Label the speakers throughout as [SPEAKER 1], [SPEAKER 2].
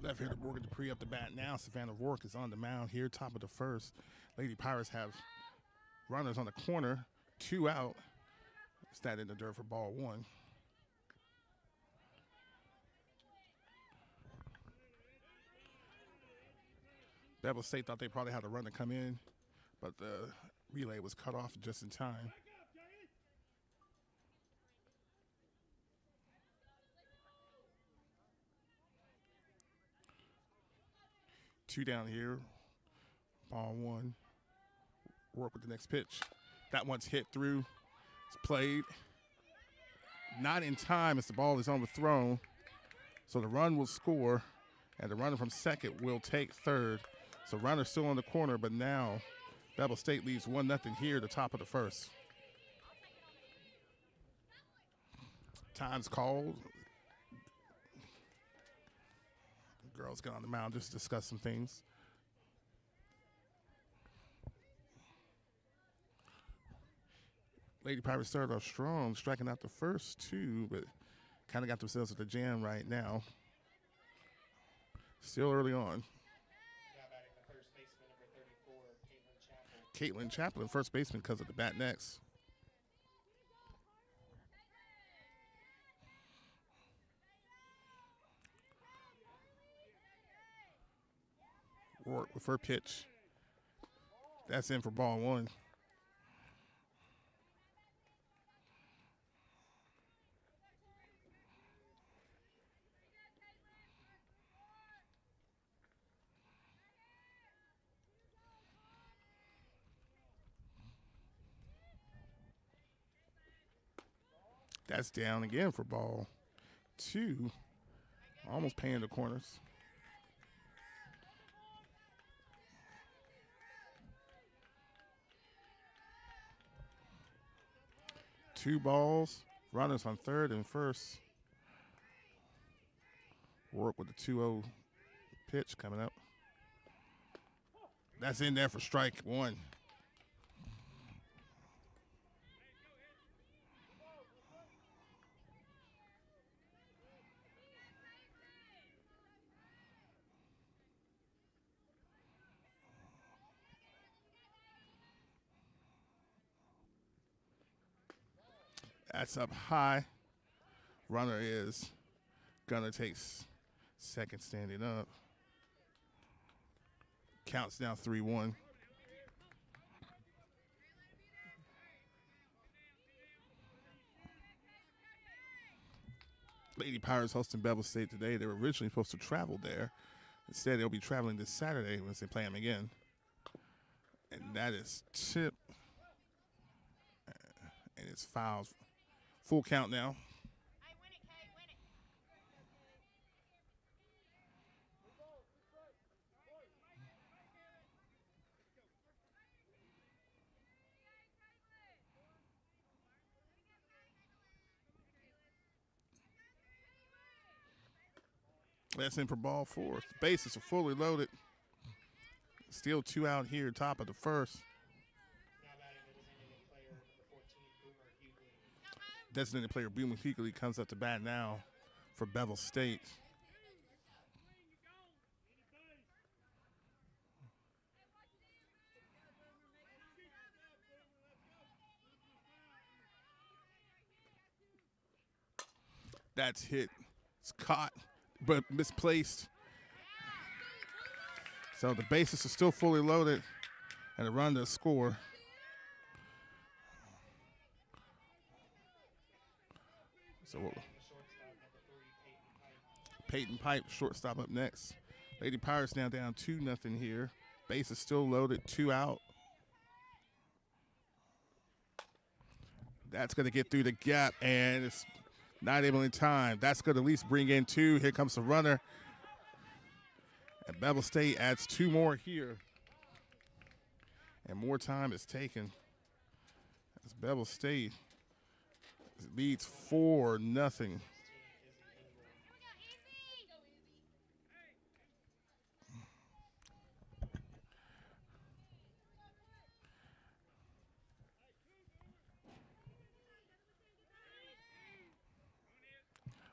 [SPEAKER 1] Left-hander Morgan Dupree up the bat now. Savannah Rourke is on the mound here, top of the first. Lady Pirates have runners on the corner, 2 out. Stat in the dirt for ball 1. Bevill State thought they probably had a run to come in, but the relay was cut off just in time. Two down here, ball 1. Work with the next pitch. That one's hit through. It's played. Not in time as the ball is overthrown. So the run will score, and the runner from second will take third. So runner still on the corner, but now Bevill State leads 1-0 here at the top of the first. Time's called. The girls get on the mound just to discuss some things. Lady Pirates started off strong, striking out the first 2, but kind of got themselves at the jam right now. Still early on. Caitlin Chaplin, first baseman, because of the bat next. Rourke with her pitch. That's in for ball 1. That's down again for ball 2. Almost paying the corners. Two balls. Runners on third and first. Work with the 2-0 pitch coming up. That's in there for strike 1. That's up high. Runner is gonna take second standing up. Counts now 3-1. Lady Pirates hosting Bevill State today. They were originally supposed to travel there. Instead, they'll be traveling this Saturday once they play them again. And that is tip. And it's fouls. Full count now. That's in for ball 4. The bases are fully loaded. Still 2 out here, top of the first. Designated player Boomer Hughley comes up to bat now for Bevill State. That's hit. It's caught, but misplaced. So the bases are still fully loaded, and a run to score. So Peyton Pipe, shortstop, up next. Lady Pirates now down 2-0 here. Base is still loaded, 2 out. That's going to get through the gap, and it's not able in time. That's going to at least bring in 2. Here comes the runner. And Bevill State adds 2 more here. And more time is taken. As Bevill State leads 4-0.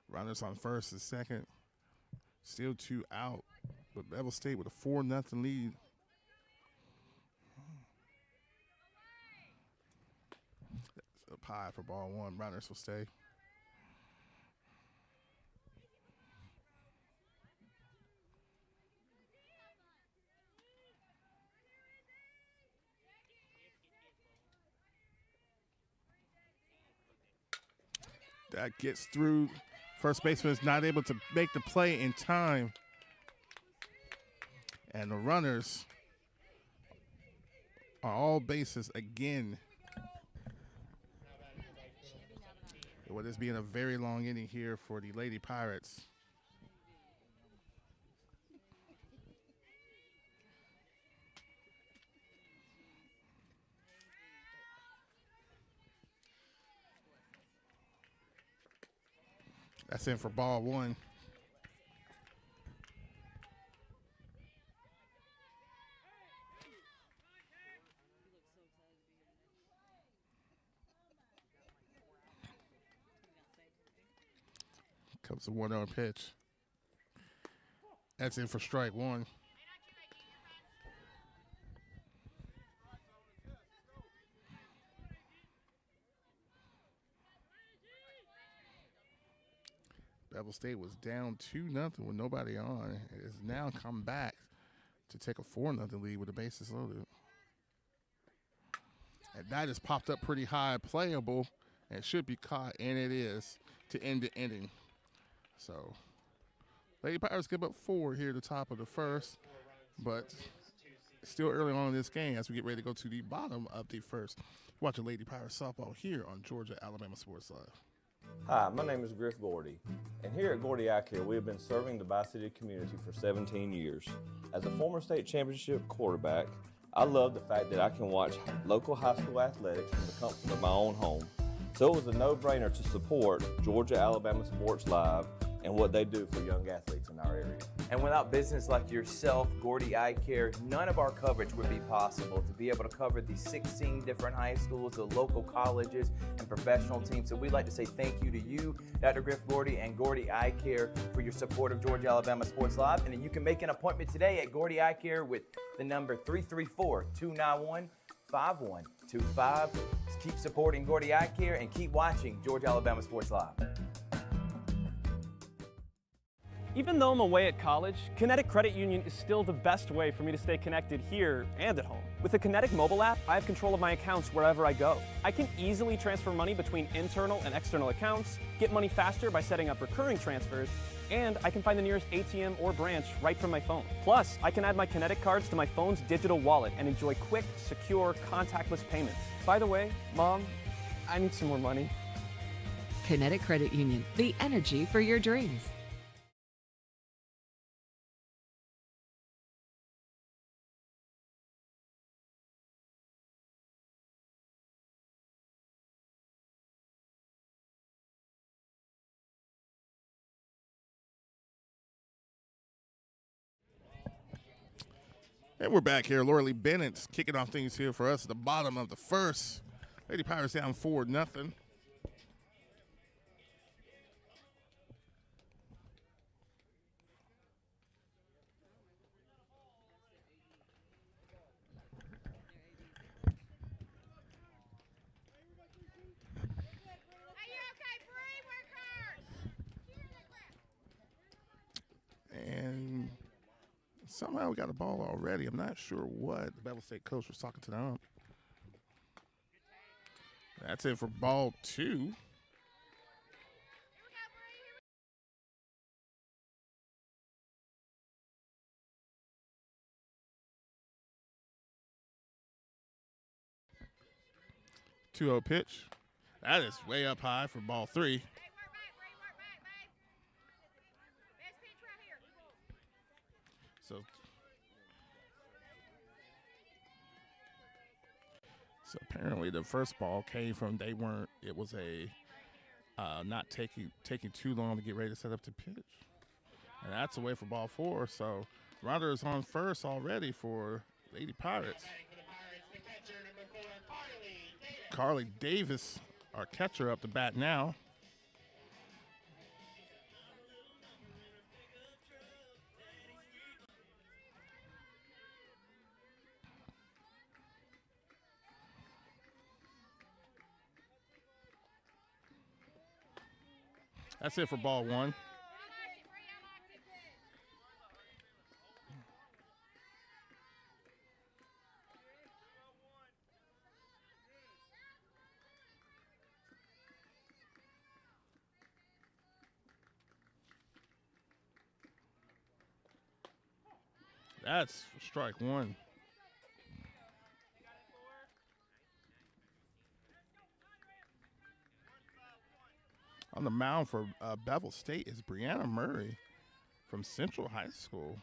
[SPEAKER 1] Runners on first and second. Still 2 out, but Bevill State with a 4-0 lead. Up high for ball 1. Runners will stay. That gets through. First baseman is not able to make the play in time. And the runners are all bases again. With this being a very long inning here for the Lady Pirates. That's in for ball 1. Comes the 1-0 pitch. That's in for strike 1. Bevill State was down 2-0 with nobody on. It has now come back to take a 4-0 lead with the bases loaded. And that has popped up pretty high, playable, and should be caught, and it is, to end the inning. So, Lady Pirates give up 4 here at the top of the first, but still early on in this game as we get ready to go to the bottom of the first. Watching Lady Pirates softball here on Georgia Alabama Sports Live.
[SPEAKER 2] Hi, my name is Griff Gordy, and here at Gordy Eye Care, we have been serving the Bi-City community for 17 years. As a former state championship quarterback, I love the fact that I can watch local high school athletics from the comfort of my own home. So it was a no-brainer to support Georgia Alabama Sports Live and what they do for young athletes in our area.
[SPEAKER 3] And without business like yourself, Gordy Eye Care, none of our coverage would be possible. To be able to cover the 16 different high schools, the local colleges, and professional teams. So we'd like to say thank you to you, Dr. Griff Gordy, and Gordy Eye Care for your support of Georgia Alabama Sports Live. And then you can make an appointment today at Gordy Eye Care with the number 334-291-5125. Keep supporting Gordy Eye Care and keep watching Georgia Alabama Sports Live.
[SPEAKER 4] Even though I'm away at college, Kinetic Credit Union is still the best way for me to stay connected here and at home. With the Kinetic mobile app, I have control of my accounts wherever I go. I can easily transfer money between internal and external accounts, get money faster by setting up recurring transfers, and I can find the nearest ATM or branch right from my phone. Plus, I can add my Kinetic cards to my phone's digital wallet and enjoy quick, secure, contactless payments. By the way, Mom, I need some more money.
[SPEAKER 5] Kinetic Credit Union, the energy for your dreams.
[SPEAKER 1] And we're back here. Laura Lee Bennett's kicking off things here for us at the bottom of the first. Lady Pirates down 4-0. And somehow we got a ball already. I'm not sure what. The Bevill State coach was talking to the ump. That's it for ball 2. Two-0 pitch. That is way up high for ball 3. So apparently the first ball came from it was a not taking too long to get ready to set up the pitch. And that's away for ball 4. So runner is on first already for Lady Pirates. Carly Davis, our catcher, up to bat now. That's it for ball one. That's strike one. On the mound for Bevill State is Brianna Murray from Central High School.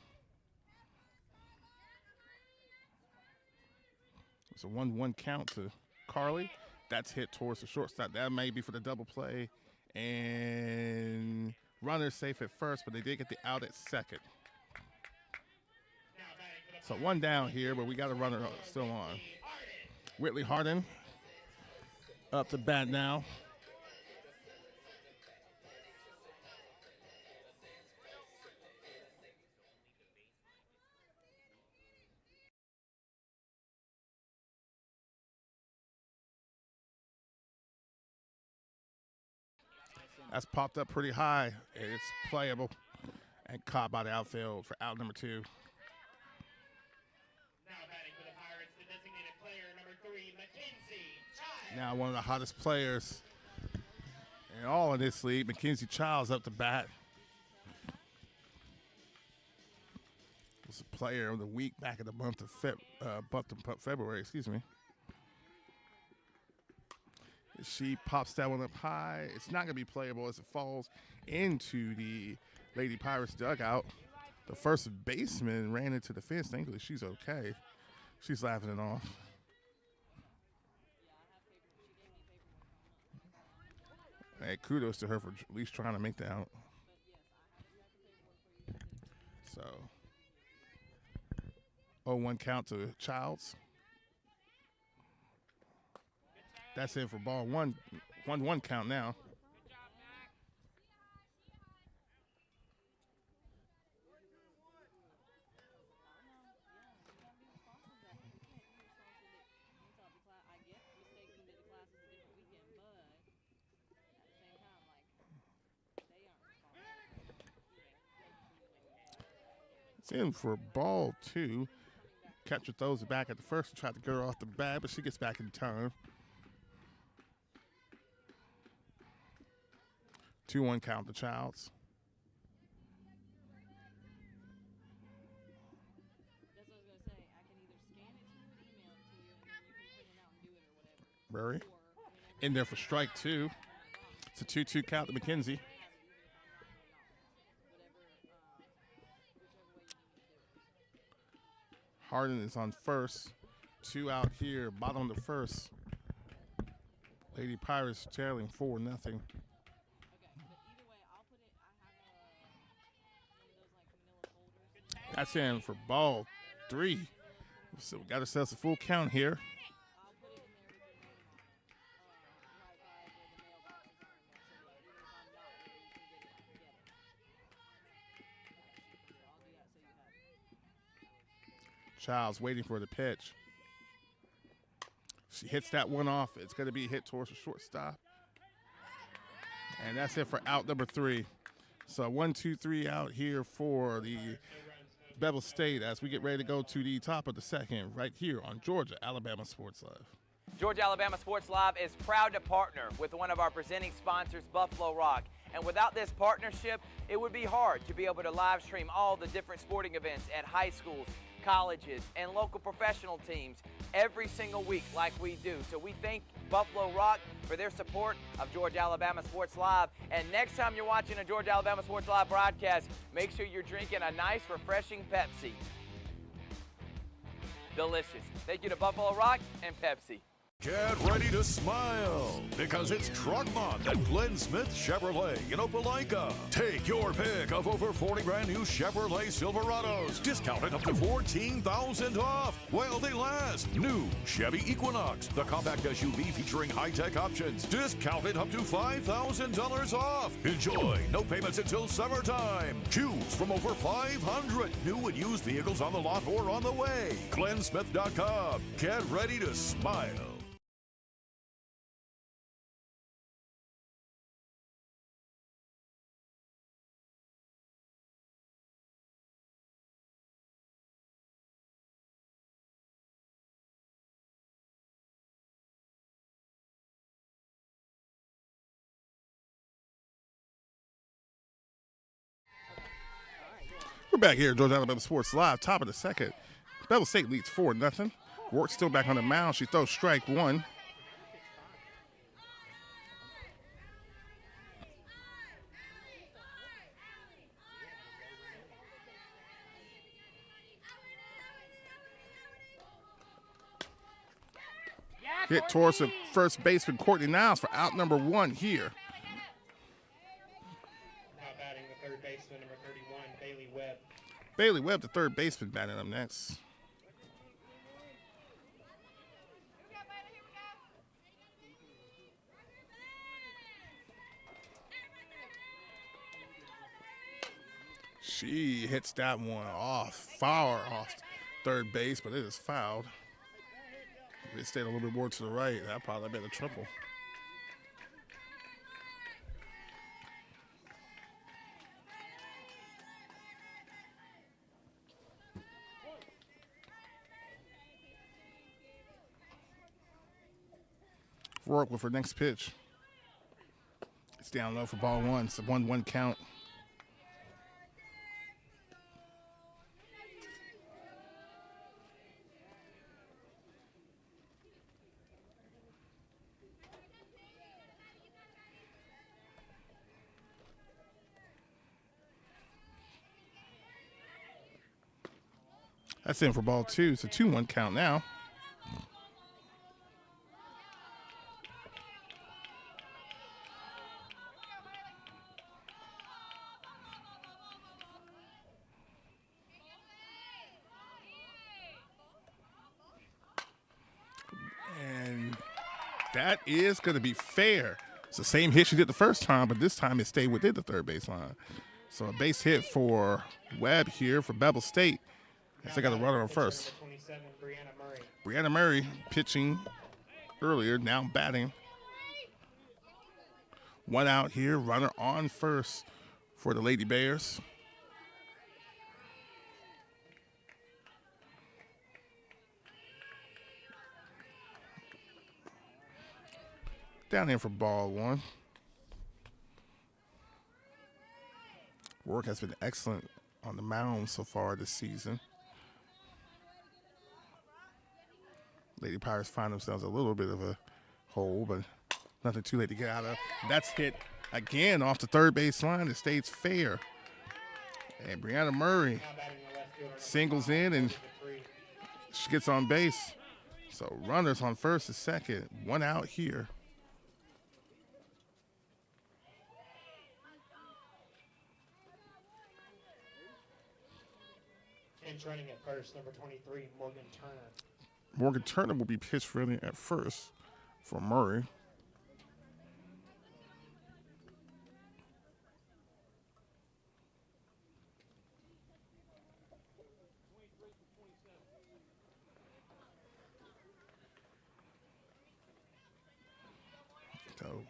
[SPEAKER 1] It's a 1-1 count to Carly. That's hit towards the shortstop. That may be for the double play. And runner safe at first, but they did get the out at second. So one down here, but we got a runner still on. Whitley Harden up to bat now. That's popped up pretty high. It's playable and caught by the outfield for out number 2.
[SPEAKER 6] Now batting for the Pirates, the designated player, number 3, Mackenzie Childs.
[SPEAKER 1] Now one of the hottest players in all of this league, Mackenzie Childs up to bat. Was a player of the week back in the month of February, excuse me. She pops that one up high. It's not going to be playable as it falls into the Lady Pirates dugout. The first baseman ran into the fence. Thankfully, she's okay. She's laughing it off. Hey, kudos to her for at least trying to make that out. So, 0-1 count to Childs. That's it for ball one. 1-1 count now. It's in for ball 2. Catcher throws it back at the first and tried to get her off the bat, but she gets back in time. 2-1 count to Childs. Murray in there for strike 2. It's a 2-2 count to McKenzie. Harden is on first. 2 out here, bottom of the first. Lady Pirates trailing 4-0. That's in for ball 3. So we got ourselves a full count here. Childs waiting for the pitch. She hits that one off. It's going to be hit towards the shortstop. And that's it for out number 3. So 1, 2, 3 out here for the Bevill State as we get ready to go to the top of the second right here on Georgia Alabama Sports Live.
[SPEAKER 3] Georgia Alabama Sports Live is proud to partner with one of our presenting sponsors, Buffalo Rock. And without this partnership, it would be hard to be able to live stream all the different sporting events at high schools, colleges, and local professional teams every single week like we do. So we thank Buffalo Rock for their support of Georgia Alabama Sports Live. And next time you're watching a Georgia Alabama Sports Live broadcast, make sure you're drinking a nice, refreshing Pepsi. Delicious. Thank you to Buffalo Rock and Pepsi.
[SPEAKER 7] Get ready to smile because it's Truck Month at Glenn Smith Chevrolet in Opelika. Take your pick of over 40 brand new Chevrolet Silverados, discounted up to $14,000 off while they last. New Chevy Equinox, the compact SUV featuring high-tech options, discounted up to $5,000 off. Enjoy no payments until summertime. Choose from over 500 new and used vehicles on the lot or on the way. GlennSmith.com. Get ready to smile.
[SPEAKER 1] back here at Georgia Alabama Sports Live, top of the second. Bevill State leads 4-0. Rourke still back on the mound. She throws strike one. Hit towards the first baseman, Courtney Niles, for out number one here.
[SPEAKER 6] Now batting the third baseman, number 31, Bailey Webb.
[SPEAKER 1] Bailey Webb, the third baseman, batting up next. She hits that one far off third base, but it is fouled. If it stayed a little bit more to the right, that probably been a triple. Rourke with her next pitch. It's down low for ball one. It's a 1-1 count. That's in for ball two. It's a 2-1 count now. And that is going to be fair. It's the same hit she did the first time, but this time it stayed within the third baseline. So a base hit for Webb here for Bevill State. As they got a runner on first.
[SPEAKER 6] 27, Brianna Murray.
[SPEAKER 1] Brianna Murray pitching earlier, now batting. One out here, runner on first for the Lady Bears. Down in for ball one. Rourke has been excellent on the mound so far this season. Lady Pirates find themselves a little bit of a hole, but nothing too late to get out of. That's hit again off the third base line. It stays fair. And Brianna Murray singles in, and she gets on base. So runners on first and second. One out here.
[SPEAKER 6] And running at first, number 23, Morgan Turner.
[SPEAKER 1] Morgan Turner will be pitch ready at first for Murray. So,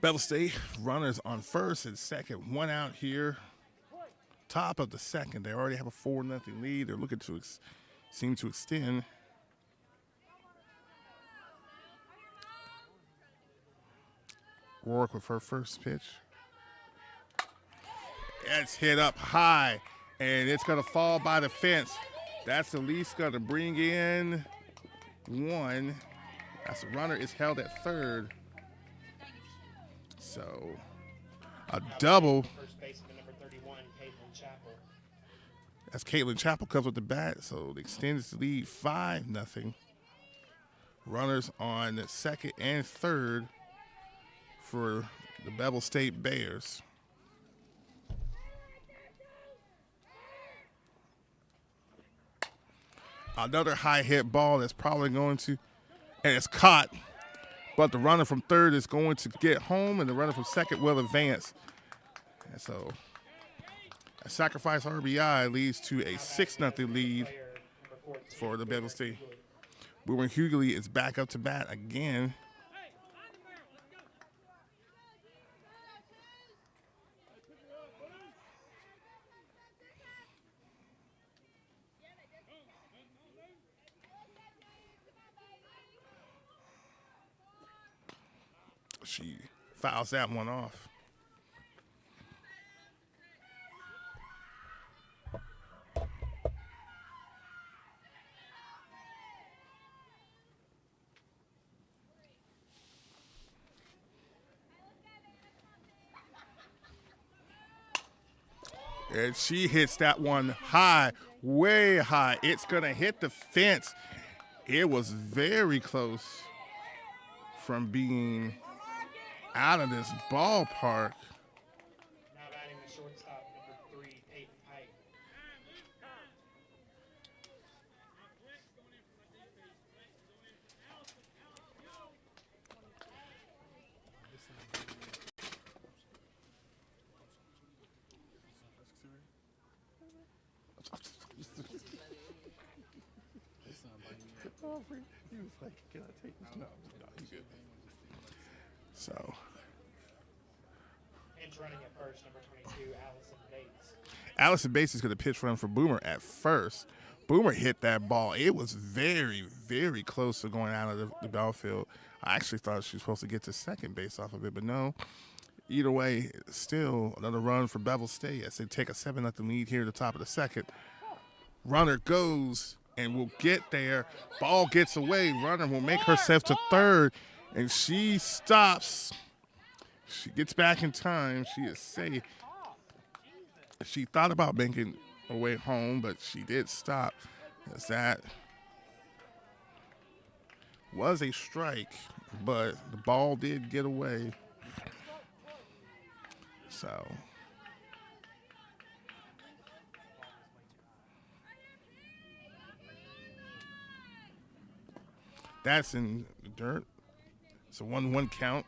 [SPEAKER 1] Bevill State runners on first and second. One out here. Top of the second. They already have a 4-0 lead. They're looking to seem to extend. Rourke with her first pitch. It's hit up high, and it's going to fall by the fence. That's at least going to bring in one. That's the runner is held at third. So a double.
[SPEAKER 6] First baseman, number 31, Caitlin Chappell.
[SPEAKER 1] As Caitlin Chappell comes with the bat, so it extends the lead 5-0. Runners on the second and third for the Bevill State Bears. Another high hit ball that's probably going to, and it's caught, but the runner from third is going to get home, and the runner from second will advance. And so a sacrifice RBI leads to a 6-0 lead for the Bevill State. Boomer Hughley is back up to bat again. She fouls that one off. And she hits that one high, way high. It's going to hit the fence. It was very close from being out of this ballpark.
[SPEAKER 6] Now batting the shortstop, number 3, Peyton Pike.
[SPEAKER 1] He was like, "Can I take this?" No, he's good. So,
[SPEAKER 6] Pinch running at first, number 22, Allison Bates.
[SPEAKER 1] Allison Bates is going to pitch run for Boomer at first. Boomer hit that ball. It was very, very close to going out of the battlefield. I actually thought she was supposed to get to second base off of it, but no. Either way, still another run for Bevill State as they take a 7-0 lead here at the top of the second. Runner goes and will get there. Ball gets away. Runner will make herself to third, and she stops. She gets back in time. She is safe. She thought about making her way home, but she did stop. As that was a strike, but the ball did get away. So that's in the dirt. It's a 1-1 count.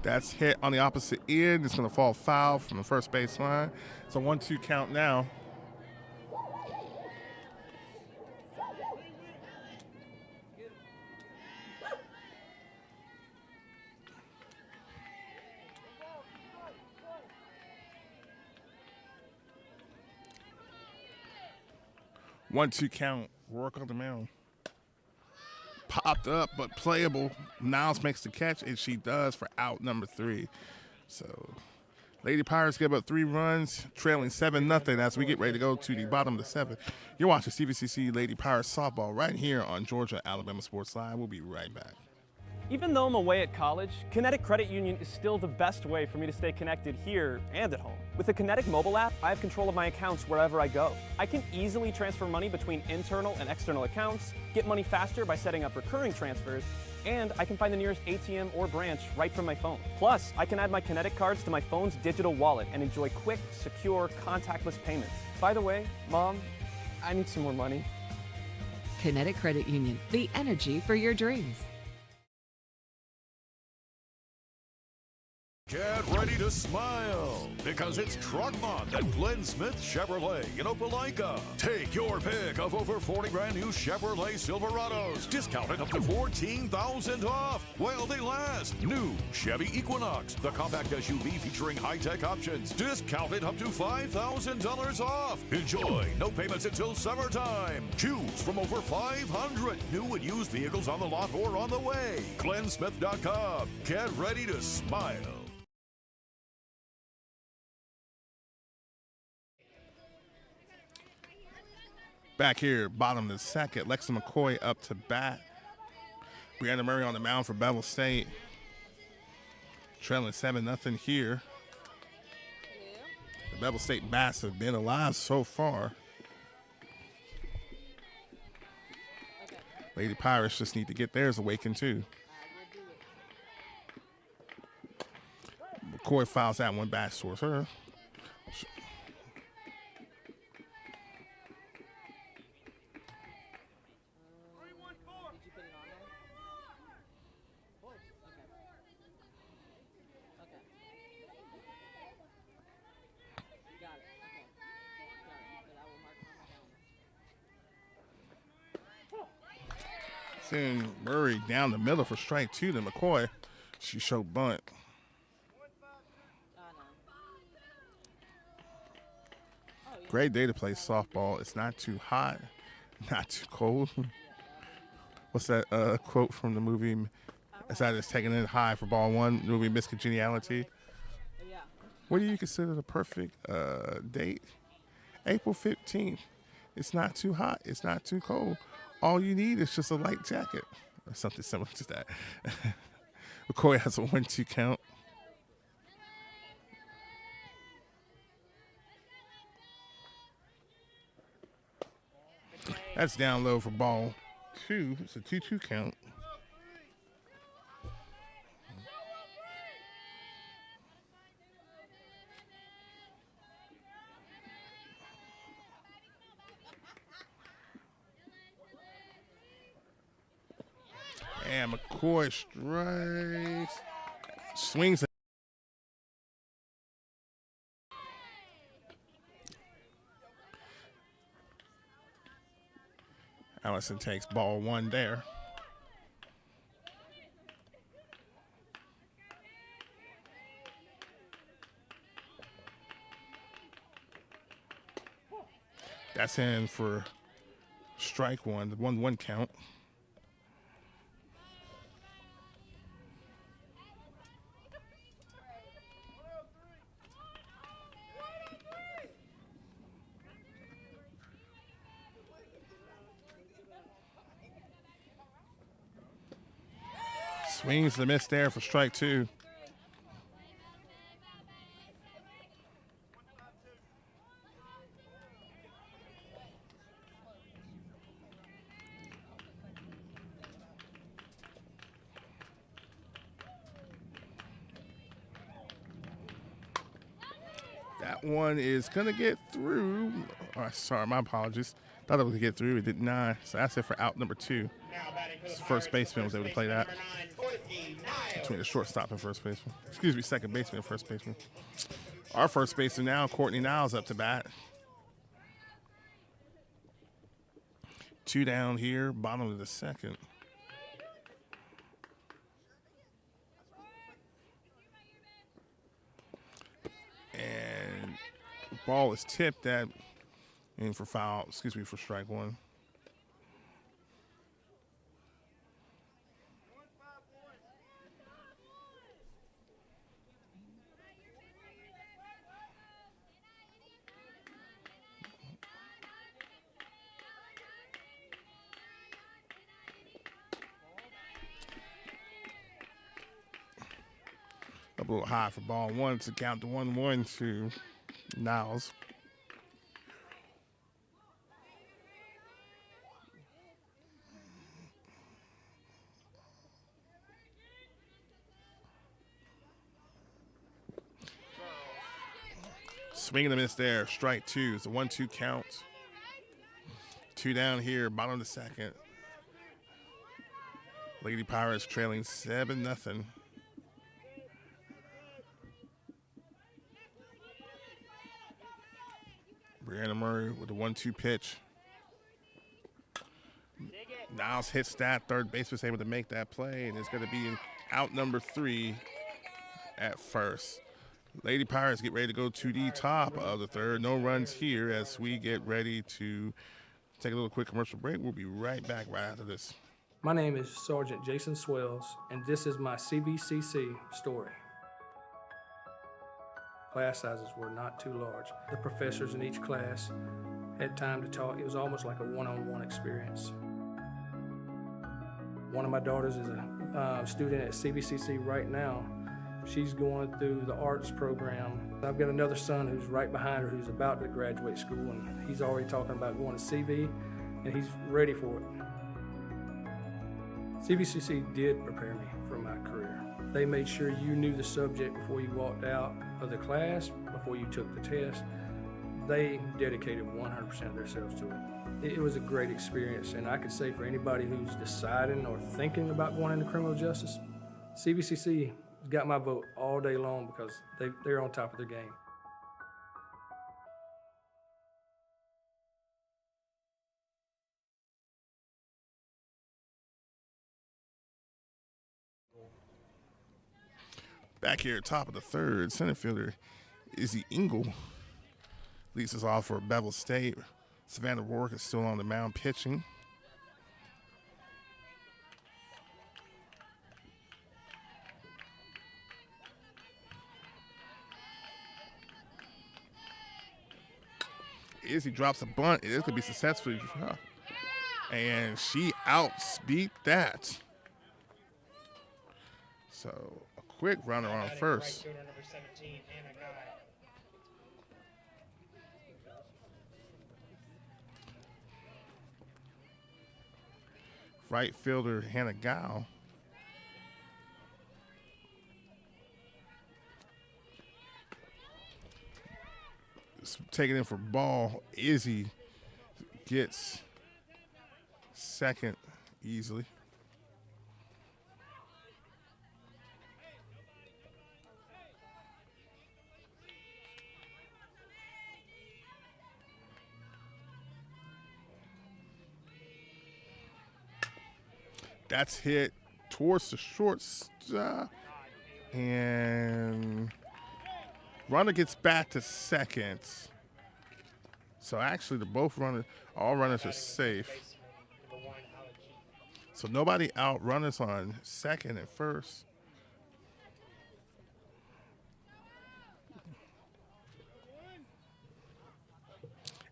[SPEAKER 1] That's hit on the opposite end. It's going to fall foul from the first baseline. It's a 1-2 count now. One-two count. Rourke on the mound. Popped up, but playable. Niles makes the catch, and she does for out number 3. So, Lady Pirates give up 3 runs, trailing 7-0 as we get ready to go to the bottom of the 7th. You're watching CVCC Lady Pirates softball right here on Georgia Alabama Sports Live. We'll be right back.
[SPEAKER 4] Even though I'm away at college, Kinetic Credit Union is still the best way for me to stay connected here and at home. With the Kinetic mobile app, I have control of my accounts wherever I go. I can easily transfer money between internal and external accounts, get money faster by setting up recurring transfers, and I can find the nearest ATM or branch right from my phone. Plus, I can add my Kinetic cards to my phone's digital wallet and enjoy quick, secure, contactless payments. By the way, Mom, I need some more money.
[SPEAKER 5] Kinetic Credit Union, the energy for your dreams.
[SPEAKER 7] Get ready to smile because it's Truck Month at Glenn Smith Chevrolet in Opelika. Take your pick of over 40 brand new Chevrolet Silverados, discounted up to $14,000 off while they last. New Chevy Equinox, the compact SUV featuring high-tech options, discounted up to $5,000 off. Enjoy no payments until summertime. Choose from over 500 new and used vehicles on the lot or on the way. GlennSmith.com. Get ready to smile.
[SPEAKER 1] Back here, bottom of the second, Lexa McCoy up to bat. Brianna Murray on the mound for Bevill State. Trailing 7-0 here. The Bevill State bats have been alive so far. Lady Pirates just need to get theirs awakened too. McCoy fouls that one back towards her. Send Murray down the middle for strike 2 to McCoy. She showed bunt. Great day to play softball. It's not too hot, not too cold. What's that quote from the movie? It's taking it high for ball 1. The movie Miss Congeniality. What do you consider the perfect date? April 15th. It's not too hot. It's not too cold. All you need is just a light jacket or something similar to that. McCoy has a 1-2 count. That's down low for ball 2. It's a 2-2 count. And McCoy strikes. Swings. Allison takes ball 1 there. That's in for strike 1, the 1-1 count. Swings the miss there for strike 2. That one is going to get through. Oh, sorry, my apologies. Thought it was going to get through. It did not. So that's it for out number 2. First baseman was able to play that. Between the shortstop and first baseman. Excuse me, second baseman and first baseman. Our first baseman now, Courtney Niles, up to bat. 2 down here, bottom of the second. And the ball is tipped at, and for foul, excuse me, for strike 1. Up a little high for ball 1 to count the 1-1 to Niles. Swing and a miss there. Strike 2. It's a 1-2 count. 2 down here, bottom of the second. Lady Pirates trailing 7-0. Brianna Murray with a 1-2 pitch. Niles hits that. Third baseman able to make that play, and it's going to be out number 3 at first. Lady Pirates get ready to go to the top of the third. No runs here as we get ready to take a little quick commercial break. We'll be right back right after this.
[SPEAKER 8] My name is Sergeant Jason Swells, and this is my CVCC story. Class sizes were not too large. The professors in each class had time to talk. It was almost like a one-on-one experience. One of my daughters is a student at CVCC right now. She's going through the arts program. I've got another son who's right behind her who's about to graduate school, and he's already talking about going to CV, and he's ready for it. CVCC did prepare me for my career. They made sure you knew the subject before you walked out of the class, before you took the test. They dedicated 100% of themselves to it. It was a great experience, and I could say for anybody who's deciding or thinking about going into criminal justice, CVCC got my vote all day long because they're on top of their game.
[SPEAKER 1] Back here at top of the third, center fielder Izzy Engel leads us off for Bevill State. Savannah Rourke is still on the mound pitching. Izzy drops a bunt. It could be successfully dropped. And she outspeed that. So a quick runner on first.
[SPEAKER 6] Right fielder number 17, Hannah Guy.
[SPEAKER 1] Right fielder Hannah Gow. Taking in for ball. Izzy gets second easily. That's hit towards the shortstop. And runner gets back to second. So actually, all runners are safe. So nobody out runners on second and first.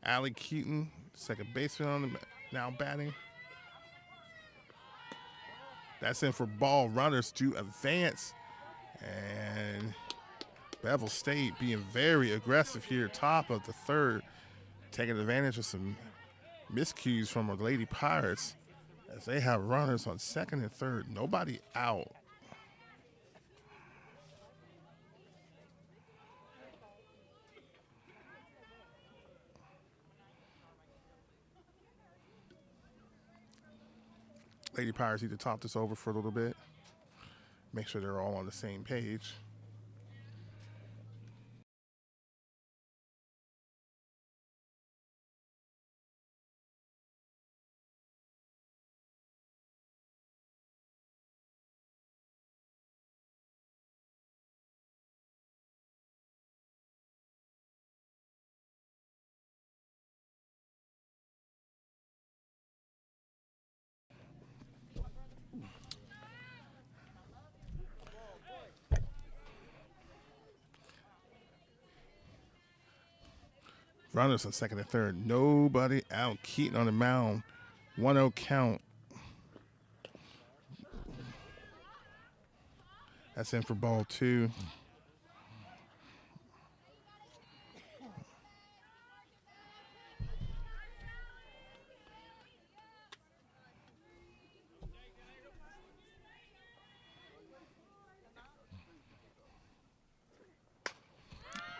[SPEAKER 1] Allie Keaton, second baseman on the now batting. That's in for ball. Runners to advance. And Bevill State being very aggressive here, top of the third, taking advantage of some miscues from our Lady Pirates as they have runners on second and third. Nobody out. Lady Pirates need to talk this over for a little bit. Make sure they're all on the same page. Runners on second and third. Nobody out. Keaton on the mound. 1-0 count. That's in for ball two.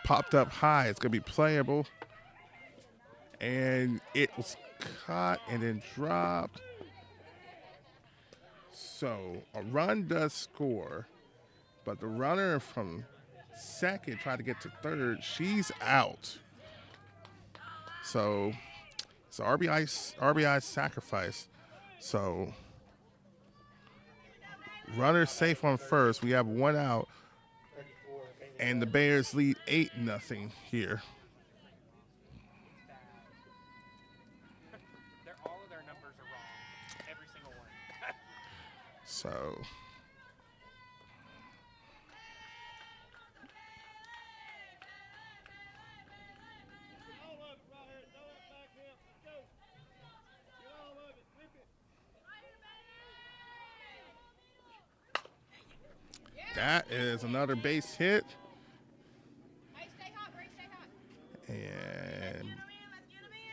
[SPEAKER 1] Popped up high. It's going to be playable. And it was caught and then dropped. So a run does score, but the runner from second tried to get to third. She's out. So it's RBI sacrifice. So runner safe on first. We have one out. And the Bears lead 8-0 here.
[SPEAKER 4] All of their numbers are wrong. Every single one.
[SPEAKER 1] So that is another base hit. And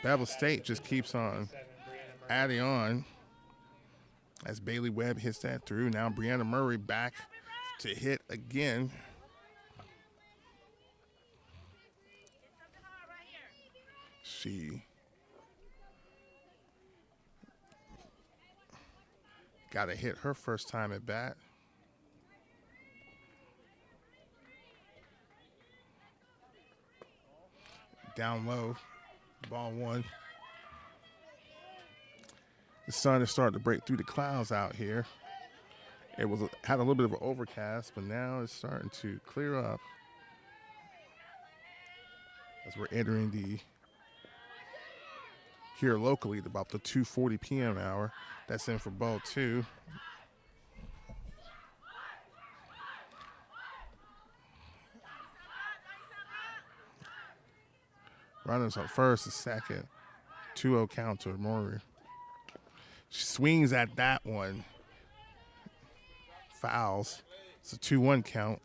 [SPEAKER 1] Bevill State just keeps on adding on as Bailey Webb hits that through. Now Brianna Murray back to hit again. She got to hit her first time at bat. Down low, ball one. The sun is starting to break through the clouds out here. It had a little bit of an overcast, but now it's starting to clear up as we're entering here locally about the 2:40 p.m. hour. That's in for ball two. Runners on first and second. 2-0 count to Maury. She swings at that one. Fouls. It's a 2-1 count.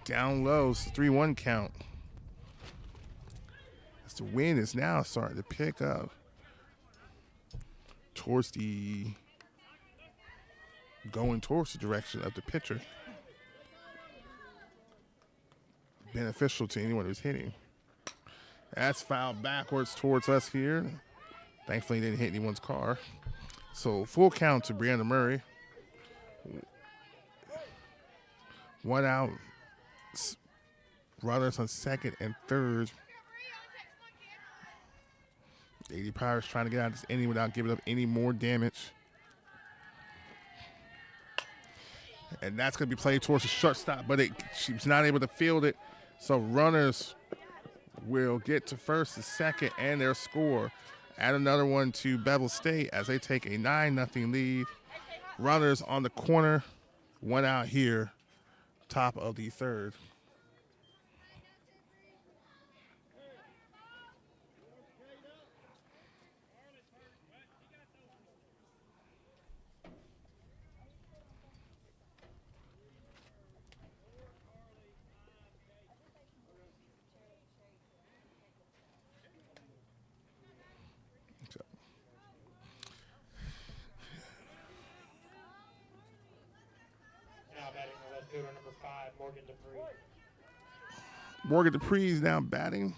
[SPEAKER 1] Down low, it's a 3-1 count. As the wind is now starting to pick up towards going towards the direction of the pitcher. Beneficial to anyone who's hitting. That's fouled backwards towards us here. Thankfully, didn't hit anyone's car. So full count to Brianna Murray. 1 out. Runners on second and third. 80 Pirates trying to get out of this inning without giving up any more damage. And that's going to be played towards the shortstop, but she's not able to field it. So runners will get to first and second and their score. Add another one to Bevill State as they take a 9-0 lead. Runners on the corner. 1 out here, top of the third.
[SPEAKER 6] Now batting the left fielder, number 5, Morgan Dupree.
[SPEAKER 1] Morgan Dupree is now batting.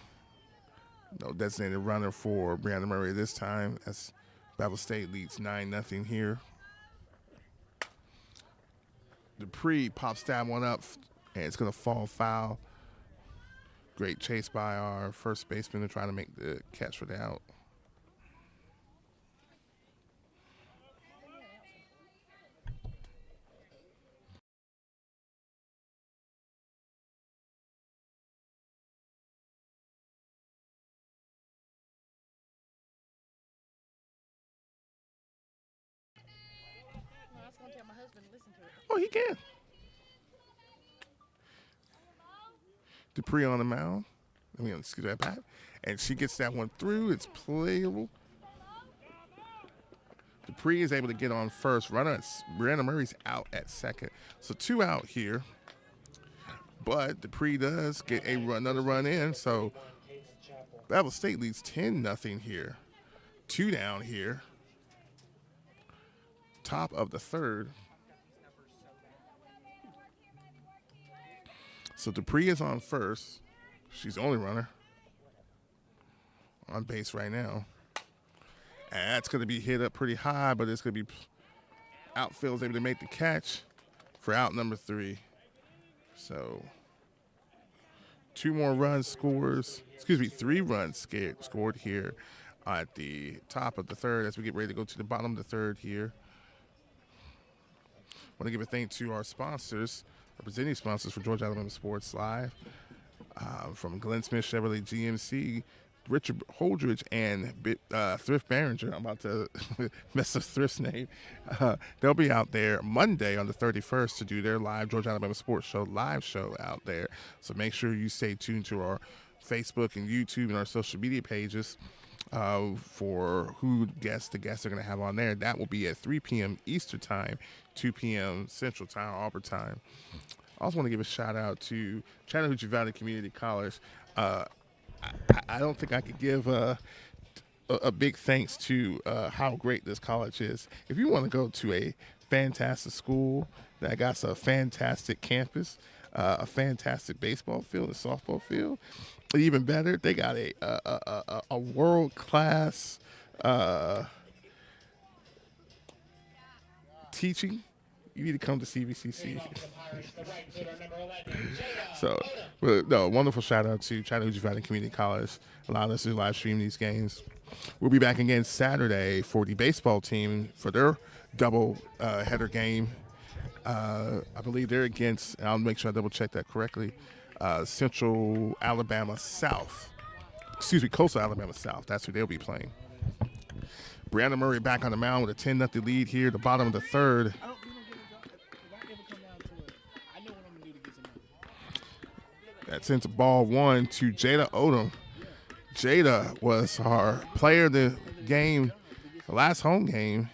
[SPEAKER 1] No designated runner for Brianna Murray this time as Bevill State leads 9-0 here. Dupree pops that one up, and it's going to fall foul. Great chase by our first baseman to try to make the catch for the out. Oh, he can. Dupree on the mound. Excuse that bat. And she gets that one through. It's playable. Dupree is able to get on first. Brianna Murray's out at second. So 2 out here. But Dupree does get another run in. So Bevill State leads 10-0 here. 2 down here. Top of the third. So Dupree is on first. She's the only runner on base right now. And that's going to be hit up pretty high, but it's going to be outfield's able to make the catch for out number 3. So 3 runs scored here at the top of the third as we get ready to go to the bottom of the third here. I want to give a thank to our sponsors. Representing sponsors for Georgia Alabama Sports Live, from Glenn Smith Chevrolet GMC, Richard Holdridge, and Thrift Behringer. I'm about to mess up Thrift's name. They'll be out there Monday on the 31st to do their live Georgia Alabama Sports Show live show out there. So make sure you stay tuned to our Facebook and YouTube and our social media pages for the guests are going to have on there. That will be at 3 p.m. Eastern Time, 2 p.m. Central Time, Auburn Time. I also want to give a shout out to Chattahoochee Valley Community College. I don't think I could give a big thanks to how great this college is. If you want to go to a fantastic school that got a fantastic campus, a fantastic baseball field, a softball field, but even better, they got a world-class teaching. You need to come to CVCC. So, wonderful shout out to Chattahoochee Valley Community College, allowing us to live stream these games. We'll be back again Saturday for the baseball team for their double header game. I believe they're against, I'll make sure I double check that correctly, Central Alabama South. Coastal Alabama South. That's who they'll be playing. Brianna Murray back on the mound with a 10-0 lead here at the bottom of the third. That sends ball one to Jada Odom. Jada was our player of the game, the last home game,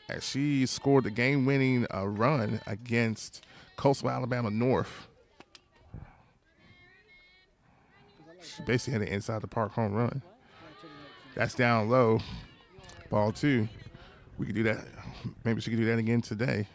[SPEAKER 1] as she scored the game-winning run against Coastal Alabama North. She basically had an inside the park home run. That's down low. Ball two. We could do that. Maybe she could do that again today.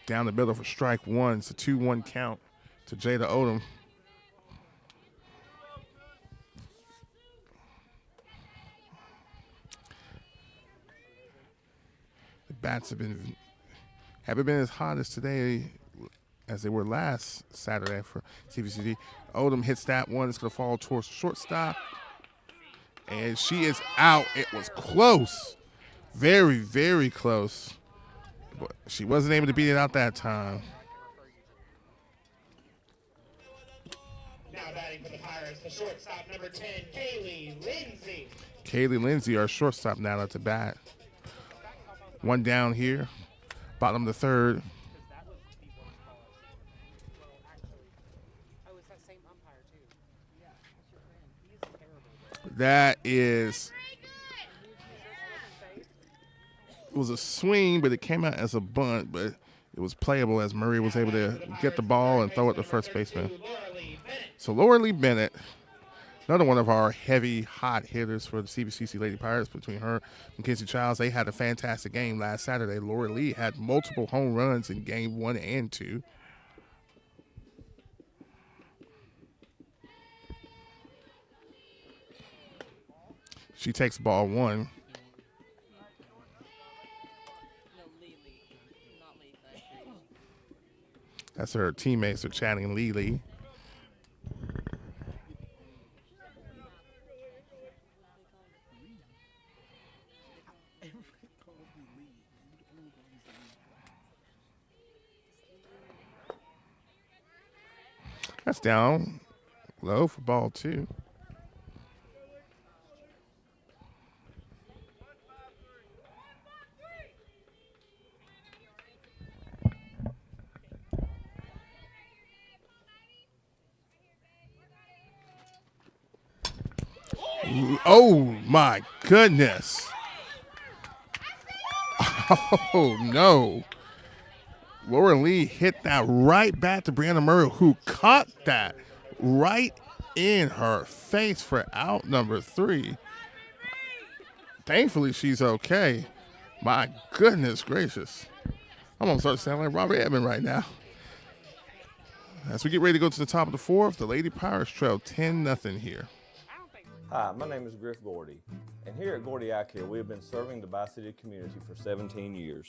[SPEAKER 1] Down the middle for strike one. It's a 2-1 count to Jada Odom. The bats haven't been as hot as today as they were last Saturday for CVCC. Odom hits that one. It's going to fall towards the shortstop. And she is out. It was close. Very, very close. But she wasn't able to beat it out that time.
[SPEAKER 6] Now batting for the Pirates, the shortstop, number 10, Kaylee Lindsay.
[SPEAKER 1] Kaylee Lindsay, our shortstop, now at the bat. One down here, bottom of the third. That is, it was a swing, but it came out as a bunt, but it was playable as Murray was able to get the ball and throw it to first baseman. So Laura Lee Bennett, another one of our heavy, hot hitters for the CVCC Lady Pirates. Between her and Kinsey Childs, they had a fantastic game last Saturday. Laura Lee had multiple home runs in game 1 and 2. She takes ball one. That's her teammates are chatting Lee. That's down low for ball two. Oh my goodness. Oh no. Laura Lee hit that right back to Brianna Murray, who caught that right in her face for out number 3. Thankfully, she's okay. My goodness gracious. I'm going to start sounding like Robert Edmond right now. As we get ready to go to the top of the 4th, the Lady Pirates trail 10-0 here.
[SPEAKER 2] Hi, my name is Griff Gordy, and here at Gordy Eye Care, we have been serving the Bi-City community for 17 years.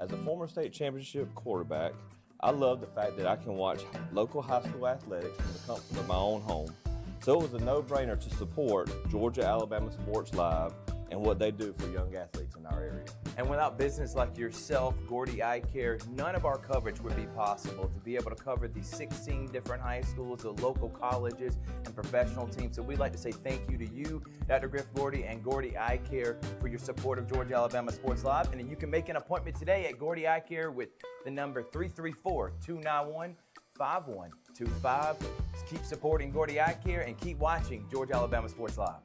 [SPEAKER 2] As a former state championship quarterback, I love the fact that I can watch local high school athletics from the comfort of my own home. So it was a no-brainer to support Georgia Alabama Sports Live and what they do for young athletes in our area.
[SPEAKER 3] And without business like yourself, Gordy Eye Care, none of our coverage would be possible. To be able to cover the 16 different high schools, the local colleges, and professional teams. So we'd like to say thank you to you, Dr. Griff Gordy, and Gordy Eye Care for your support of Georgia Alabama Sports Live. And you can make an appointment today at Gordy Eye Care with the number 334-291-5125. Keep supporting Gordy Eye Care and keep watching Georgia Alabama Sports Live.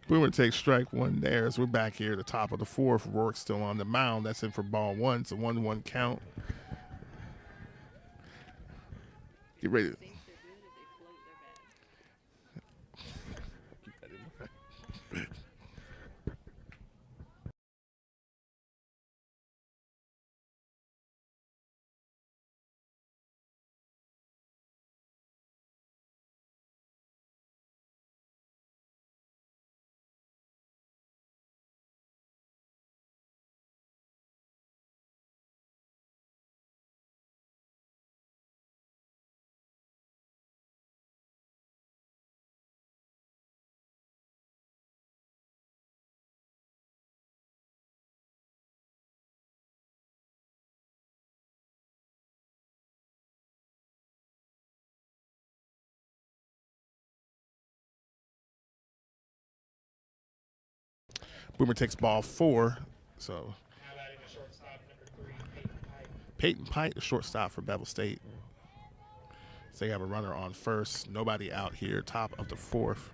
[SPEAKER 1] Boomer takes strike one there as we're back here at the top of the fourth. Rourke's still on the mound. That's in for ball one. It's a 1-1 count. Get ready. Boomer takes ball four. So
[SPEAKER 6] Now batting the shortstop, number 3,
[SPEAKER 1] Peyton Pite, the shortstop for Bevill State. So they have a runner on first. Nobody out here, top of the fourth.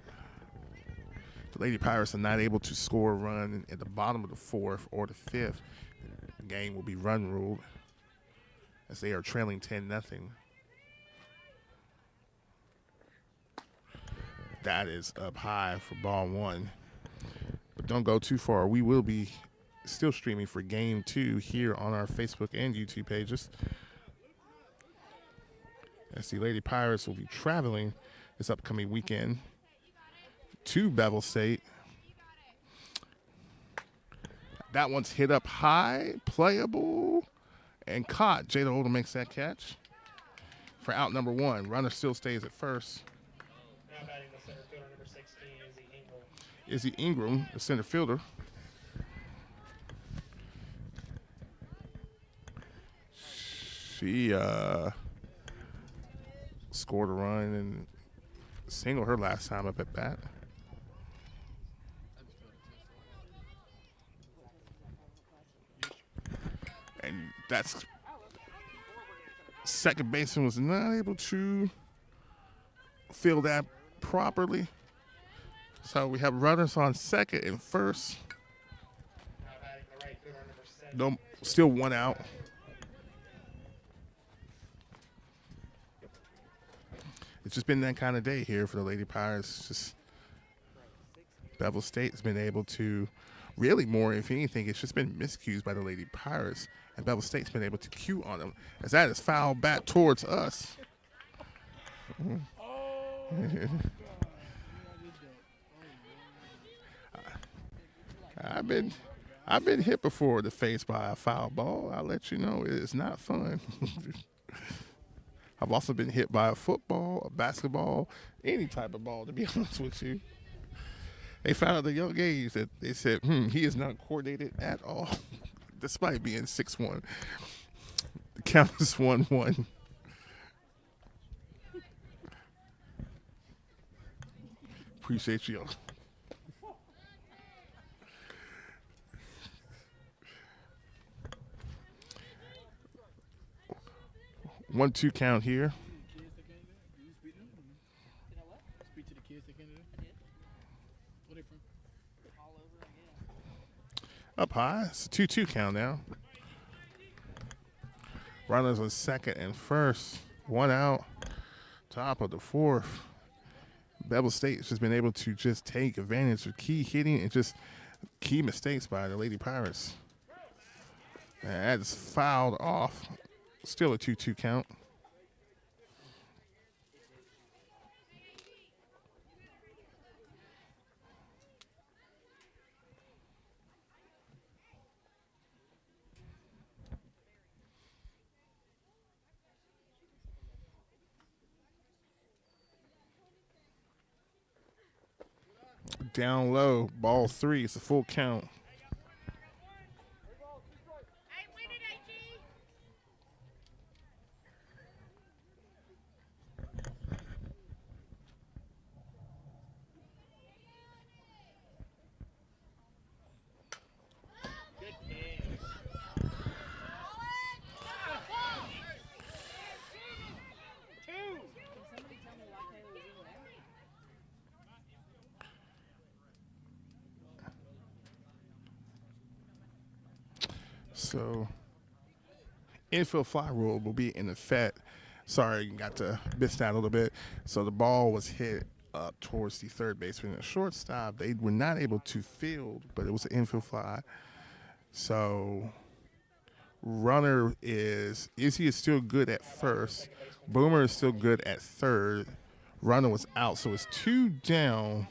[SPEAKER 1] The Lady Pirates are not able to score a run at the bottom of the fourth or the fifth. The game will be run ruled as they are trailing 10-0. That is up high for ball one. But don't go too far. We will be still streaming for game 2 here on our Facebook and YouTube pages. As the Lady Pirates will be traveling this upcoming weekend to Bevill State. That one's hit up high, playable, and caught. Jada Oldham makes that catch for out number 1. Runner still stays at first.
[SPEAKER 6] Now batting the center fielder, number 16, Izzy Ingram.
[SPEAKER 1] Izzy Ingram, the center fielder. She scored a run and singled her last time up at bat. And that's second baseman was not able to field that properly. So we have runners on second and first.
[SPEAKER 6] Now batting the right fielder, number 7.
[SPEAKER 1] No, still one out. It's just been that kind of day here for the Lady Pirates. Just Bevill State has been able to really more, if anything, it's just been miscues by the Lady Pirates. And Bevill State's been able to cue on them as that is foul bat towards us. I've been hit before in the face by a foul ball. I'll let you know, it's not fun. I've also been hit by a football, a basketball, any type of ball, to be honest with you. They found out at a young age that they said, he is not coordinated at all, despite being 6'1". The count is 1-1. Appreciate you. 1-2 count here. Up high. It's a 2-2 count now. Runners on second and first. One out. Top of the fourth. Bevill State's just been able to just take advantage of key hitting and just key mistakes by the Lady Pirates. And that's fouled off. Still a 2-2 count. Down low, ball 3. It's a full count. So infield fly rule will be in effect. Sorry, got to miss that a little bit. So the ball was hit up towards the third baseman and shortstop. They were not able to field, but it was an infield fly. So runner Izzy is still good at first. Boomer is still good at third. Runner was out, so it's 2 down.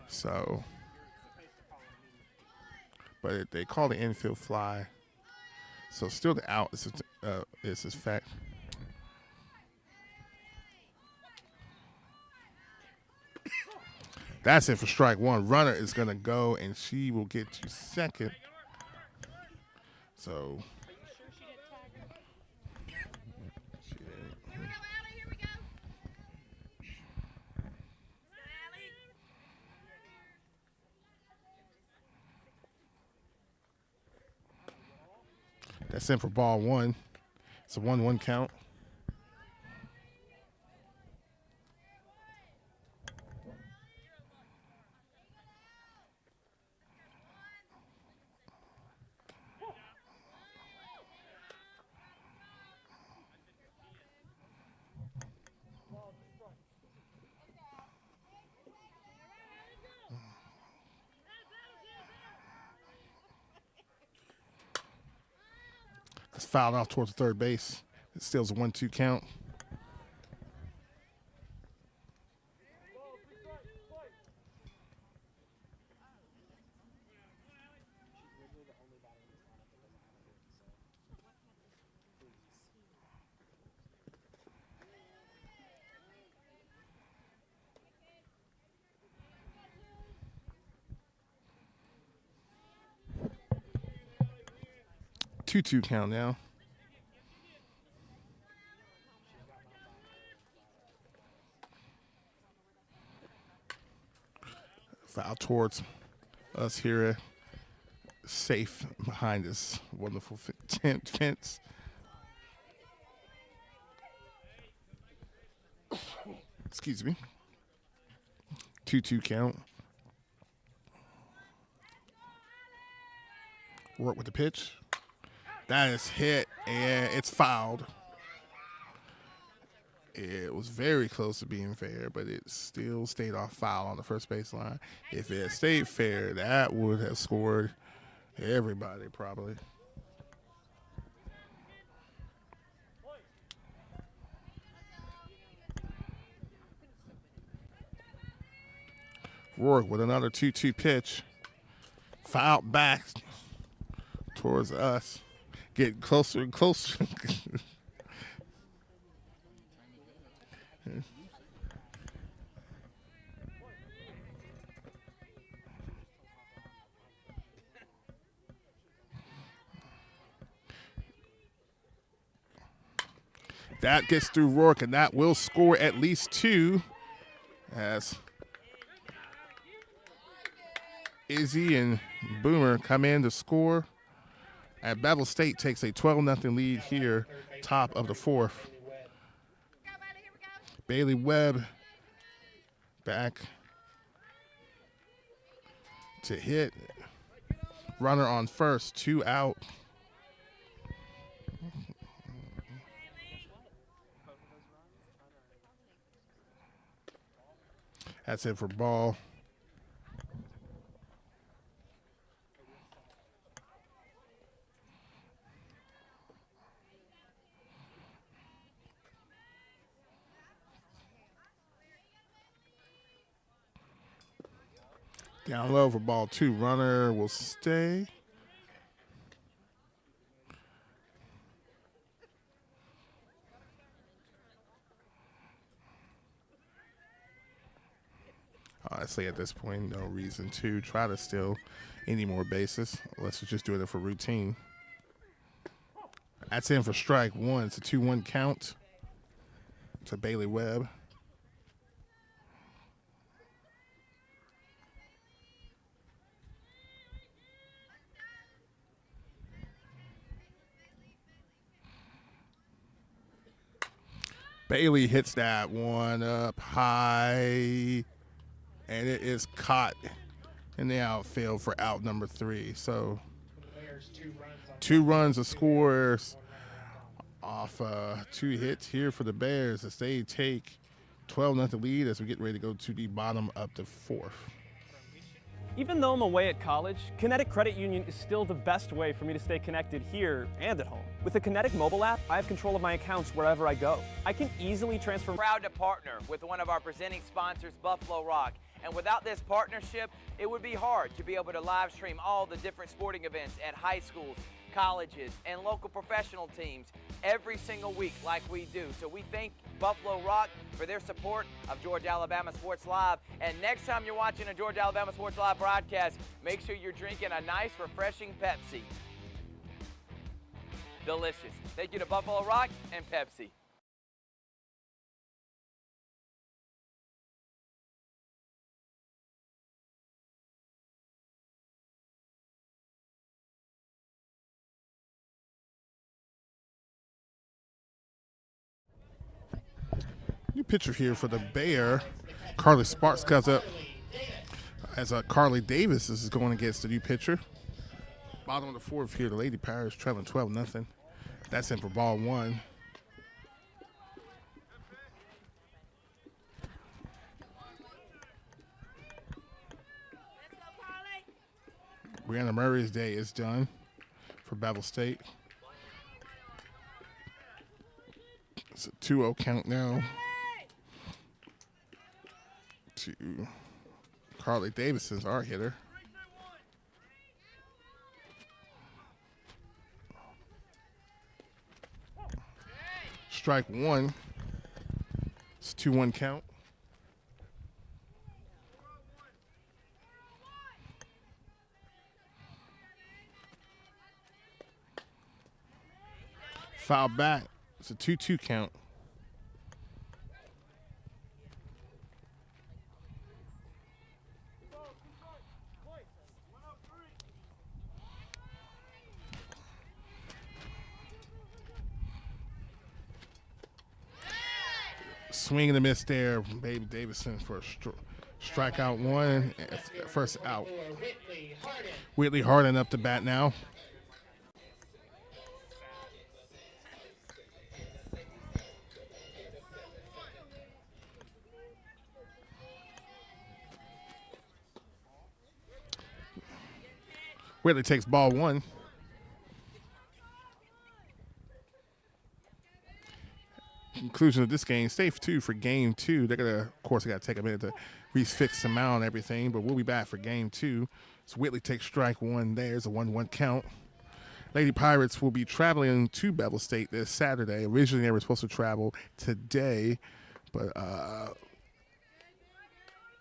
[SPEAKER 1] So, but they call the infield fly. So still the out is his fact. That's it for strike one. Runner is going to go, and she will get to second. So. That's in for ball one. It's a 1-1 count. It's fouled off towards third base. It still is a 1-2 count. Two count now. Foul towards us here, safe behind this wonderful fence. Excuse me. 2-2 count. Work with the pitch. That is hit, and it's fouled. It was very close to being fair, but it still stayed off foul on the first baseline. If it had stayed fair, that would have scored everybody probably. Rourke with another 2-2 pitch. Fouled back towards us. Getting closer and closer. That gets through Rourke, and that will score at least 2 as Izzy and Boomer come in to score. And Bevill State takes a 12-0 lead here, top of the fourth. Bailey Webb back to hit. Runner on first, 2 out. That's it for ball. Down low for ball 2. Runner will stay. Honestly, at this point, no reason to try to steal any more bases. Let's just do it for routine. That's in for strike 1. It's a 2-1 count to Bailey Webb. Bailey hits that one up high, and it is caught And they outfield for out number 3. So 2 runs of scores off 2 hits here for the Bears as they take 12-0 lead as we get ready to go to the bottom of the 4th.
[SPEAKER 4] Even though I'm away at college, Kinetic Credit Union is still the best way for me to stay connected here and at home. With the Kinetic mobile app, I have control of my accounts wherever I go. I can easily transfer.
[SPEAKER 3] Proud to partner with one of our presenting sponsors, Buffalo Rock. And without this partnership, it would be hard to be able to live stream all the different sporting events at high schools, colleges, and local professional teams every single week like we do. So we thank Buffalo Rock for their support of Georgia Alabama Sports Live. And next time you're watching a Georgia Alabama Sports Live broadcast, make sure you're drinking a nice, refreshing Pepsi. Delicious. Thank you to Buffalo Rock and Pepsi.
[SPEAKER 1] New pitcher here for the Bear. Carly Sparks comes up as Carly Davis is going against the new pitcher. Bottom of the 4th here, the Lady Pirates trailing 12-0. That's in for ball 1. Brianna Murray's day is done for Bevill State. It's a 2-0 count now to Carly Davis is our hitter. Strike 1. It's 2-1 count. Foul back. It's a 2-2 count. Swing and a miss there, Baby Davison for a strikeout 1. First out. Whitley Harden up to bat now. Whitley takes ball 1. Conclusion of this game, safe 2 for game 2. They're gonna, of course, they gotta take a minute to refix the mound and everything, but we'll be back for game 2. So Whitley takes strike 1 there. It's a 1-1 count. Lady Pirates will be traveling to Bevill State this Saturday. Originally, they were supposed to travel today, but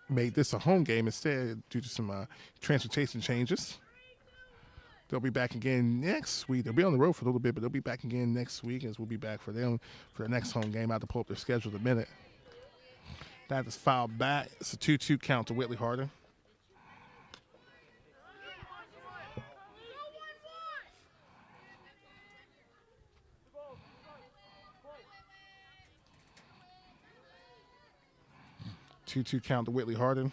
[SPEAKER 1] made this a home game instead due to some transportation changes. They'll be back again next week. They'll be on the road for a little bit, but they'll be back again next week as we'll be back for them for the next home game. I have to pull up their schedule in a minute. That is fouled back. It's a 2-2 count to Whitley Harden. Two count to Whitley Harden.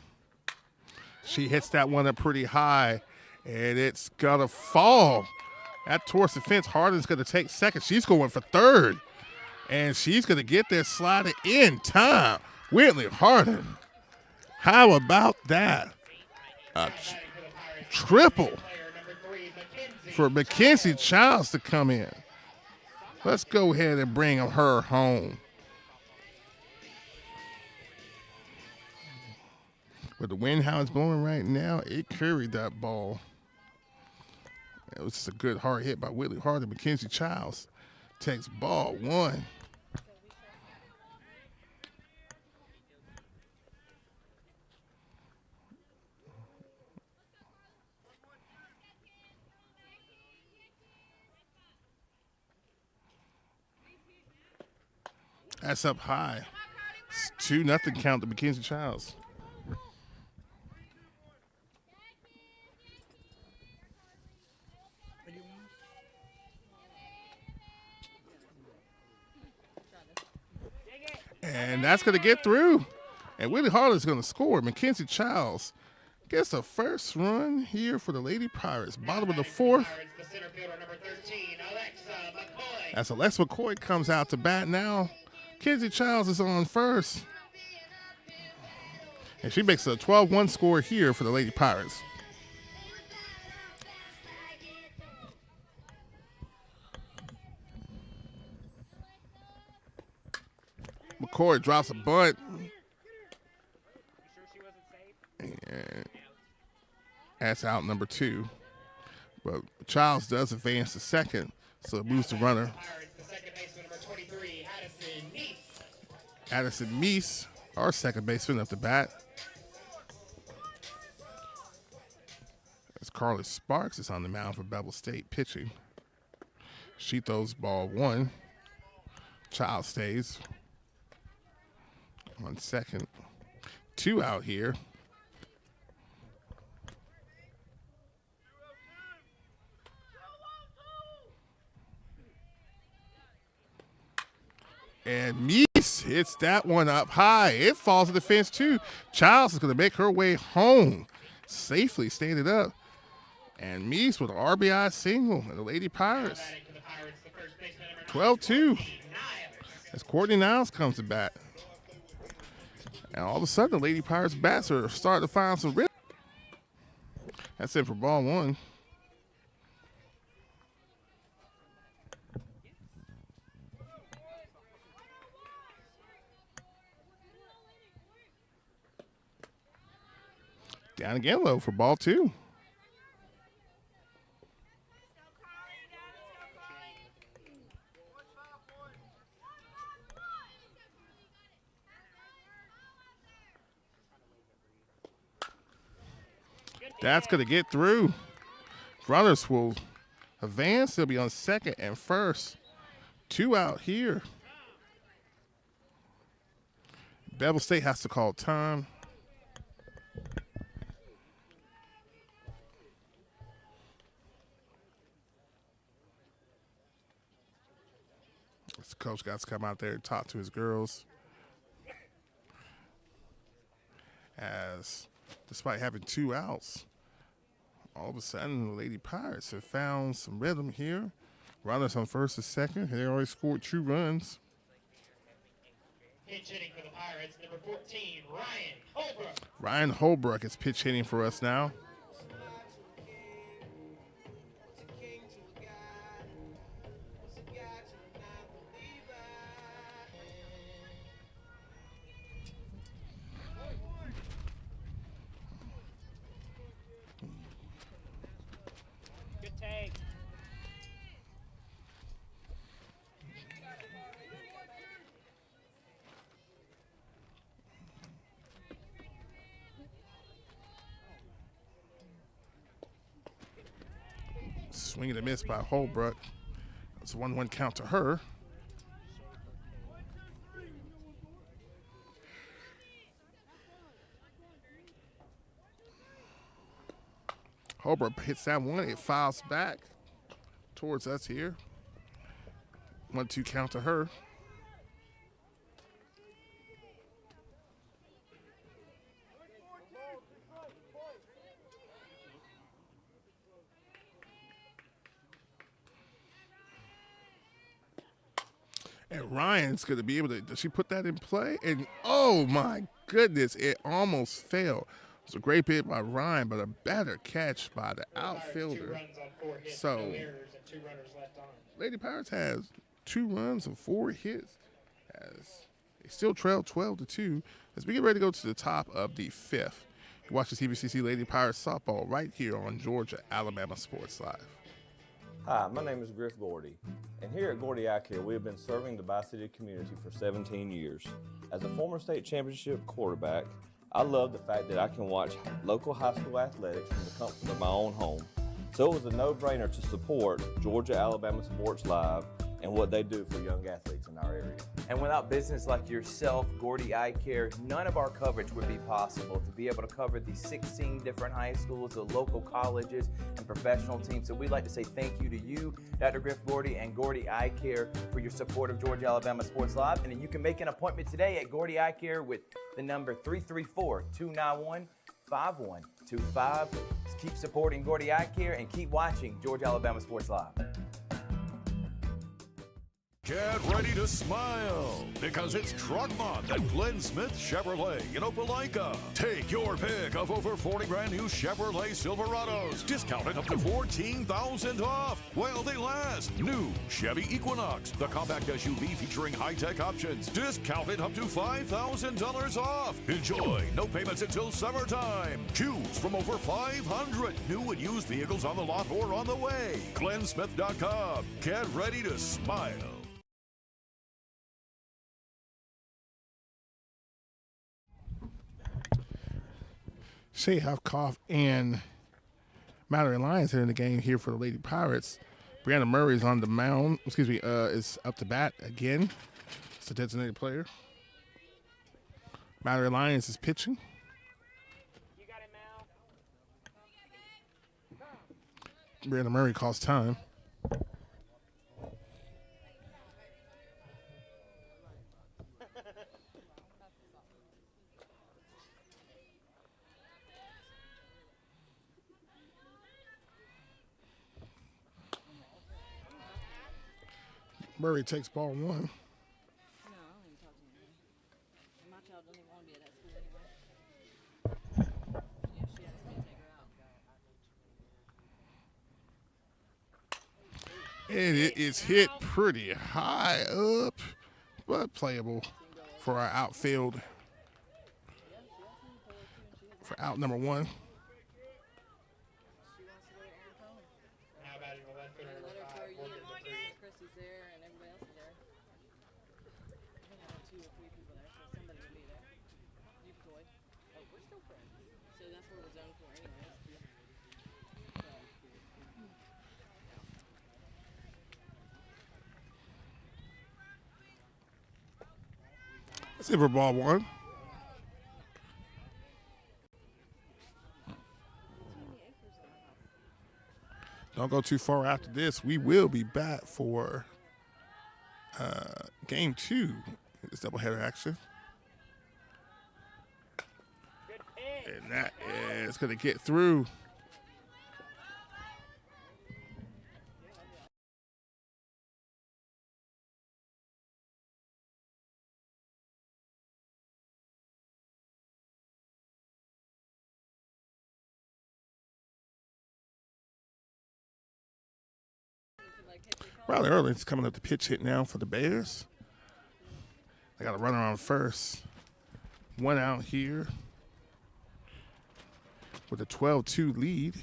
[SPEAKER 1] She hits that one up pretty high. And it's going to fall. That towards the fence. Harden's going to take second. She's going for third. And she's going to get there sliding in time. Whitley Harden. How about that? A triple for Mackenzie Childs to come in. Let's go ahead and bring her home. With the wind how it's blowing right now, it carried that ball. It was just a good hard hit by Whitley Harden. Mackenzie Childs takes ball 1. That's up high. It's 2-0 count to Mackenzie Childs. And that's going to get through. And Whitley Harden's going to score. Mackenzie Childs gets the first run here for the Lady Pirates. Bottom of the fourth.
[SPEAKER 6] The center fielder, number 13, Alexa McCoy.
[SPEAKER 1] As Alexa McCoy comes out to bat now, Kenzie Childs is on first. And she makes a 12-1 score here for the Lady Pirates. McCoy drops a bunt. And that's out number 2. But Childs does advance to second, so it moves the runner. Addison Meese, our second baseman at the bat. As Carly Sparks is on the mound for Bevill State pitching. She throws ball 1. Childs stays on second. 2 out here. And Meese hits that one up high. It falls to the fence too. Childs is going to make her way home. Safely standing up. And Meese with an RBI single and the Lady Pirates. 12-2. As Courtney Niles comes to bat. And all of a sudden, the Lady Pirates bats are starting to find some rhythm. That's it for ball 1. Down again low for ball 2. That's going to get through. Runners will advance. They'll be on second and first. 2 out here. Bevill State has to call time. The coach got to come out there and talk to his girls. As despite having 2 outs, all of a sudden the Lady Pirates have found some rhythm here. Runners on first and second. They already scored 2 runs.
[SPEAKER 6] Pitch hitting for the Pirates, number 14, Ryan Holbrook.
[SPEAKER 1] Ryan Holbrook is pitch hitting for us now. Swing and a miss by Holbrook. It's a 1-1 count to her. Holbrook hits that one. It fouls back towards us here. 1-2 count to her. And Ryan's going to be able to, does she put that in play? And oh my goodness, it almost fell. It was a great hit by Ryan, but a better catch by the outfielder. So, Lady Pirates has 2 runs and 4 hits as they still trail 12-2 as we get ready to go to the top of the 5th. You watch the CVCC Lady Pirates softball right here on Georgia Alabama Sports Live.
[SPEAKER 2] Hi, my name is Griff Gordy, and here at Gordy Eye Care, we have been serving the Bi-City community for 17 years. As a former state championship quarterback, I love the fact that I can watch local high school athletics from the comfort of my own home. So it was a no-brainer to support Georgia Alabama Sports Live and what they do for young athletes in our area.
[SPEAKER 3] And without business like yourself, Gordy Eye Care, none of our coverage would be possible. To be able to cover the 16 different high schools, the local colleges, and professional teams. So we'd like to say thank you to you, Dr. Griff Gordy, and Gordy Eye Care for your support of Georgia Alabama Sports Live. And you can make an appointment today at Gordy Eye Care with the number 334-291 888-288-5125. Keep supporting Gordy Eye Care and keep watching Georgia Alabama Sports Live.
[SPEAKER 7] Get ready to smile because it's Truck Month at Glenn Smith Chevrolet in Opelika. Take your pick of over 40 brand new Chevrolet Silverados, discounted up to $14,000 off while they last. New Chevy Equinox, the compact SUV featuring high-tech options, discounted up to $5,000 off. Enjoy no payments until summertime. Choose from over 500 new and used vehicles on the lot or on the way. GlennSmith.com. Get ready to smile.
[SPEAKER 1] Shea Huffcoff and Mallory Lyons are in the game here for the Lady Pirates. Brianna Murray is on the mound. Is up to bat again. It's a designated player. Mallory Lyons is pitching. Brianna Murray calls time. Murray takes ball one.
[SPEAKER 9] No, I don't even talk to him. My child doesn't even want to be at that school anyway. Yeah, she asked me to take her out.
[SPEAKER 1] And it is hit pretty high up, but playable for our outfield. For out number one.
[SPEAKER 6] Now batting the left fielder, number 5, Morgan DeFree.
[SPEAKER 9] Christy's there and everybody else is there. I think I have 2 or 3 people there, so somebody will be there. You can toy. Oh, we're still friends. So that's what we're zoned for anyways.
[SPEAKER 1] Let's hit for ball one. Don't go too far after this. We will be back for game 2. This doubleheader action. And that is going to get through. Riley Erling's coming up to pitch hit now for the Bears. They got a runner on first. One out here with a 12-2 lead.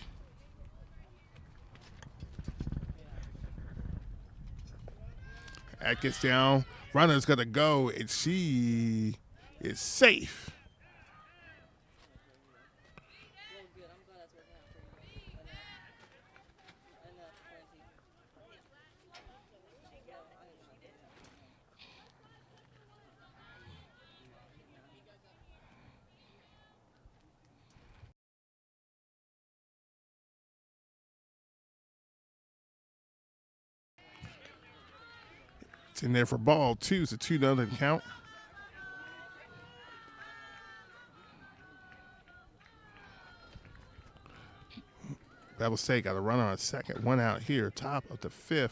[SPEAKER 1] That gets down. Runner's going to go, and she is safe. It's in there for ball 2. It's a 2-0 doesn't count. Bevill State got a runner on second. One out here, top of the 5th.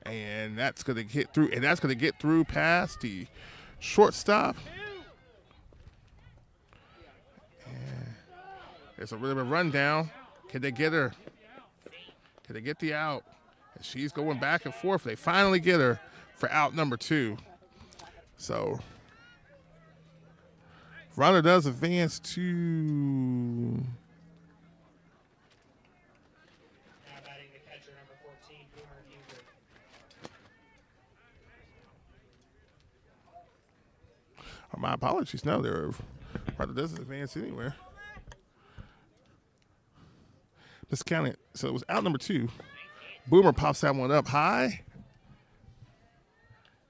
[SPEAKER 1] And that's going to get through. And that's going to get through past the shortstop. And there's a bit of a rundown. Can they get her? Can they get the out? And she's going back and forth. They finally get her for out number 2. So runner does advance to
[SPEAKER 6] Now batting the catcher, number 14, Boomer Huger.
[SPEAKER 1] oh, my apologies. No, runner doesn't advance anywhere. Let's count it. So it was out number 2. Boomer pops that one up high.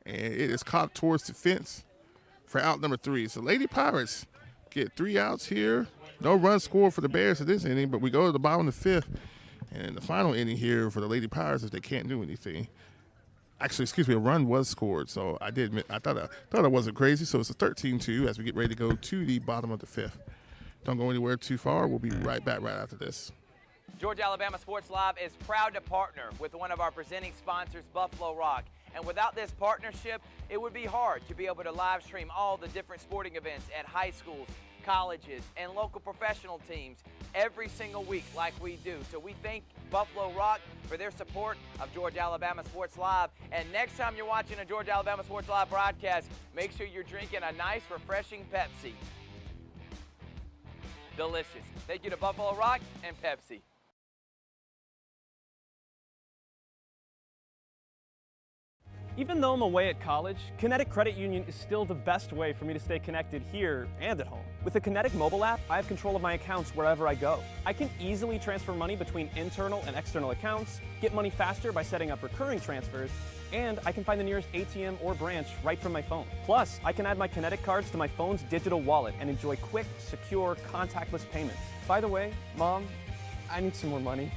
[SPEAKER 1] And it is caught towards the fence for out number 3. So Lady Pirates get 3 outs here. No run scored for the Bears at this inning, but we go to the bottom of the 5th. And the final inning here for the Lady Pirates if they can't do anything. Actually, excuse me, a run was scored. So I did admit, I thought it wasn't crazy. So it's a 13-2 as we get ready to go to the bottom of the 5th. Don't go anywhere too far. We'll be right back right after this.
[SPEAKER 3] Georgia Alabama Sports Live is proud to partner with one of our presenting sponsors, Buffalo Rock. And without this partnership, it would be hard to be able to live stream all the different sporting events at high schools, colleges, and local professional teams every single week like we do. So we thank Buffalo Rock for their support of Georgia Alabama Sports Live. And next time you're watching a Georgia Alabama Sports Live broadcast, make sure you're drinking a nice, refreshing Pepsi. Delicious. Thank you to Buffalo Rock and Pepsi.
[SPEAKER 4] Even though I'm away at college, Kinetic Credit Union is still the best way for me to stay connected here and at home. With the Kinetic mobile app, I have control of my accounts wherever I go. I can easily transfer money between internal and external accounts, get money faster by setting up recurring transfers, and I can find the nearest ATM or branch right from my phone. Plus, I can add my Kinetic cards to my phone's digital wallet and enjoy quick, secure, contactless payments. By the way, Mom, I need some more money.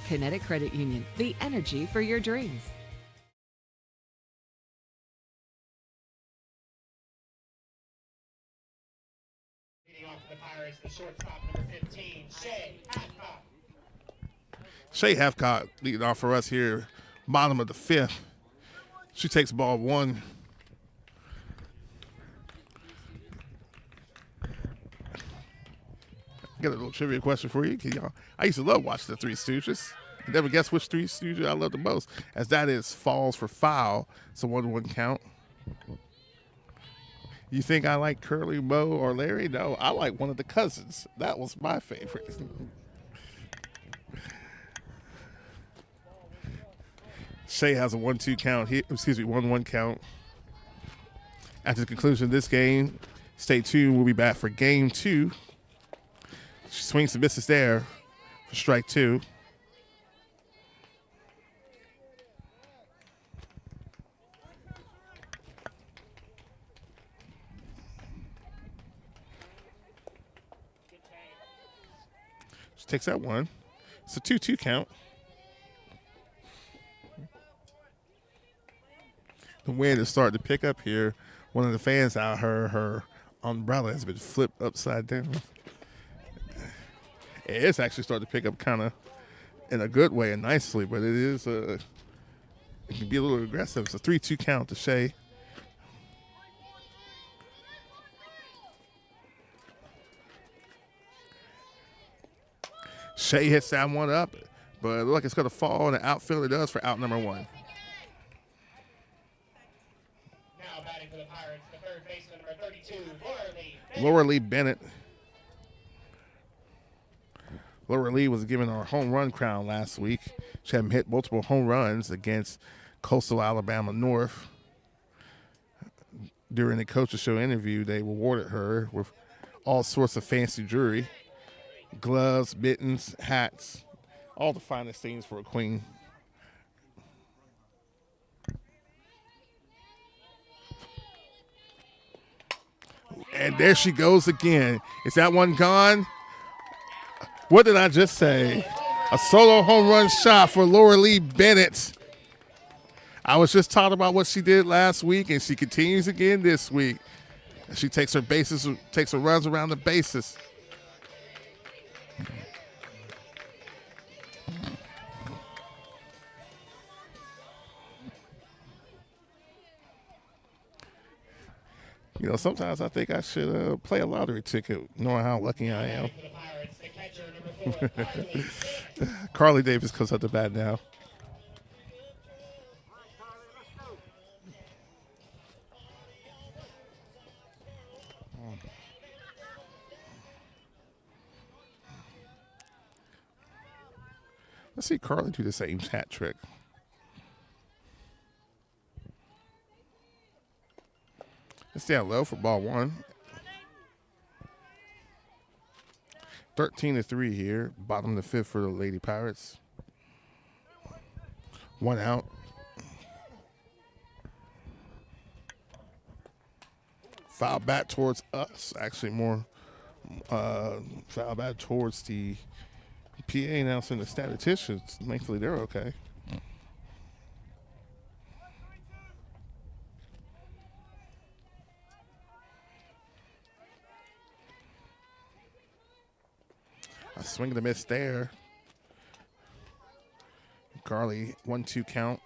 [SPEAKER 5] Kinetic Credit Union, the energy for your dreams.
[SPEAKER 6] Off the Pirates, the shortstop, number 15, Shay Hathcock.
[SPEAKER 1] Shay Hathcock leading off for us here, bottom of the 5th. She takes ball 1. I got a little trivia question for you. I used to love watching the Three Stooges. You never guess which Three Stooges I love the most, as that is Falls for Foul. It's a 1-1 count. You think I like Curly, Moe, or Larry? No, I like one of the cousins. That was my favorite. Shay has a 1-2 count here. 1-1 count. After the conclusion of this game, stay tuned. We'll be back for game 2. She swings and misses there for strike 2. Takes that one. It's a 2-2 count. The wind is starting to pick up here. One of the fans out her umbrella has been flipped upside down. It's actually starting to pick up kind of in a good way and nicely, but it can be a little aggressive. It's a 3-2 count to Shay. Shay hits that one up, but it looks like it's going to fall, and the outfielder does for out number 1.
[SPEAKER 6] Now batting for the Pirates, the third baseman, number 32,
[SPEAKER 1] Laura Lee Bennett. Laura Lee was given our home run crown last week. She had hit multiple home runs against Coastal Alabama North. During the coach's show interview, they rewarded her with all sorts of fancy jewelry. Gloves, mittens, hats, all the finest things for a queen. And there she goes again. Is that one gone? What did I just say? A solo home run shot for Laura Lee Bennett. I was just talking about what she did last week, and she continues again this week. She takes her runs around the bases. You know, sometimes I think I should play a lottery ticket, knowing how lucky I am. Carly Davis comes up to bat now. Let's see Carly do the same hat trick. It's down low for ball 1. 13-3 here. Bottom of the 5th for the Lady Pirates. 1 out. Foul back towards us. Actually, more foul back towards the PA announcing the statisticians. Thankfully, they're okay. A swing and a miss there. Carly, 1-2 count.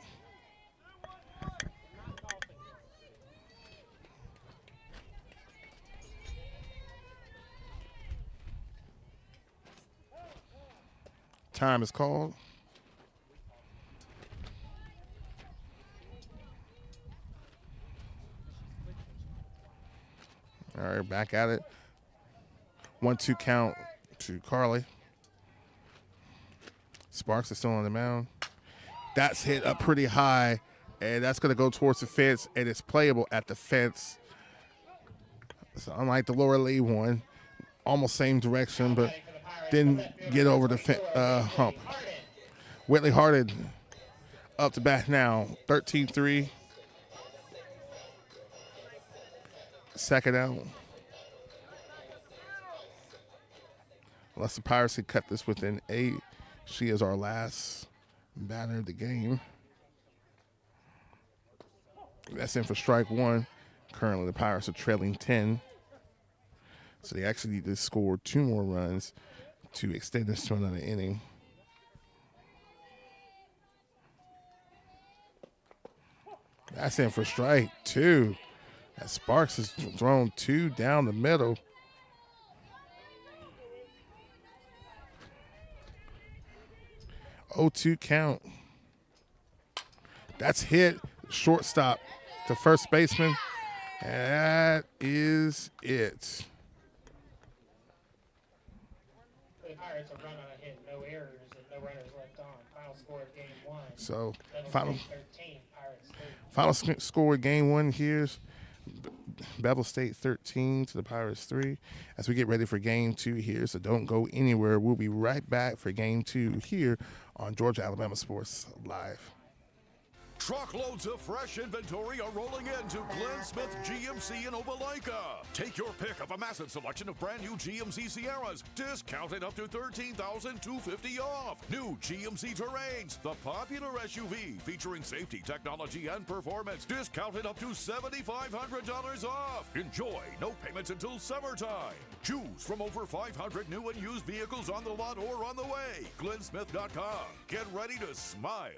[SPEAKER 1] Time is called. All right, back at it. 1-2 count to Carly. Sparks is still on the mound. That's hit up pretty high, and that's going to go towards the fence, and it's playable at the fence. So unlike the lower lead one, almost same direction, but didn't get over the hump. Whitley Harden up to bat now, 13-3. Second out. Unless the Pirates can cut this within 8, she is our last batter of the game. That's in for strike one. Currently, the Pirates are trailing 10. So they actually need to score 2 more runs to extend this to another inning. That's in for strike 2. That Sparks has thrown 2 down the middle. Oh, 2 count. That's hit. Shortstop to first baseman. That is it.
[SPEAKER 6] The Pirates have run on a hit, no errors, and no runners left on. Final score of game 1.
[SPEAKER 1] So
[SPEAKER 6] Bevill State 13, Pirates 3.
[SPEAKER 1] final score of game 1 here's Bevill State 13 to the Pirates 3. As we get ready for game 2 here, so don't go anywhere. We'll be right back for game 2 here on Georgia Alabama Sports Live.
[SPEAKER 7] Truckloads of fresh inventory are rolling into Glenn Smith GMC in Opelika. Take your pick of a massive selection of brand new GMC Sierras, discounted up to $13,250 off. New GMC Terrains, the popular SUV featuring safety, technology, and performance, discounted up to $7,500 off. Enjoy no payments until summertime. Choose from over 500 new and used vehicles on the lot or on the way. GlennSmith.com. Get ready to smile.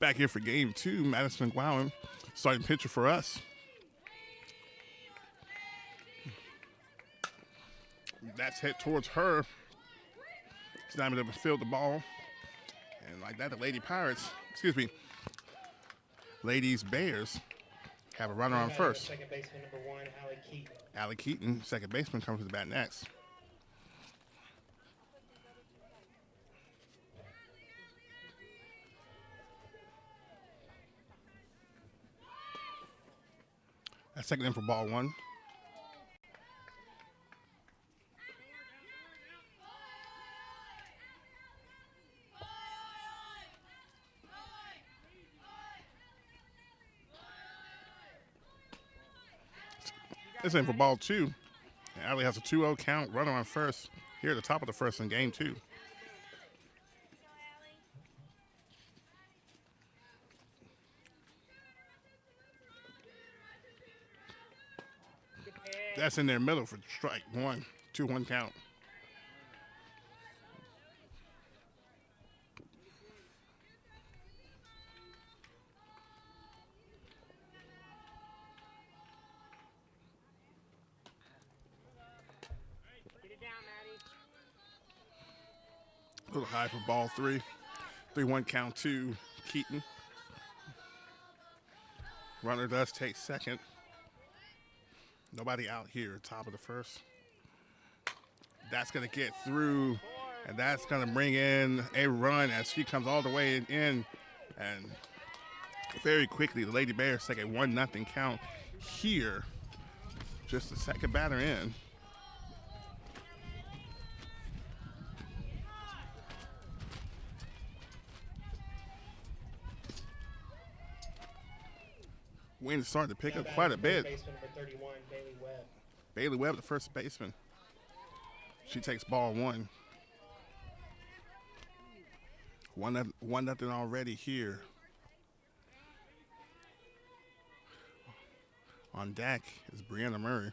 [SPEAKER 1] Back here for game 2, Madison McGowan, starting pitcher for us. That's hit towards her. She's not able to field the ball. And like that, the Ladies Bears have a runner on first.
[SPEAKER 6] Second baseman number 1, Allie Keaton.
[SPEAKER 1] Allie Keaton, second baseman, comes to the bat next. That's second in for ball 1. It's in for ball 2. Allie has a 2-0 count, runner on first here at the top of the first in game 2. That's in their middle for strike 1, 2-1 count. A little high for ball 3. 3-1 count to Keaton. Runner does take second. Nobody out here, top of the first. That's going to get through, and that's going to bring in a run as she comes all the way in. And very quickly, the Lady Bears take a 1-0 count here. Just the second batter in. Wind starting to pick up quite a bit.
[SPEAKER 6] Baseman number 31, Bailey Webb.
[SPEAKER 1] Bailey Webb, the first baseman. She takes ball 1. 1-0 already here. On deck is Brianna Murray.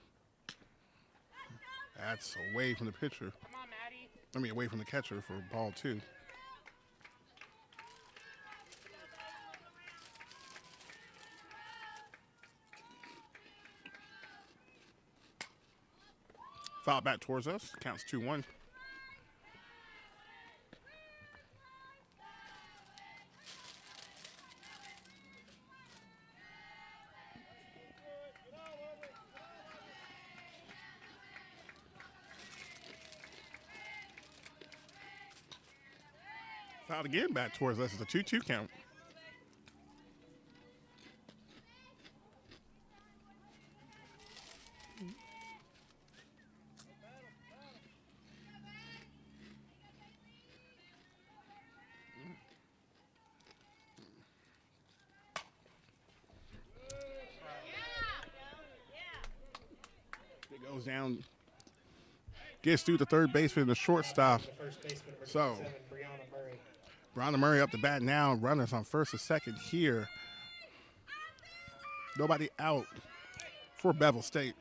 [SPEAKER 1] That's away from the pitcher. Away from the catcher for ball 2. Foul back towards us. Counts 2-1. Foul again back towards us. It's a 2-2 count. Goes down, gets through the third baseman and the shortstop. So, Brianna Murray up to bat now. Runners on first and second here. Nobody out for Bevill State.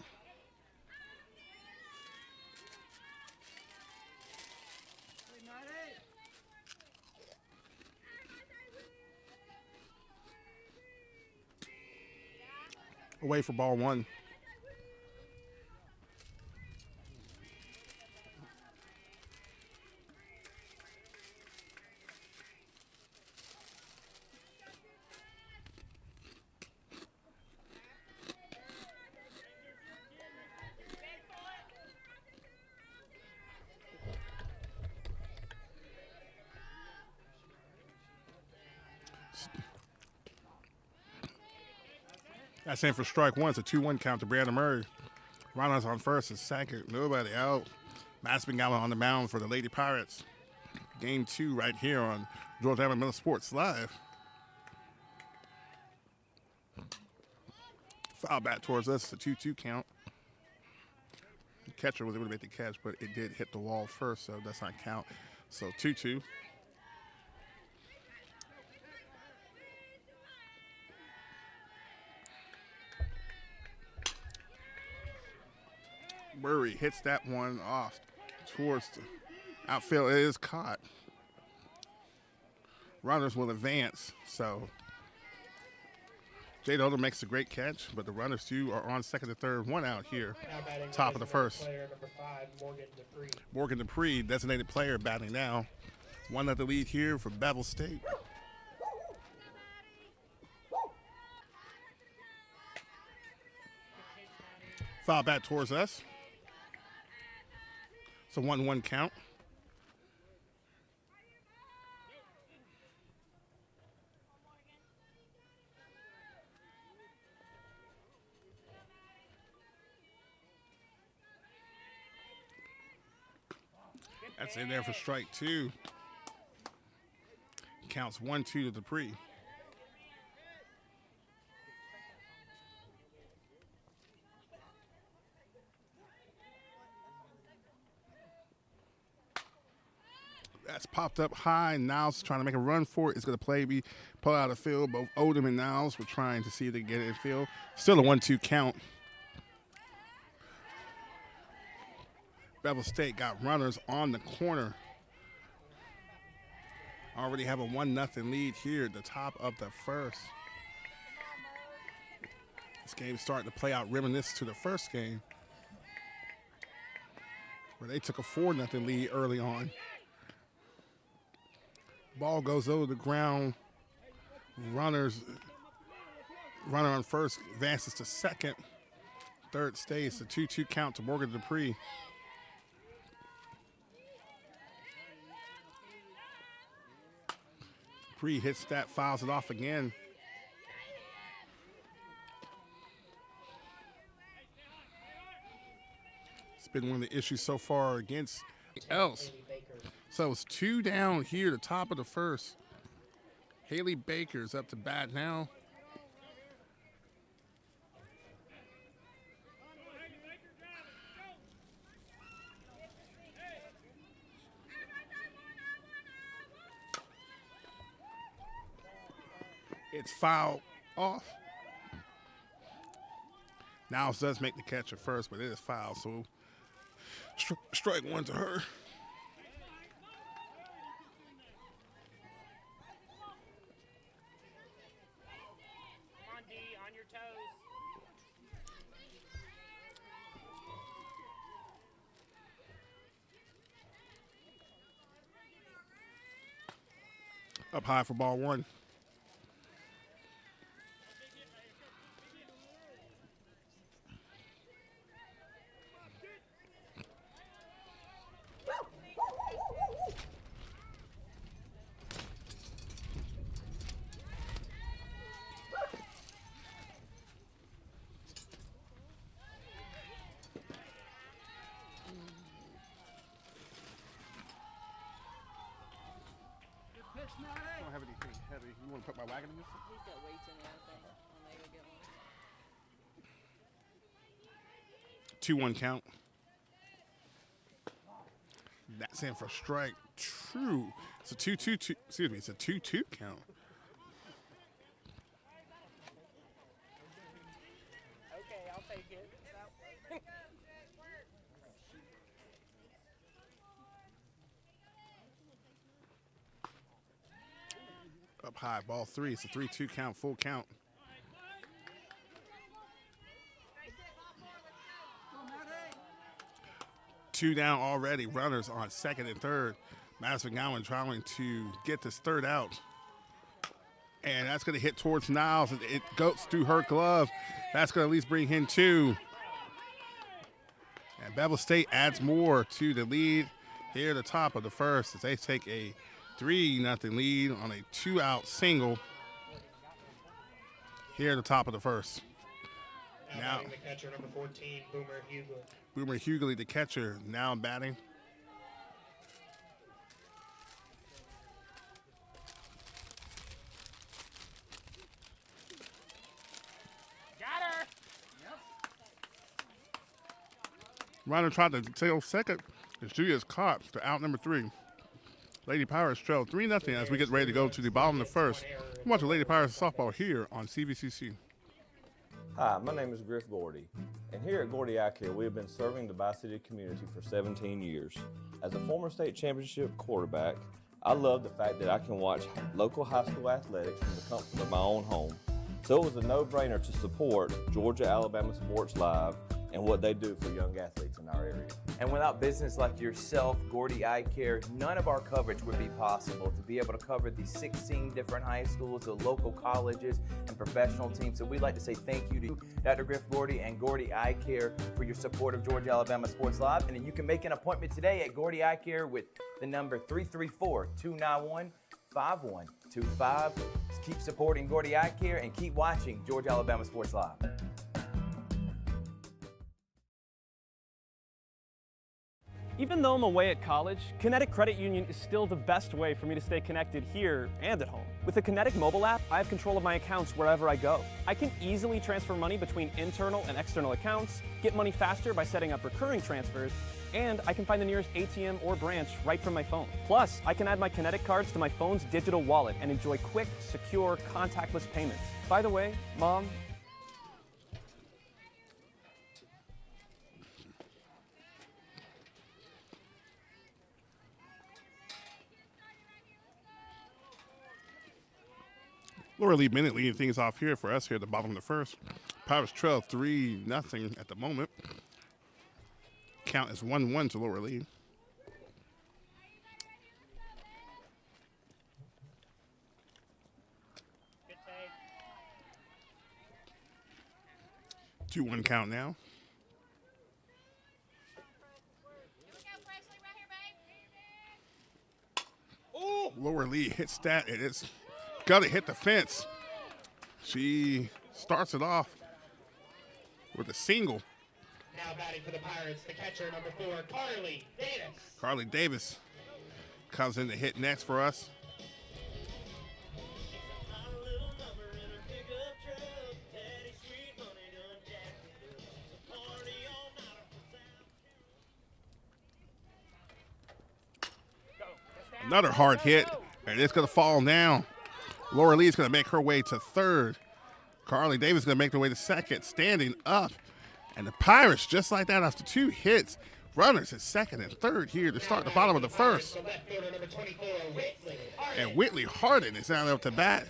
[SPEAKER 1] Away for ball 1. That's in for strike 1. It's a 2-1 count to Brianna Murray. Runners on first and second. Nobody out. Madison McGowan on the mound for the Lady Pirates. Game 2 right here on Georgia Alabama Sports Live. Foul back towards us. It's a 2-2 count. The catcher was able to make the catch, but it did hit the wall first, so that's not count. So 2-2. Murray hits that one off towards the outfield. It is caught. Runners will advance, so Jade Odom makes a great catch, but the runners too are on second and third. One out here. Top of the first.
[SPEAKER 6] Player number 5, Morgan Dupree.
[SPEAKER 1] Morgan Dupree, designated player, batting now. 1 the lead here for Bevill State. Foul back towards us. It's a 1-1 count. That's in there for strike 2. Counts 1-2 to Dupree. That's popped up high. Niles trying to make a run for it. It's going to pull out of field. Both Odom and Niles were trying to see if they can get it in field. Still a 1-2 count. Bevill State got runners on the corner. Already have a 1-0 lead here at the top of the first. This game's starting to play out reminiscent to the first game, where they took a 4-0 lead early on. Ball goes over the ground. Runner on first advances to second. Third stays a 2-2 count to Morgan Dupree. Dupree hits that, fouls it off again. It's been one of the issues so far against else. So it's 2 down here, the top of the first. Haley Baker's up to bat now. It's fouled off. Niles does make the catch at first, but it is foul, so strike 1 to her.
[SPEAKER 6] Come on, D, on your toes.
[SPEAKER 1] Up high for ball 1. I don't have anything heavy. You want to put my wagon in this?
[SPEAKER 9] He's got weights in there, I think. I'll maybe get one.
[SPEAKER 1] 2-1 count. That's in for strike 2. It's a 2-2. Excuse me. It's a 2-2 count.
[SPEAKER 6] Okay, I'll take it.
[SPEAKER 1] Up high, ball 3. It's a 3-2 count, full count. Two down already. Runners on second and third. Madison Gowan trying to get this third out. And that's going to hit towards Niles. It goes through her glove. That's going to at least bring in 2. And Bevill State adds more to the lead here at the top of the first as they take a 3-0 lead on a 2-out single here at the top of the first. Now
[SPEAKER 6] batting the catcher, number 14, Boomer Hughley.
[SPEAKER 1] Boomer Hughley, the catcher, now batting.
[SPEAKER 6] Got her!
[SPEAKER 1] Runner tried to tail second. As Julia's caught to out number 3. Lady Pirates trail 3-0 as we get ready to go to the bottom of the first. Watch the Lady Pirates softball here on CVCC.
[SPEAKER 2] Hi, my name is Griff Gordy, and here at Gordy Eye Care, we have been serving the Bi-City community for 17 years. As a former state championship quarterback, I love the fact that I can watch local high school athletics from the comfort of my own home. So it was a no-brainer to support Georgia-Alabama Sports Live and what they do for young athletes in our area.
[SPEAKER 3] And without business like yourself, Gordy Eye Care, none of our coverage would be possible to be able to cover the 16 different high schools, the local colleges, and professional teams. So we'd like to say thank you to Dr. Griff Gordy and Gordy Eye Care for your support of Georgia-Alabama Sports Live. And then you can make an appointment today at Gordy Eye Care with the number 334-291-5125. Keep supporting Gordy Eye Care and keep watching Georgia-Alabama Sports Live.
[SPEAKER 4] Even though I'm away at college, Kinetic Credit Union is still the best way for me to stay connected here and at home. With the Kinetic mobile app, I have control of my accounts wherever I go. I can easily transfer money between internal and external accounts, get money faster by setting up recurring transfers, and I can find the nearest ATM or branch right from my phone. Plus, I can add my Kinetic cards to my phone's digital wallet and enjoy quick, secure, contactless payments. By the way, Mom,
[SPEAKER 1] Laura Lee Bennett leading things off here for us here at the bottom of the first. Pirates trail 3-0 at the moment. Count is 1-1 to Laura Lee.
[SPEAKER 6] Good take.
[SPEAKER 1] 2-1 count now. Lower Lee hits that, and it's got to hit the fence. She starts it off with a single.
[SPEAKER 6] Now batting for the Pirates, the catcher, number 4, Carly Davis.
[SPEAKER 1] Carly Davis comes in to hit next for us. Another hard hit, and it's going to fall down. Laura Lee's going to make her way to third. Carly Davis is going to make her way to second, standing up. And the Pirates, just like that, after 2 hits, runners at second and third here to start the bottom of the first. And Whitley Harden is down up to bat.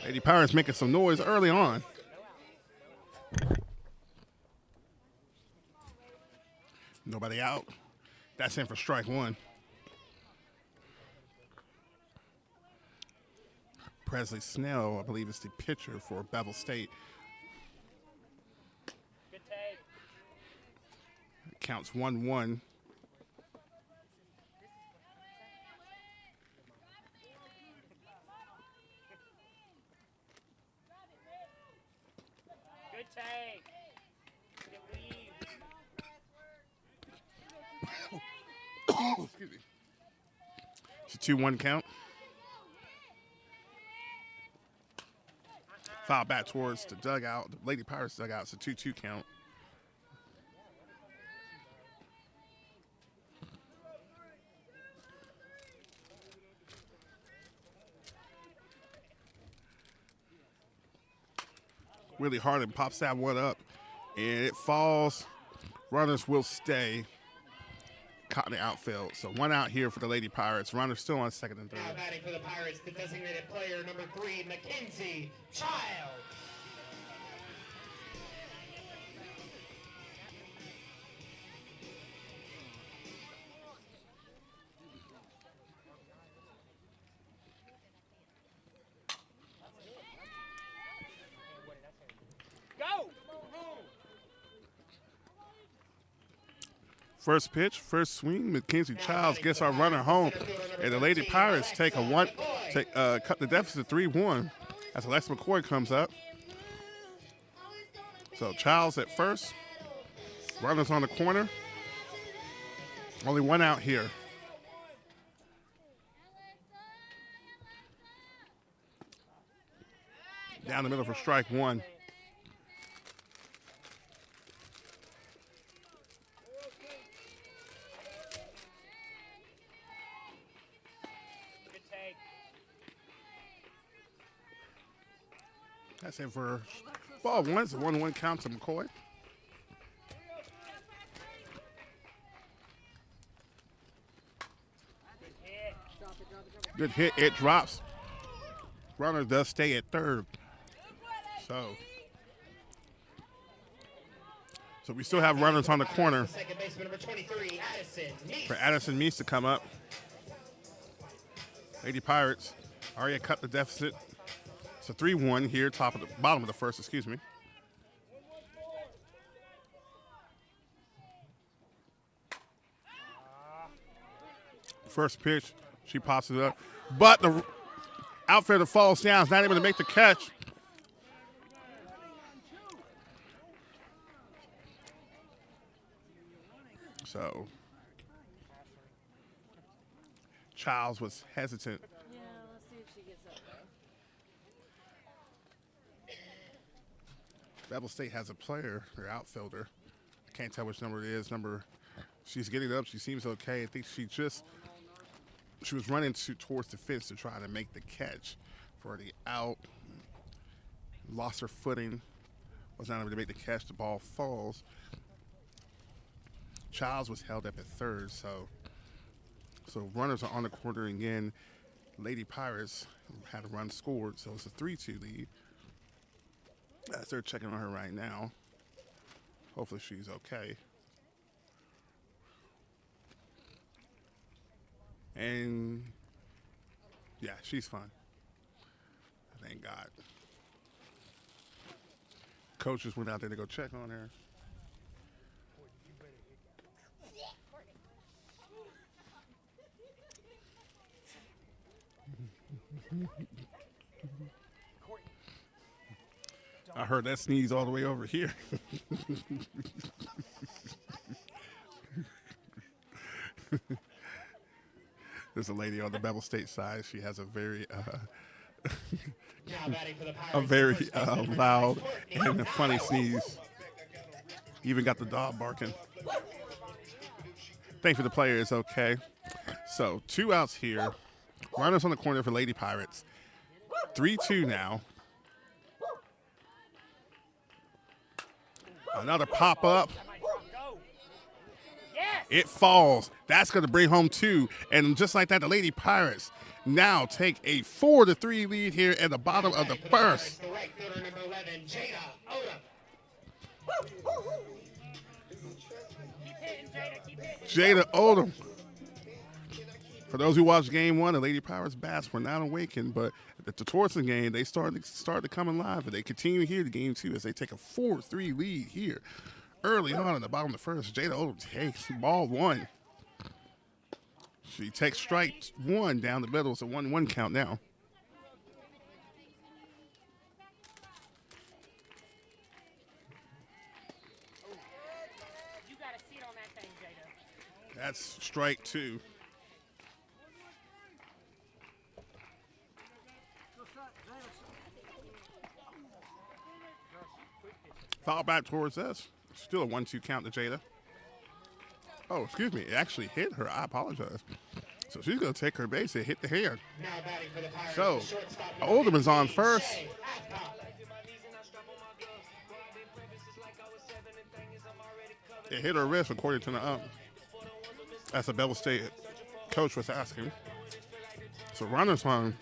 [SPEAKER 1] Lady Pirates making some noise early on. Nobody out. That's in for strike 1. Presley Snell, I believe, is the pitcher for Bevill State.
[SPEAKER 6] Good take.
[SPEAKER 1] Counts 1-1.
[SPEAKER 6] Good take. Good lead.
[SPEAKER 1] Excuse me. It's a 2-1 count. Foul back towards the dugout. The Lady Pirates dugout. It's a 2-2 count. Willie Harden pops that one up, and it falls. Runners will stay. Caught in the outfield. So 1 out here for the Lady Pirates. Runners still on second and third.
[SPEAKER 6] Now batting for the Pirates, the designated player, number 3, Mackenzie Child. Go!
[SPEAKER 1] First pitch, first swing. Mackenzie Childs gets our runner home, and the Lady Pirates cut the deficit 3-1 as Alexa McCoy comes up. So Childs at first, runners on the corner. Only 1 out here. Down the middle for strike 1. That's it for ball 1. It's a 1-1 count to McCoy. Good hit. It drops. Runner does stay at third. So we still have runners on the corner
[SPEAKER 6] Second baseman number 23, Addison Meese.
[SPEAKER 1] for Addison Meese to come up. Lady Pirates already cut the deficit. It's a 3-1 here, bottom of the first, excuse me. First pitch, she pops it up. But the outfielder falls down, is not able to make the catch. So Childs was hesitant.
[SPEAKER 9] Yeah, let's see if she gets up there.
[SPEAKER 1] Bevill State has a player, their outfielder. I can't tell which number it is. She's getting up. She seems okay. I think she was running towards the fence to try to make the catch for the out. Lost her footing. Was not able to make the catch. The ball falls. Childs was held up at third, so runners are on the corner again. Lady Pirates had a run scored, so it's a 3-2 lead. They're checking on her right now. Hopefully she's okay. And yeah, she's fine. Thank God. Coaches went out there to go check on her. I heard that sneeze all the way over here. There's a lady on the Bevill State side. She has a very loud and a funny sneeze. Even got the dog barking. Thankfully the player is okay. So 2 outs here. Runners on the corner for Lady Pirates. 3-2 now. Another pop up. It falls. That's going to bring home 2. And just like that, the Lady Pirates now take a 4-3 lead here at the bottom of the first.
[SPEAKER 6] The right fielder number 11, Jada Odom.
[SPEAKER 1] Jada Odom. For those who watched Game 1, the Lady Pirates bats were not awakened, but towards the game, they started to come alive, and they continue here to Game 2 as they take a 4-3 lead here. Early on in the bottom of the first, Jada Odom takes ball 1. She takes strike 1 down the middle. It's a 1-1 count now.
[SPEAKER 10] You gotta sit on that thing, Jada.
[SPEAKER 1] That's strike 2. Foul back towards us. Still a 1-2 count to Jada. Oh, excuse me. It actually hit her. I apologize. So she's going to take her base and hit the hand.
[SPEAKER 6] Now batting for the Pirates,
[SPEAKER 1] So
[SPEAKER 6] shortstop
[SPEAKER 1] Oldham is on first. It hit her wrist, according to the ump. That's a Bevill State coach was asking. So runners on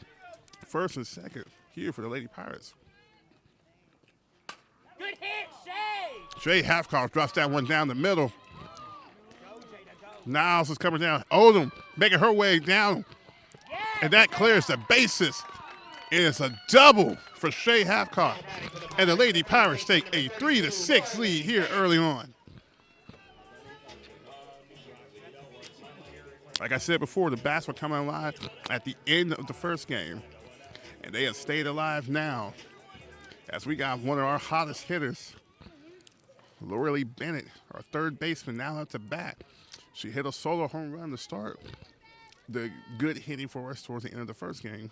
[SPEAKER 1] first and second here for the Lady Pirates.
[SPEAKER 10] Good hit, Shay!
[SPEAKER 1] Shay Halfcock drops that one down the middle. Niles is coming down. Odom making her way down. And that clears the bases. It's a double for Shay Halfcock. And the Lady Pirates take a 3-6 lead here early on. Like I said before, the bats were coming alive at the end of the first game. And they have stayed alive now as we got one of our hottest hitters, Lorelei Bennett, our third baseman, now at the bat. She hit a solo home run to start the good hitting for us towards the end of the first game.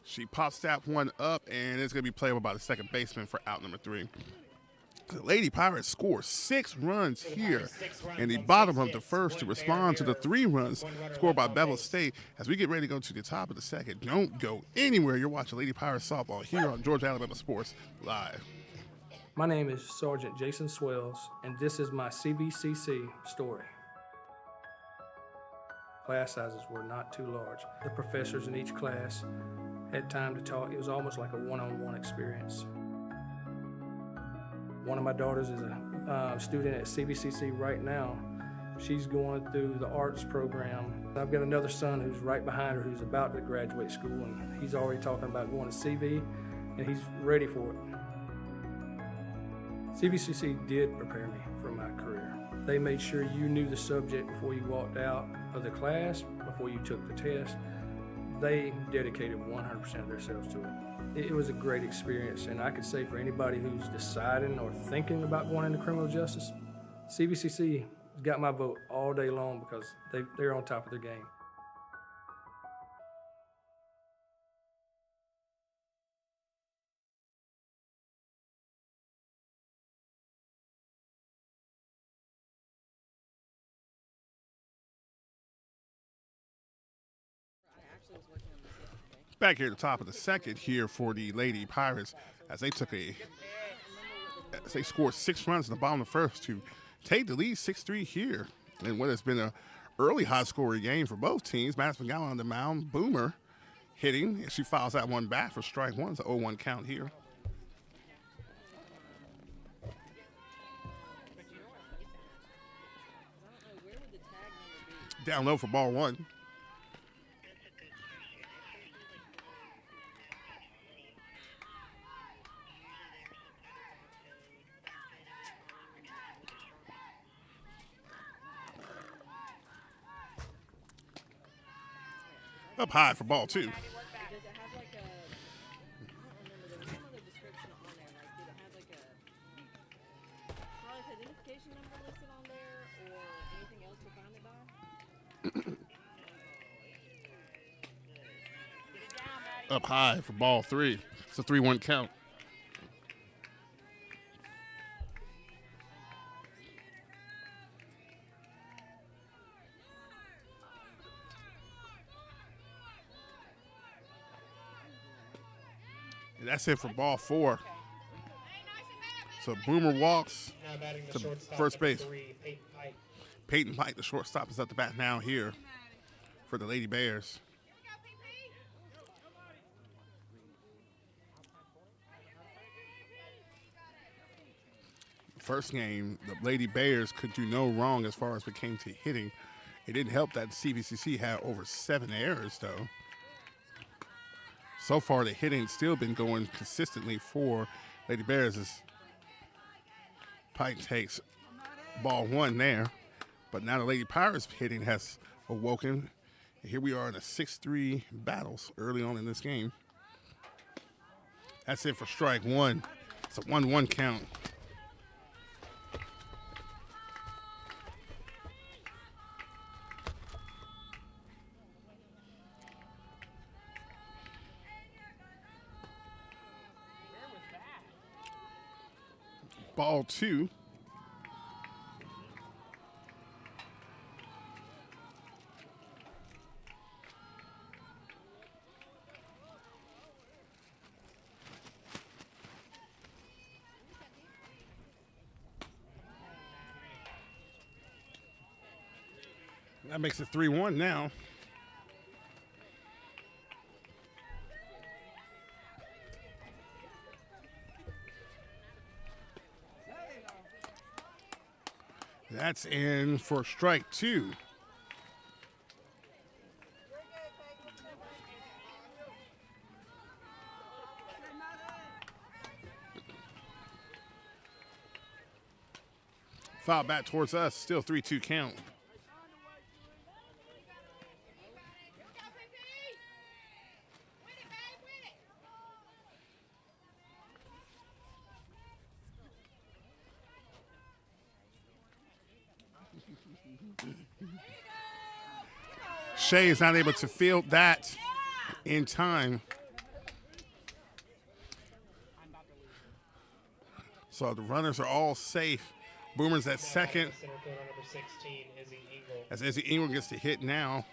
[SPEAKER 1] She pops that one up, and it's going to be playable by the second baseman for out number 3. The Lady Pirates score 6 runs here in the bottom of the first to respond to the 3 runs scored by Bevill State as we get ready to go to the top of the second. Don't go anywhere. You're watching Lady Pirates softball here on Georgia Alabama Sports Live.
[SPEAKER 8] My name is Sergeant Jason Swells, and this is my CVCC story. class sizes were not too large. The professors in each class had time to talk. It was almost like a one-on-one experience. One of my daughters is a student at CVCC right now. She's going through the arts program. I've got another son who's right behind her who's about to graduate school, and he's already talking about going to CV, and he's ready for it. CVCC did prepare me for my career. They made sure you knew the subject before you walked out of the class, before you took the test. They dedicated 100% of themselves to it. It was a great experience, and I could say for anybody who's deciding or thinking about going into criminal justice, CVCC got my vote all day long because they're on top of their game.
[SPEAKER 1] Back here at the top of the second here for the Lady Pirates as they scored 6 runs in the bottom of the first to take the lead 6-3 here in what has been an early high-scoring game for both teams. Madison Gallo on the mound, Boomer hitting. She fouls that one back for strike one. It's an 0-1 count here. Down low for ball one. Up high for ball two.
[SPEAKER 9] Does it have like a, I don't remember, there was some other description on there, like did it have like a product identification number listed on there or anything else to find it by?
[SPEAKER 1] Up high for ball three. It's a 3-1 count. And that's it for ball four. So Boomer walks to first base. Peyton Pike, the shortstop, is at the bat now here for the Lady Bears. First game, the Lady Bears could do no wrong as far as it came to hitting. It didn't help that CVCC had over 7 errors, though. So far, the hitting still been going consistently for Lady Bears as Pike takes ball one there. But now the Lady Pirates hitting has awoken. Here we are in a 6-3 battles early on in this game. That's it for strike one. It's a 1-1 count. Ball two. That makes it 3-1 now. That's in for strike two. Foul back towards us, still 3-2 count. Shea is not able to field that in time. So the runners are all safe. Boomer's at second. As Izzy Ingram gets the hit now.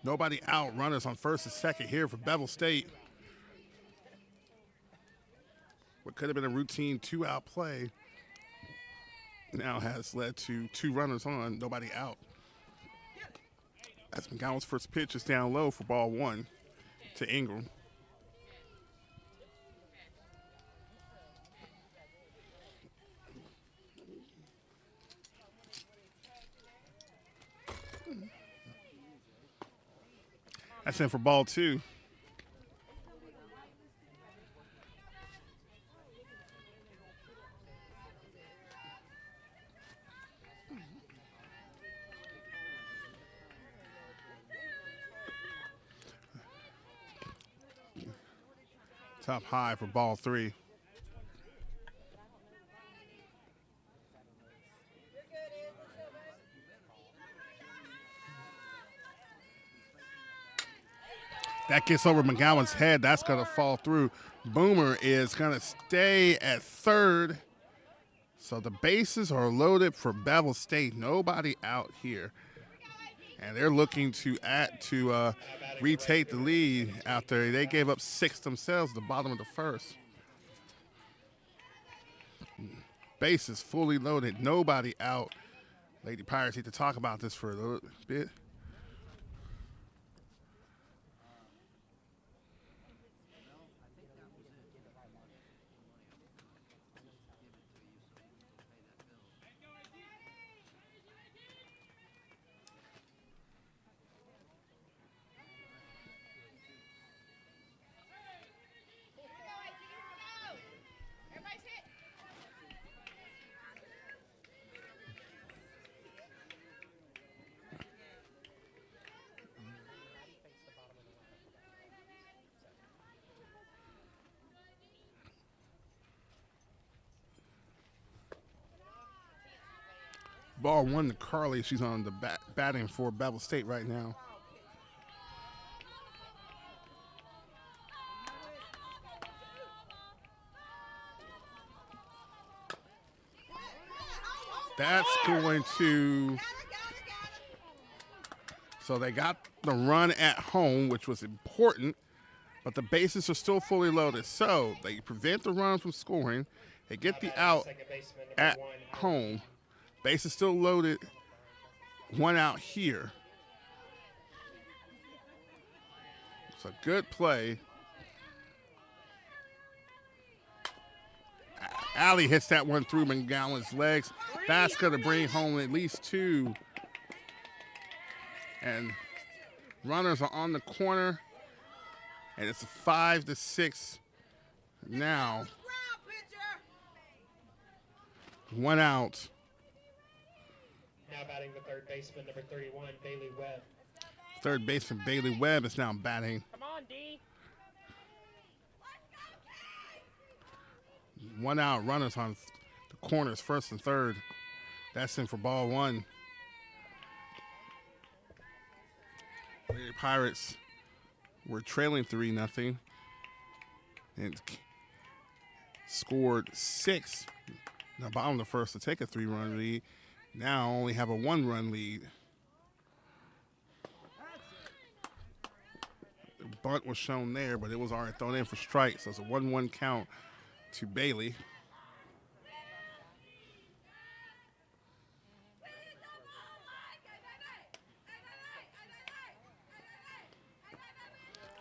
[SPEAKER 1] Nobody out. Runners on first and second here for Bevill State. What could have been a routine 2-out play now has led to 2 runners on, nobody out. That's McGowan's first pitch is down low for ball 1 to Ingram. That's in for ball 2. Top high for ball 3. That gets over McGowan's head. That's going to fall through. Boomer is going to stay at third. So the bases are loaded for Bevill State. Nobody out here. And they're looking to retake the lead after they gave up 6 themselves at the bottom of the first. Bases fully loaded. Nobody out. Lady Pirates need to talk about this for a little bit. Ball 1 to Carly. She's on the batting for Bevill State right now. That's going to... So they got the run at home, which was important, but the bases are still fully loaded. So they prevent the run from scoring. They get the out at home. Base is still loaded. 1 out here. It's a good play. Allie hits that one through McGowan's legs. That's going to bring home at least 2. And runners are on the corner. And it's a 5-6 now. 1 out.
[SPEAKER 6] Now batting the third baseman, number 31, Bailey Webb.
[SPEAKER 1] Third baseman Bailey Webb is now batting.
[SPEAKER 10] Come on, D.
[SPEAKER 1] 1 out, runners on the corners, first and third. That's in for ball 1. The Pirates were trailing 3-0 and scored 6 in the bottom of the first to take a 3-run lead. Now only have a 1-run lead. The bunt was shown there, but it was already thrown in for strikes. So it's a 1-1 count to Bailey.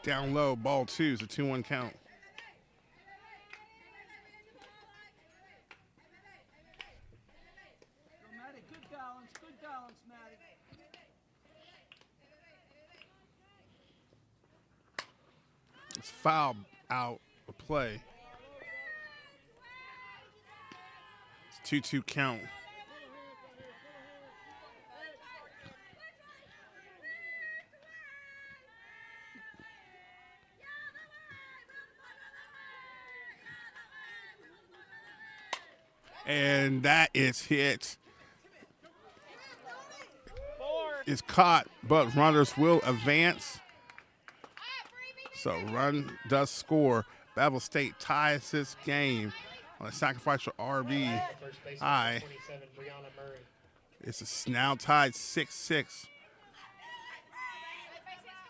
[SPEAKER 1] Down low, ball 2 is a 2-1 count.
[SPEAKER 10] Good balance, Maddie.
[SPEAKER 1] It's foul out of play. It's 2-2 count. And that is hit. Is caught, but runners will advance. So run does score. Bevill State ties this game on a sacrificial RBI. It's now tied 6-6.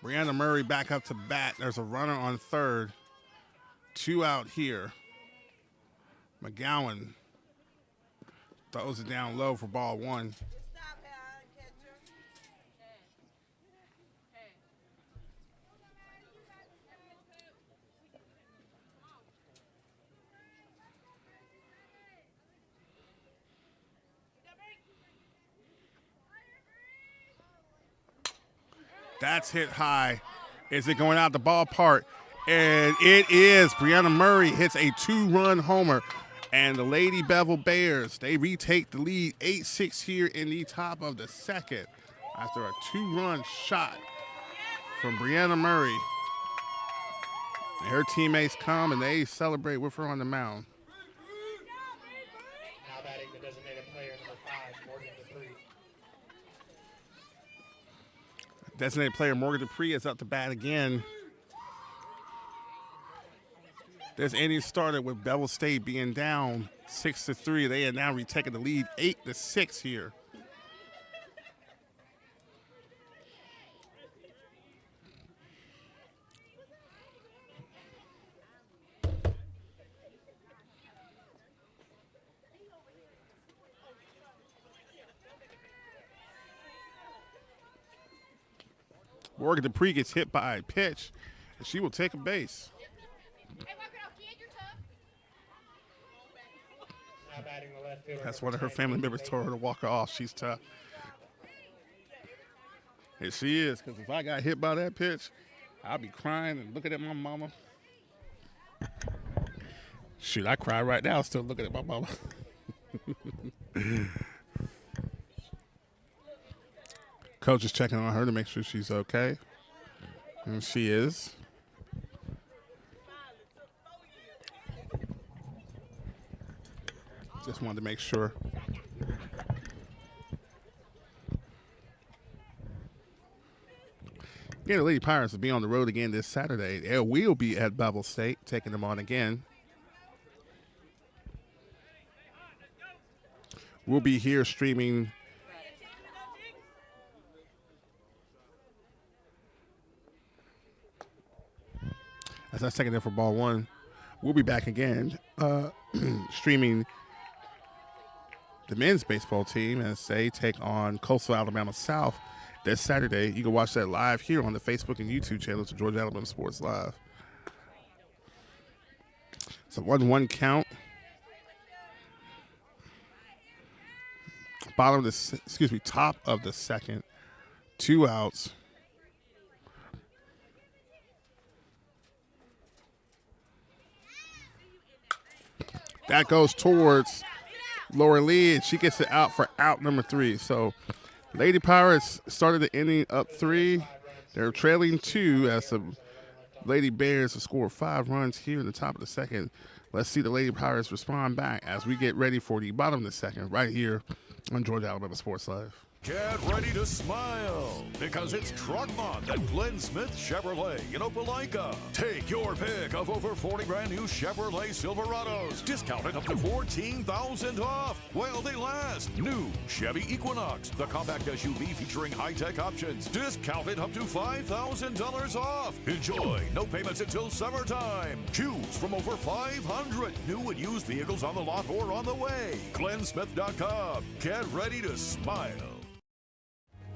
[SPEAKER 1] Brianna Murray back up to bat. There's a runner on third. 2 out here. McGowan throws it down low for ball 1. That's hit high. Is it going out the ballpark? And it is. Brianna Murray hits a 2-run homer. And the Lady Bevill Bears, they retake the lead 8-6 here in the top of the second after a 2-run shot from Brianna Murray. And her teammates come and they celebrate with her on the mound.
[SPEAKER 6] Now batting the designated player number 5, Morgan Dupree.
[SPEAKER 1] Designated player Morgan Dupree is up to bat again. This inning started with Bevill State being down 6-3. They are now retaking the lead 8-6 here. Morgan Dupree gets hit by a pitch, and she will take a base. That's one of her family members told her to walk her off. She's tough. And she is, because if I got hit by that pitch, I'd be crying and looking at my mama. Shoot, I cry right now still looking at my mama. Coach is checking on her to make sure she's okay. And she is. Just wanted to make sure. Again, the Lady Pirates will be on the road again this Saturday. They will be at Bevill State, taking them on again. We'll be here streaming. As I second in for ball one, we'll be back again streaming the men's baseball team as they take on Coastal Alabama South this Saturday. You can watch that live here on the Facebook and YouTube channels of Georgia Alabama Sports Live. It's a 1-1 count. Top of the second. 2 outs. That goes towards Laura Lee, and she gets it out for out number 3. So Lady Pirates started the inning up 3. They're trailing 2 as the Lady Bears have scored 5 runs here in the top of the second. Let's see the Lady Pirates respond back as we get ready for the bottom of the second right here on Georgia Alabama Sports Live.
[SPEAKER 7] Get ready to smile because it's Truck Month at Glenn Smith Chevrolet in Opelika. Take your pick of over 40 brand new Chevrolet Silverados, discounted up to $14,000 off while they last. New Chevy Equinox, the compact SUV featuring high-tech options, discounted up to $5,000 off. Enjoy no payments until summertime. Choose from over 500 new and used vehicles on the lot or on the way. GlennSmith.com. Get ready to smile.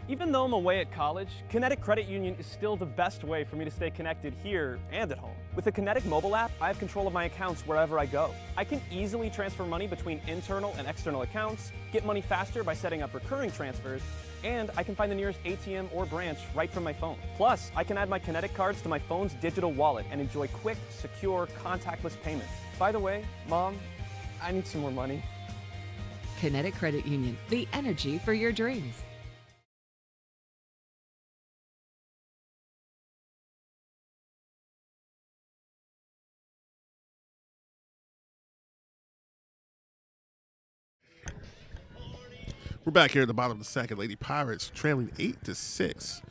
[SPEAKER 4] Even though I'm away at college, Kinetic Credit Union is still the best way for me to stay connected here and at home. With the Kinetic mobile app, I have control of my accounts wherever I go. I can easily transfer money between internal and external accounts, get money faster by setting up recurring transfers, and I can find the nearest ATM or branch right from my phone. Plus, I can add my Kinetic cards to my phone's digital wallet and enjoy quick, secure, contactless payments. By the way, Mom, I need some more money.
[SPEAKER 5] Kinetic Credit Union, the energy for your dreams.
[SPEAKER 1] We're back here at the bottom of the second. Lady Pirates trailing 8-6.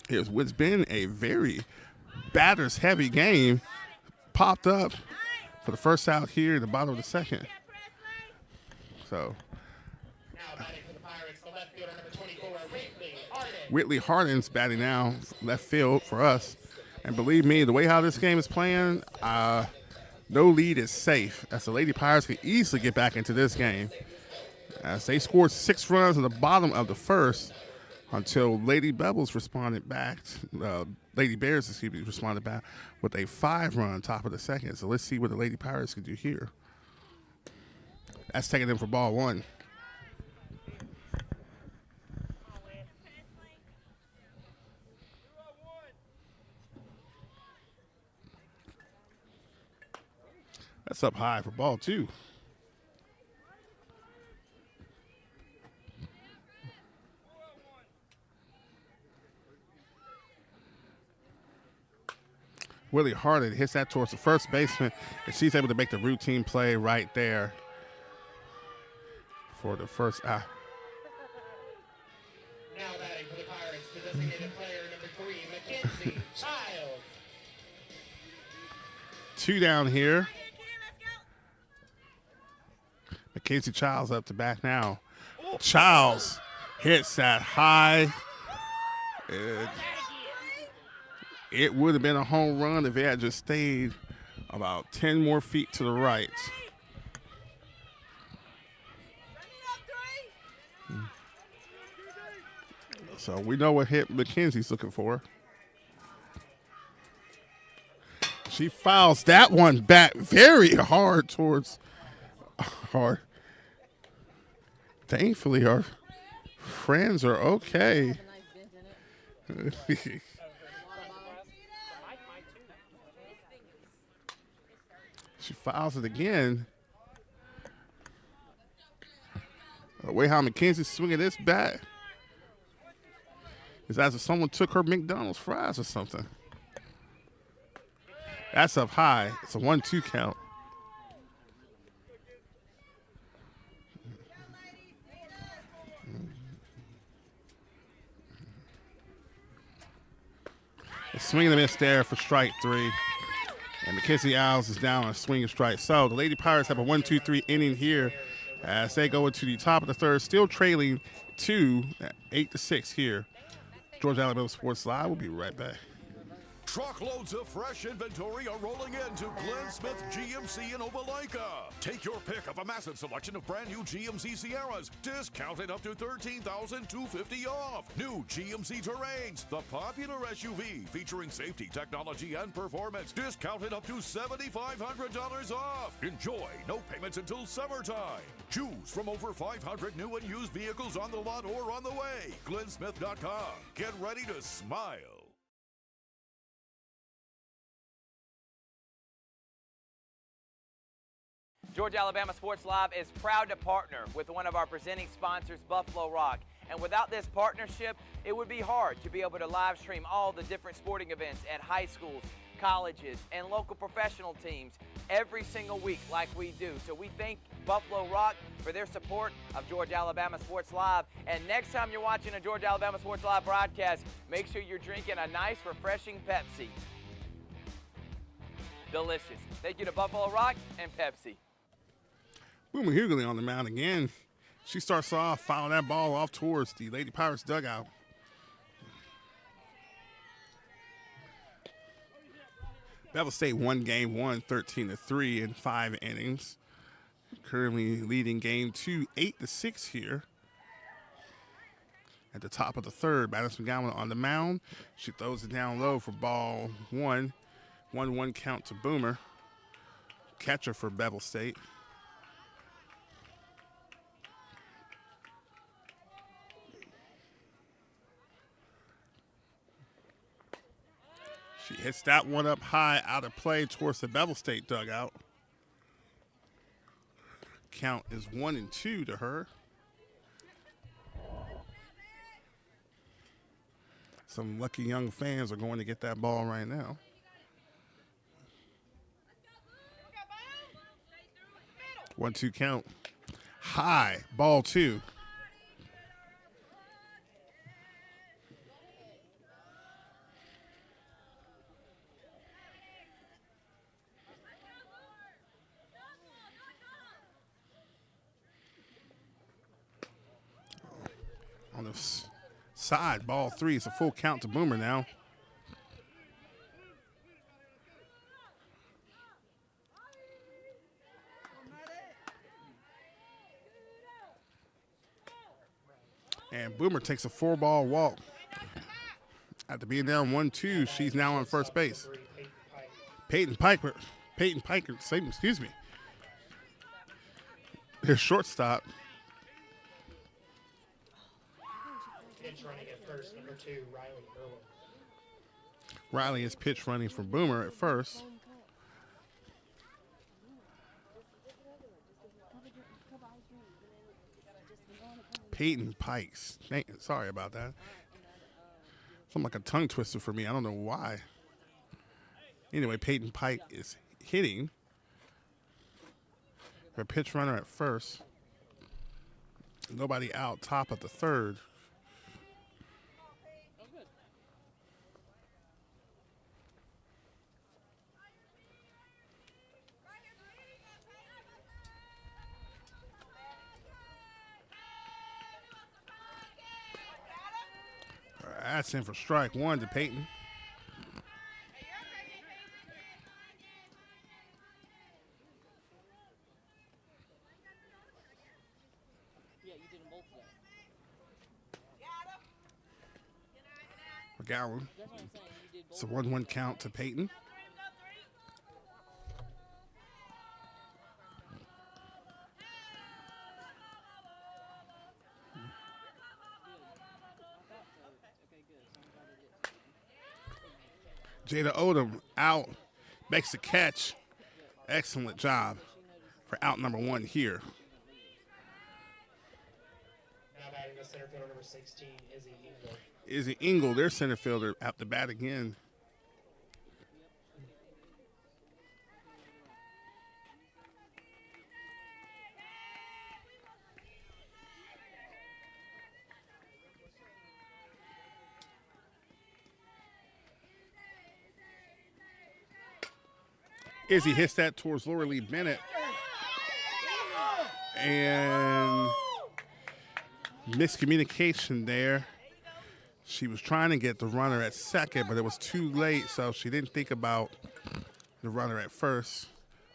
[SPEAKER 1] Here's what's been a very batters-heavy game. Popped up for the first out here at the bottom of the second. So, Whitley Hardin's batting now, left field for us. And believe me, the way how this game is playing, no lead is safe. As the Lady Pirates can easily get back into this game. As they scored 6 runs in the bottom of the first until Lady Bears responded back with a 5-run top of the second. So let's see what the Lady Pirates can do here. That's taking them for ball 1. It's up high for ball 2. Willie Harden hits that towards the first baseman, and she's able to make the routine play right there for the first out.
[SPEAKER 6] Now batting for the Pirates, the designated player number 3, Mackenzie Childs.
[SPEAKER 1] 2 down here. Mackenzie Childs up to bat now. Childs hits that high. It would have been a home run if it had just stayed about 10 more feet to the right. So we know what hit Mackenzie's looking for. She fouls that one back very hard towards hard. Thankfully, our friends are okay. She fouls it again. The way how Mackenzie's swinging this bat is as if someone took her McDonald's fries or something. That's up high. It's a 1-2 count. A swing and a miss there for strike 3. And Mackenzie Isles is down on a swing and strike. So the Lady Pirates have a 1-2-3 inning here as they go into the top of the third, still trailing 8-6 here. Georgia Alabama Sports Live. We'll be right back.
[SPEAKER 7] Truckloads of fresh inventory are rolling into Glenn Smith GMC in Opelika. Take your pick of a massive selection of brand new GMC Sierras, discounted up to $13,250 off. New GMC Terrains, the popular SUV featuring safety, technology, and performance, discounted up to $7,500 off. Enjoy no payments until summertime. Choose from over 500 new and used vehicles on the lot or on the way. GlennSmith.com. Get ready to smile.
[SPEAKER 3] Georgia Alabama Sports Live is proud to partner with one of our presenting sponsors, Buffalo Rock. And without this partnership, it would be hard to be able to live stream all the different sporting events at high schools, colleges, and local professional teams every single week like we do. So we thank Buffalo Rock for their support of Georgia Alabama Sports Live. And next time you're watching a Georgia Alabama Sports Live broadcast, make sure you're drinking a nice, refreshing Pepsi. Delicious. Thank you to Buffalo Rock and Pepsi.
[SPEAKER 1] Boomer Hughley on the mound again. She starts off, fouling that ball off towards the Lady Pirates dugout. Bevill State won game 1, 13-3 in 5 innings. Currently leading game 2, 8-6 here. At the top of the third, Madison McGowan on the mound. She throws it down low for ball 1. 1-1 count to Boomer. Catcher for Bevill State. She hits that one up high, out of play towards the Bevill State dugout. Count is 1-2 to her. Some lucky young fans are going to get that ball right now. 1-2 count. High, ball 2. On the side, ball 3. It's a full count to Boomer now. And Boomer takes a 4-ball walk. After being down 1-2, she's now on first base. Peyton Piker, excuse me. Their shortstop.
[SPEAKER 6] Pitch running at first, number 2, Riley Irwin.
[SPEAKER 1] Riley is pitch running for Boomer at first. Peyton Pikes. Sorry about that. Something like a tongue twister for me. I don't know why. Anyway, Peyton Pike is hitting. A pitch runner at first. Nobody out, top of the third. That's in for strike one to Peyton. McGowan. It's a 1-1 count to Peyton. Jada Odom out, makes the catch. Excellent job for out number one here.
[SPEAKER 6] Now batting the center fielder number 16, Izzy Engel.
[SPEAKER 1] Izzy Engel, their center fielder, out to bat again. Izzy hits that towards Laura Lee Bennett. And miscommunication there. She was trying to get the runner at second, but it was too late, so she didn't think about the runner at first.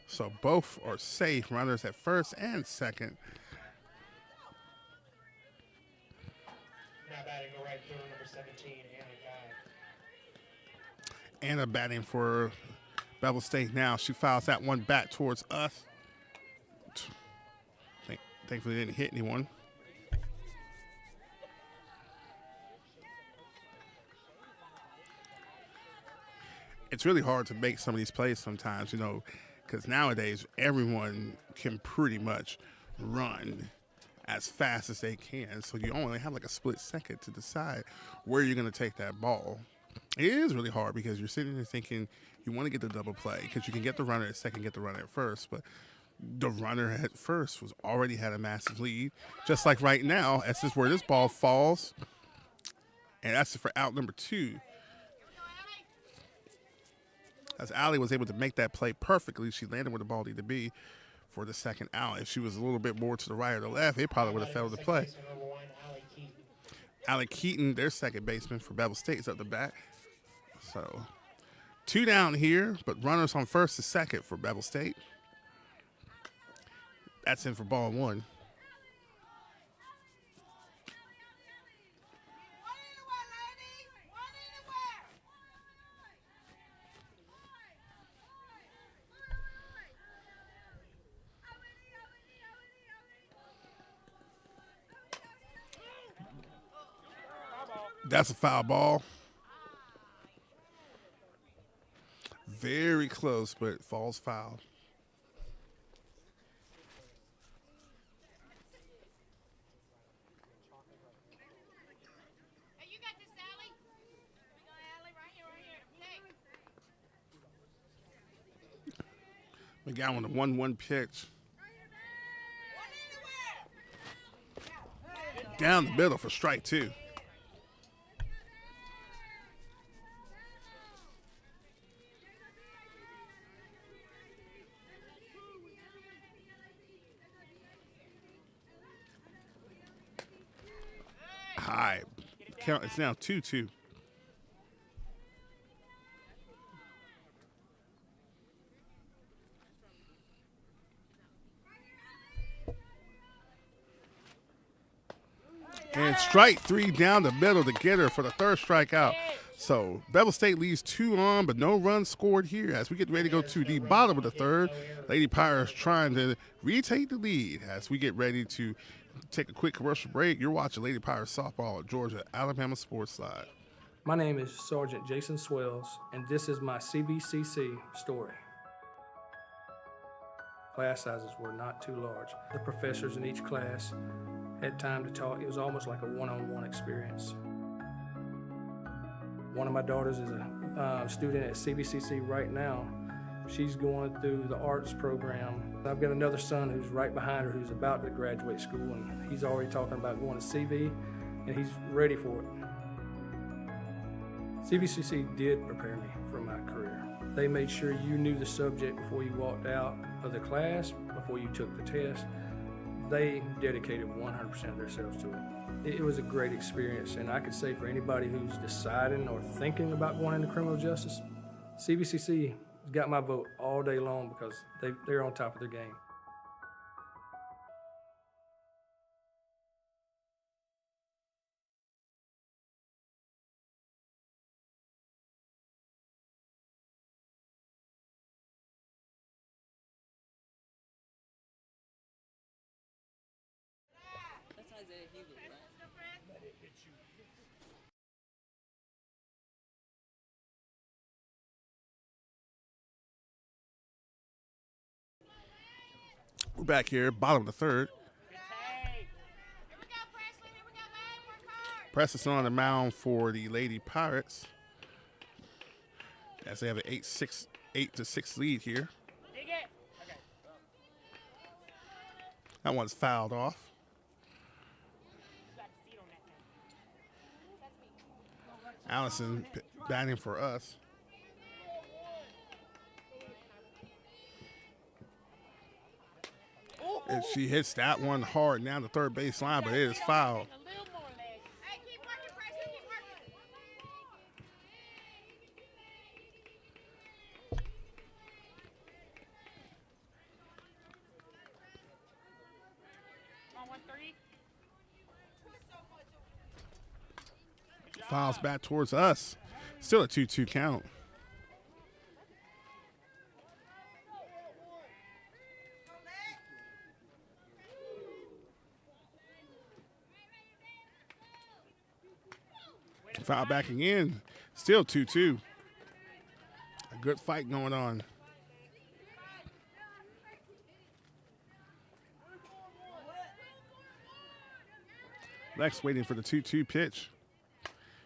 [SPEAKER 1] So both are safe, runners at first and second.
[SPEAKER 6] Now batting the right fielder number 17, Anna Guy.
[SPEAKER 1] Anna batting for Bevill State now. She fouls that one back towards us. Thankfully, didn't hit anyone. It's really hard to make some of these plays sometimes, you know, because nowadays everyone can pretty much run as fast as they can. So you only have like a split second to decide where you're going to take that ball. It is really hard because you're sitting there thinking you want to get the double play because you can get the runner at second, get the runner at first, but the runner at first was already had a massive lead. Just like right now, this is where this ball falls, and that's for out number two. As Allie was able to make that play perfectly, she landed where the ball needed to be for the second out. If she was a little bit more to the right or the left, it probably would have failed the play. Allie Keaton, their second baseman for Bevill State, is up the bat. So 2 down here, but runners on first to second for Bevill State. That's in for ball one. That's a foul ball. Very close, but it falls foul.
[SPEAKER 11] Hey, you got this, Allie? We got Allie right here.
[SPEAKER 1] McGowan with a 1-1 pitch. Down the middle for strike two. High. Count. It's now 2-2. And strike three down the middle to get her for the third strikeout. So Bevill State leaves 2 on, but no runs scored here. As we get ready to go to the bottom of the third, Lady Pirates trying to retake the lead. As we get ready to take a quick commercial break, you're watching Lady Pirates softball at Georgia Alabama Sports Live.
[SPEAKER 8] My name is Sergeant Jason Swells, and this is my CVCC story. Class sizes were not too large. The professors in each class had time to talk. It was almost like a one-on-one experience. One of my daughters is a student at CVCC right now. She's going through the arts program. I've got another son who's right behind her who's about to graduate school, and he's already talking about going to CV, and he's ready for it. CVCC did prepare me for my career. They made sure you knew the subject before you walked out of the class, before you took the test. They dedicated 100% of themselves to it. It was a great experience, and I could say for anybody who's deciding or thinking about going into criminal justice, CVCC got my vote all day long because they're on top of their game.
[SPEAKER 9] That's Isaiah Hughley, right?
[SPEAKER 1] We're back here, bottom of the third. Preston on the mound for the Lady Pirates, as they have an 8-6 lead here. That one's fouled off. Allison batting for us. And she hits that one hard down the third base line, but it is fouled. Fouls back towards us. Still a 2-2 count. Foul back again. Still 2-2. A good fight going on. Lex waiting for the 2-2 pitch.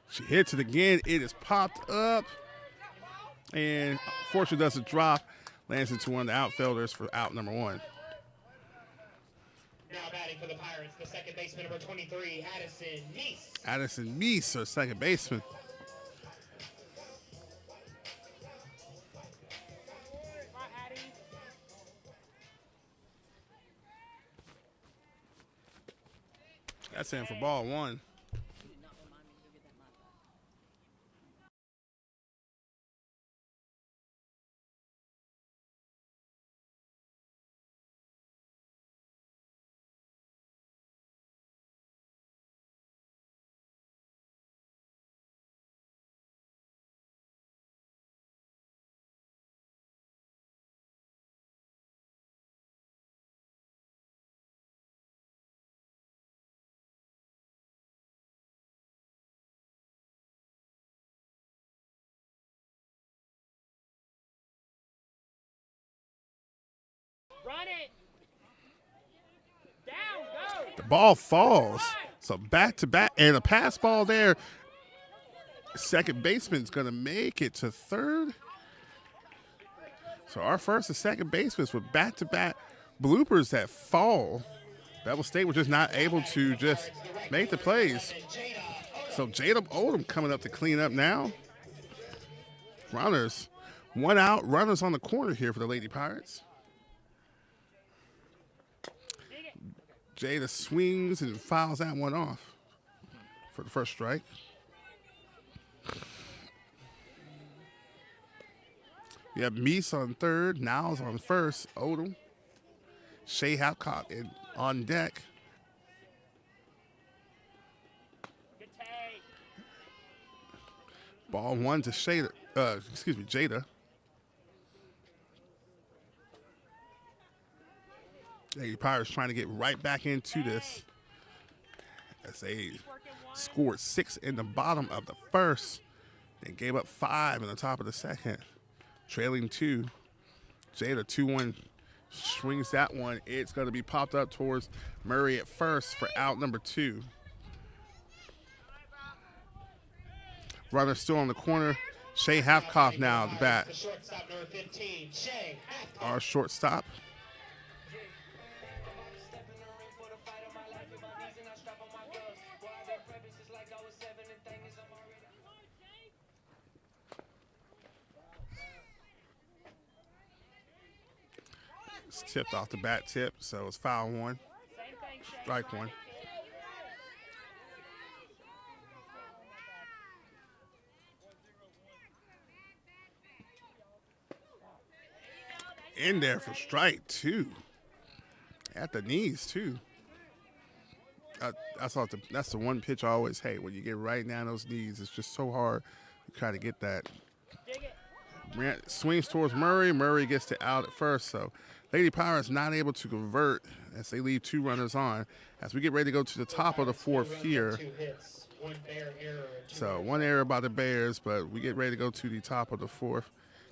[SPEAKER 1] She hits it again. It is popped up. And fortunately doesn't drop. Lands into one of the outfielders for out number one.
[SPEAKER 6] Now batting for the Pirates, the second baseman, number 23, Addison Meese.
[SPEAKER 1] Addison Meese, our second baseman. That's in for ball one.
[SPEAKER 10] Run it. Down, go.
[SPEAKER 1] The ball falls. So back to back, and a pass ball there. Second baseman's going to make it to third. So our first and second basemen with back-to-back bloopers that fall. Bevill State was just not able to just make the plays. So Jada Oldham coming up to clean up now. Runners, one out, runners on the corner here for the Lady Pirates. Jada swings and fouls that one off for the first strike. You have Meese on third, Niles on first, Odom, Shea Halcott on deck. Ball one to Jada. Lady Pirates trying to get right back into this as they scored 6 in the bottom of the first and gave up 5 in the top of the second. Trailing 2. Jada 2-1 Swings that one. It's going to be popped up towards Murray at first for out number 2. Runner still on the corner. Shea Halfcoff now at the bat.
[SPEAKER 6] The shortstop, number 15, Shea Halfcoff.
[SPEAKER 1] Our shortstop. It's tipped off the bat tip, so it's foul 1. Strike 1. In there for strike 2. At the knees, too. That's the one pitch I always hate. When you get right down those knees, it's just so hard to try to get that. Swings towards Murray. Murray gets to out at first, so Lady Pirates not able to convert as they leave 2 runners on. As we get ready to go to the top of the 4th here. So 1 error by the Bears, but we get ready to go to the top of the 4th.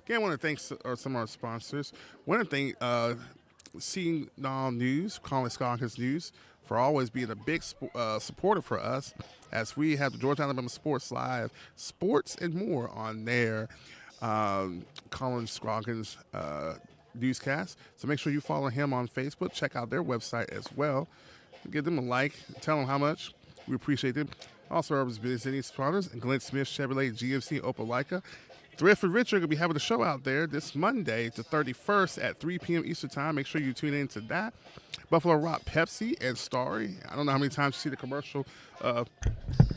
[SPEAKER 1] Again, I want to thank some of our sponsors. Want to thank CNOL News, Calling Scoggins News, for always being a big supporter for us as we have the Georgia Alabama Sports Live, sports and more on their Colin Scoggins newscast. So make sure you follow him on Facebook. Check out their website as well. Give them a like. Tell them how much we appreciate them. Also, our visiting sponsors, Glenn Smith, Chevrolet, GMC, Opelika. Thrift and Richard will be having a show out there this Monday, the 31st at 3 p.m. Eastern Time. Make sure you tune in to that. Buffalo Rock Pepsi and Starry. I don't know how many times you see the commercial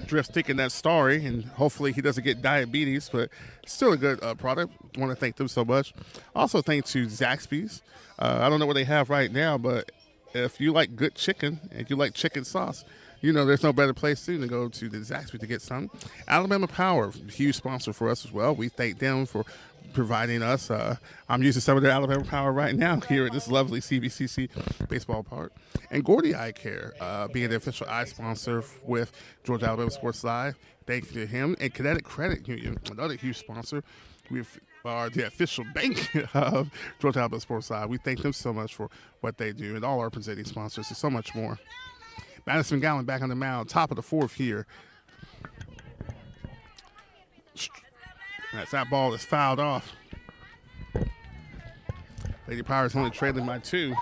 [SPEAKER 1] Drift sticking that Starry, and hopefully he doesn't get diabetes, but still a good product. I want to thank them so much. Also, thanks to Zaxby's. I don't know what they have right now, but if you like good chicken and you like chicken sauce, you know there's no better place to go to the Zaxby's to get some. Alabama Power, huge sponsor for us as well. We thank them for providing us. I'm using some of their Alabama Power right now here at this lovely CVCC baseball park. And Gordy Eye Care, being the official eye sponsor with Georgia Alabama Sports Live. Thank you to him. And Kinetic Credit Union, another huge sponsor. We are the official bank of Georgia Alabama Sports Live. We thank them so much for what they do and all our presenting sponsors and so much more. Madison McGowan back on the mound, top of the 4th here. As that ball is fouled off. Lady Pirates only trailing by 2.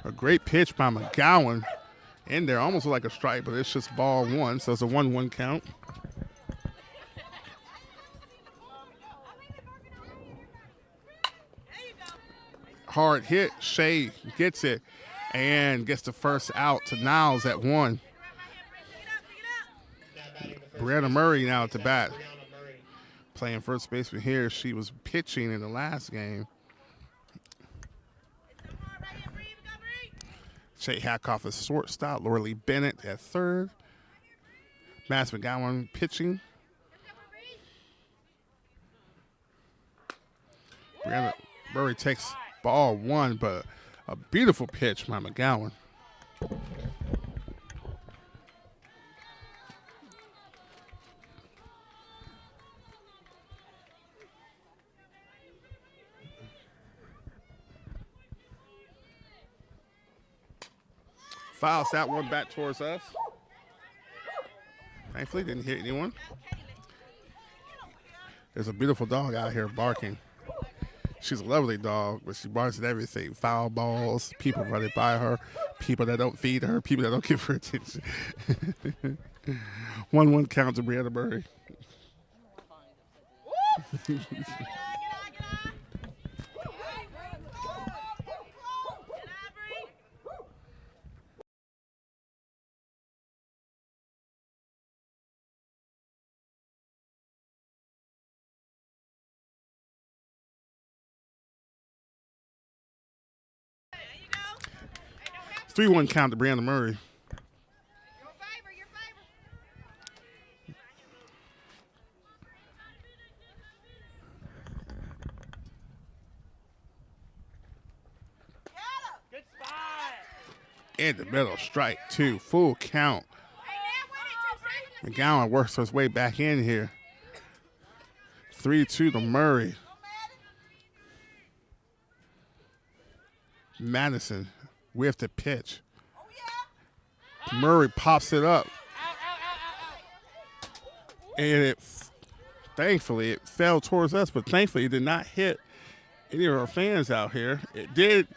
[SPEAKER 1] A great pitch by McGowan. In there, almost like a strike, but it's just ball 1, so it's a 1-1 count. Hard hit. Shea gets it and gets the first out to Niles at 1. Brianna Murray now at the bat. Playing first baseman here. She was pitching in the last game. Shea Halfcoff is shortstop. Laura Lee Bennett at 3rd. Mass McGowan pitching. Brianna Murray takes ball 1, but a beautiful pitch by McGowan. Fouls that one back towards us. Thankfully, didn't hit anyone. There's a beautiful dog out here barking. She's a lovely dog, but she barks at everything. Foul balls, people running by her, people that don't feed her, people that don't give her attention. 1-1 count to Brianna Murray. It's 3-1 count to Brianna Murray.
[SPEAKER 10] Good spot.
[SPEAKER 1] In the middle, strike two, full count. McGowan works his way back in here. 3-2 to Murray. Madison with the pitch. Murray pops it up. And thankfully, it fell towards us, but thankfully it did not hit any of our fans out here. It did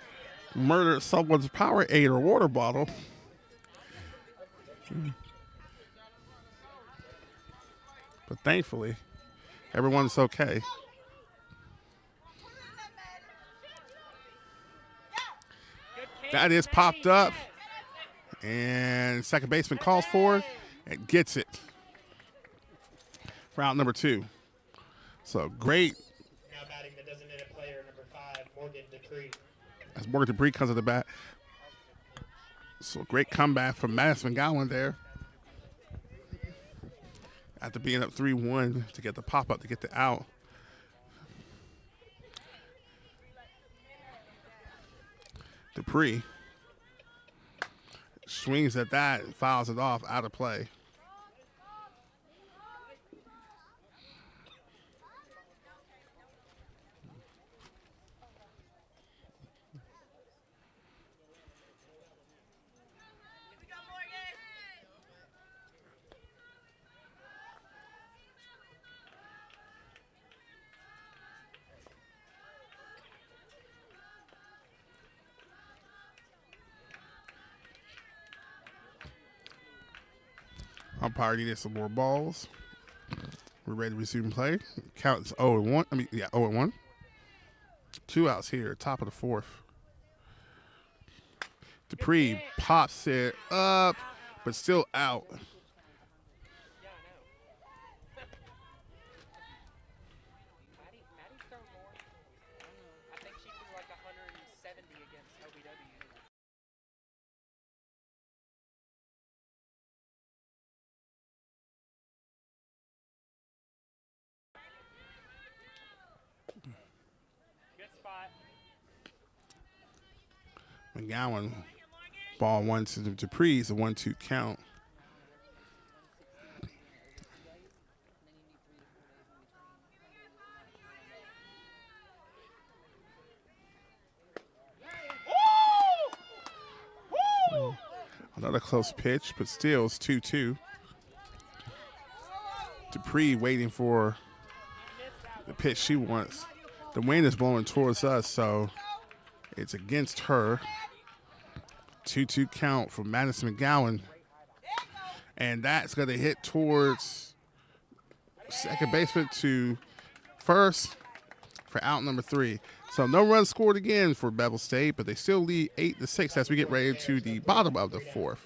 [SPEAKER 1] murder someone's Powerade or water bottle. But thankfully, everyone's okay. That is popped up. And second baseman calls for it and gets it. For out number 2. So great.
[SPEAKER 6] Now batting the designated player, number 5, Morgan Dupree.
[SPEAKER 1] As Morgan Dupree comes to the bat. So great comeback from Madison McGowan there. After being up 3-1 to get the pop-up, to get the out. Dupree swings at that and fouls it off, out of play. Umpire needed some more balls. We're ready to resume play. Count is 0-1. 0-1. 2 outs here, top of the 4th. Dupree pops it up, but still out. McGowan, ball 1 to Dupree, is a 1-2 count. Another close pitch, but still it's 2-2. Dupree waiting for the pitch she wants. The wind is blowing towards us, so it's against her. 2-2 count for Madison McGowan. And that's going to hit towards second baseman to first for out number 3. So no runs scored again for Bevill State, but they still lead 8-6 as we get ready to the bottom of the 4th.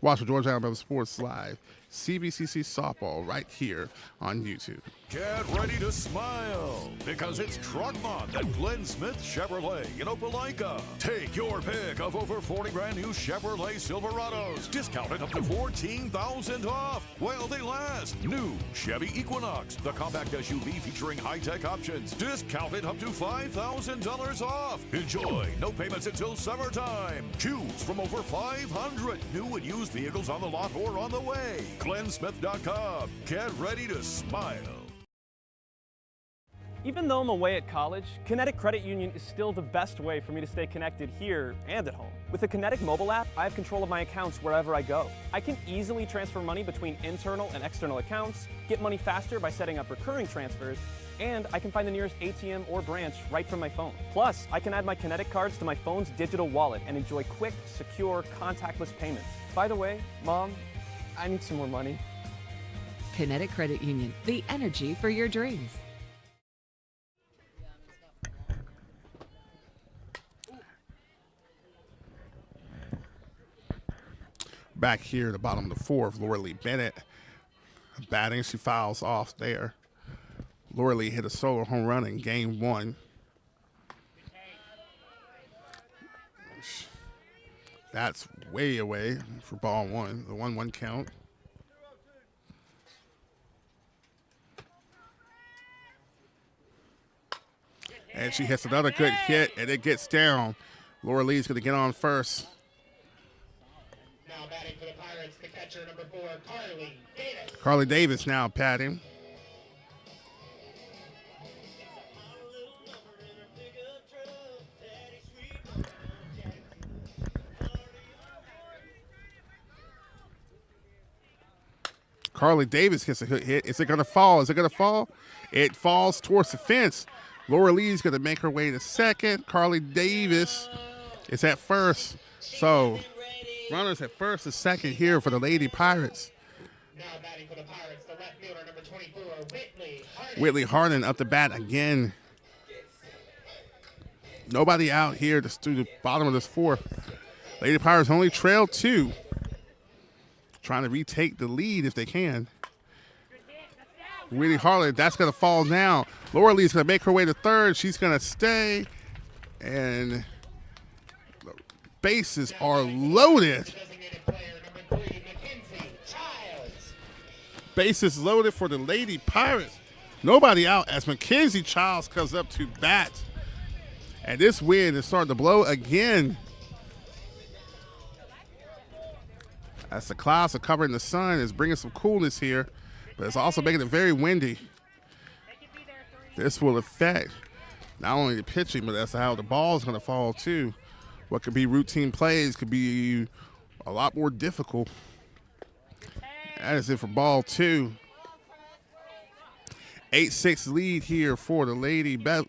[SPEAKER 1] Watch the Georgia Alabama Sports Live, CVCC softball right here on YouTube.
[SPEAKER 7] Get ready to smile because it's Truck Month at Glenn Smith Chevrolet in Opelika. Take your pick of over 40 brand new Chevrolet Silverados, discounted up to $14,000 off while they last. New Chevy Equinox, the compact SUV featuring high-tech options, discounted up to $5,000 off. Enjoy no payments until summertime. Choose from over 500 new and used vehicles on the lot or on the way. GlennSmith.com. Get ready to smile.
[SPEAKER 4] Even though I'm away at college, Kinetic Credit Union is still the best way for me to stay connected here and at home. With the Kinetic mobile app, I have control of my accounts wherever I go. I can easily transfer money between internal and external accounts, get money faster by setting up recurring transfers, and I can find the nearest ATM or branch right from my phone. Plus, I can add my Kinetic cards to my phone's digital wallet and enjoy quick, secure, contactless payments. By the way, Mom, I need some more money.
[SPEAKER 5] Kinetic Credit Union, the energy for your dreams.
[SPEAKER 1] Back here at the bottom of the 4th, Laura Lee Bennett batting. She fouls off there. Laura Lee hit a solo home run in game 1. That's way away for ball 1, the 1-1 count. And she hits another good hit, and it gets down. Laura Lee's going to get on first.
[SPEAKER 6] Now batting for the Pirates, the catcher number 4, Carly Davis.
[SPEAKER 1] Carly Davis now batting. Carly Davis gets a hit. Is it going to fall? Is it going to fall? It falls towards the fence. Laura Lee's going to make her way to second. Carly Davis is at first. So, runners at first and second here for the Lady Pirates.
[SPEAKER 6] Now batting for the Pirates, the left fielder, number 24, Whitley Harden.
[SPEAKER 1] Whitley Harden up the bat again. Nobody out here to the bottom of this fourth. Lady Pirates only trail 2. Trying to retake the lead if they can. Whitley Harden, that's going to fall now. Laura Lee's going to make her way to third. She's going to stay. And the bases are loaded. Bases loaded for the Lady Pirates. Nobody out as Mackenzie Childs comes up to bat. And this wind is starting to blow again. As the clouds are covering the sun, it's bringing some coolness here, but it's also making it very windy. This will affect not only the pitching, but that's how the ball is going to fall too. What could be routine plays could be a lot more difficult. That is it for ball 2. 8-6 lead here for the Lady Bears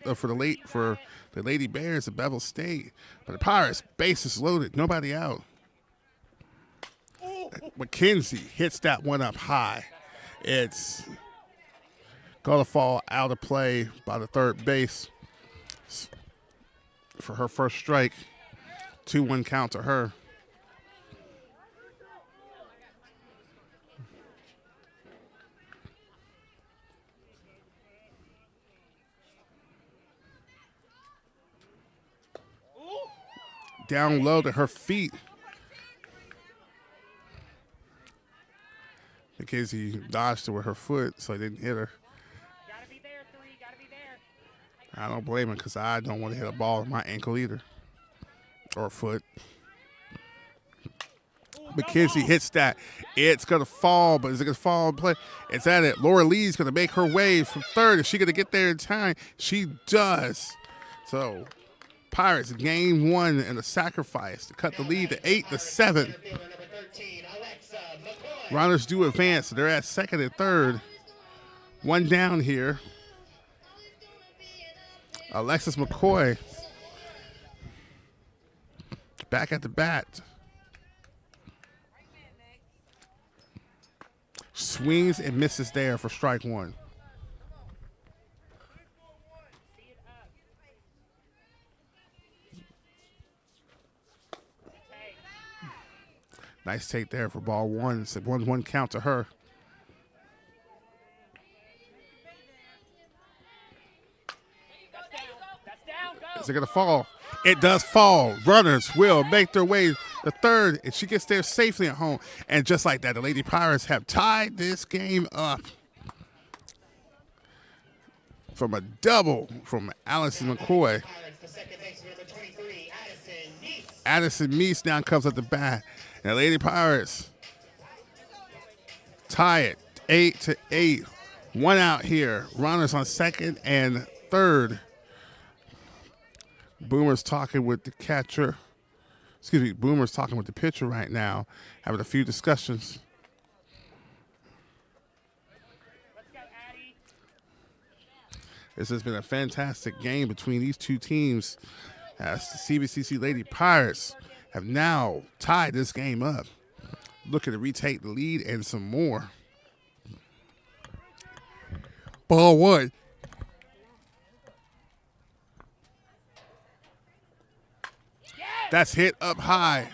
[SPEAKER 1] of Bevill State. But the Pirates, bases loaded, nobody out. McKenzie hits that one up high. It's going to fall out of play by the third base for her first strike. 2-1 count to her. Down low to her feet. Mackenzie dodged her with her foot, so he didn't hit her.
[SPEAKER 10] Gotta be there, 3. Gotta be there.
[SPEAKER 1] I don't blame him because I don't want to hit a ball with my ankle either. Or foot. Mackenzie hits that. It's going to fall, but is it going to fall in play? It's at it. Laura Lee's going to make her way from third. Is she going to get there in time? She does. So, Pirates game 1 and a sacrifice to cut the lead to 8-7. Runners do advance. They're at second and third. One down here. Alexis McCoy back at the bat. Swings and misses there for strike 1. Nice take there for ball 1. It's a 1-1 count to her. Is it going to fall? It does fall. Runners will make their way to third, and she gets there safely at home. And just like that, the Lady Pirates have tied this game up from a double from Allison McCoy. Addison Meese now comes at the bat. And the Lady Pirates tie it 8-8. 1 out here. Runners on second and third. Boomer's talking with the catcher. Boomer's talking with the pitcher right now, having a few discussions. This has been a fantastic game between these two teams as the CVCC Lady Pirates have now tied this game up. Looking to retake the lead and some more. Ball 1. That's hit up high.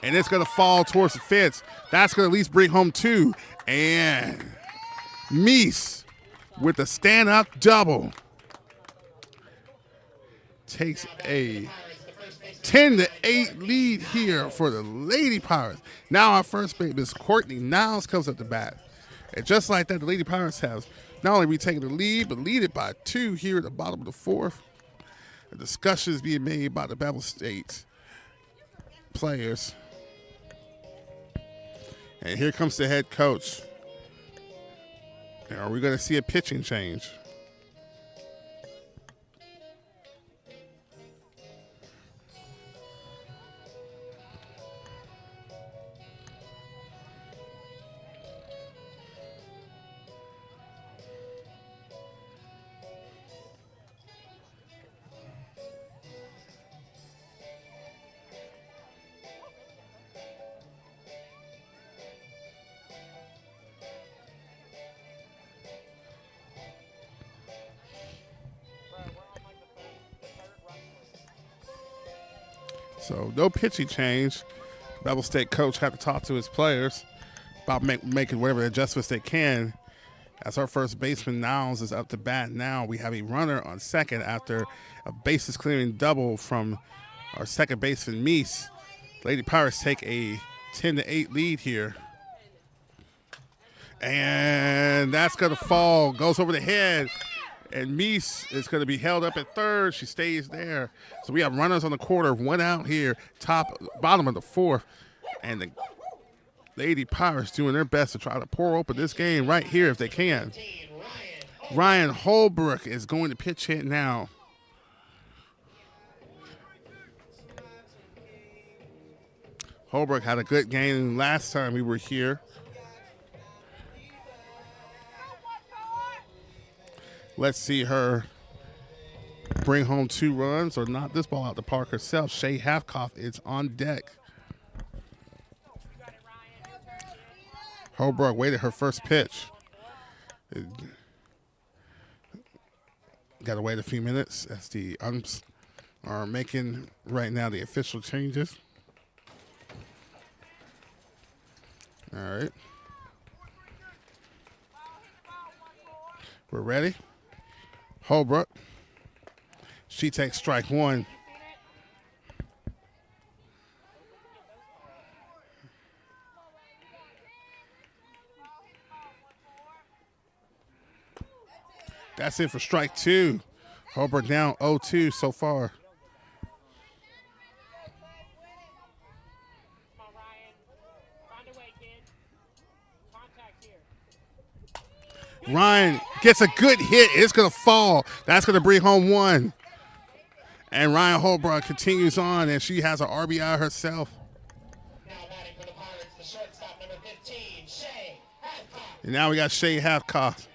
[SPEAKER 1] And it's going to fall towards the fence. That's going to at least bring home 2. And Meese with a stand-up double takes a 10-8 lead here for the Lady Pirates. Now our first base, Miss Courtney Niles, comes up the bat. And just like that, the Lady Pirates have not only retaken the lead, but lead it by 2 here at the bottom of the fourth. The discussion is being made by the Bevill State players. And here comes the head coach. Are we going to see a pitching change? So no pitching change. Bevill State coach had to talk to his players about making whatever adjustments they can. As our first baseman Niles is up to bat now, we have a runner on second after a bases clearing double from our second baseman Meese. Lady Pirates take a 10-8 lead here. And that's going to fall, goes over the head. And Meese is going to be held up at third. She stays there. So we have runners on the corner, one out here, bottom of the fourth. And the Lady Pirates doing their best to try to pour open this game right here if they can. Ryan Holbrook is going to pitch hit now. Holbrook had a good game last time we were here. Let's see her bring home 2 runs or knock this ball out the park herself. Shay Halfcoff is on deck. Holbrook waited her first pitch. Got to wait a few minutes as the umps are making right now the official changes. All right. We're ready. Holbrook. She takes strike one. That's it for strike two. Holbrook down 0-2 so far. Ryan gets a good hit. It's going to fall. That's going to bring home 1. And Ryan Holbrook continues on, and she has an RBI herself.
[SPEAKER 6] Now batting for the Pirates, the shortstop, number 15, Shay Halfcoff.
[SPEAKER 1] And now we got Shay Halfcoff.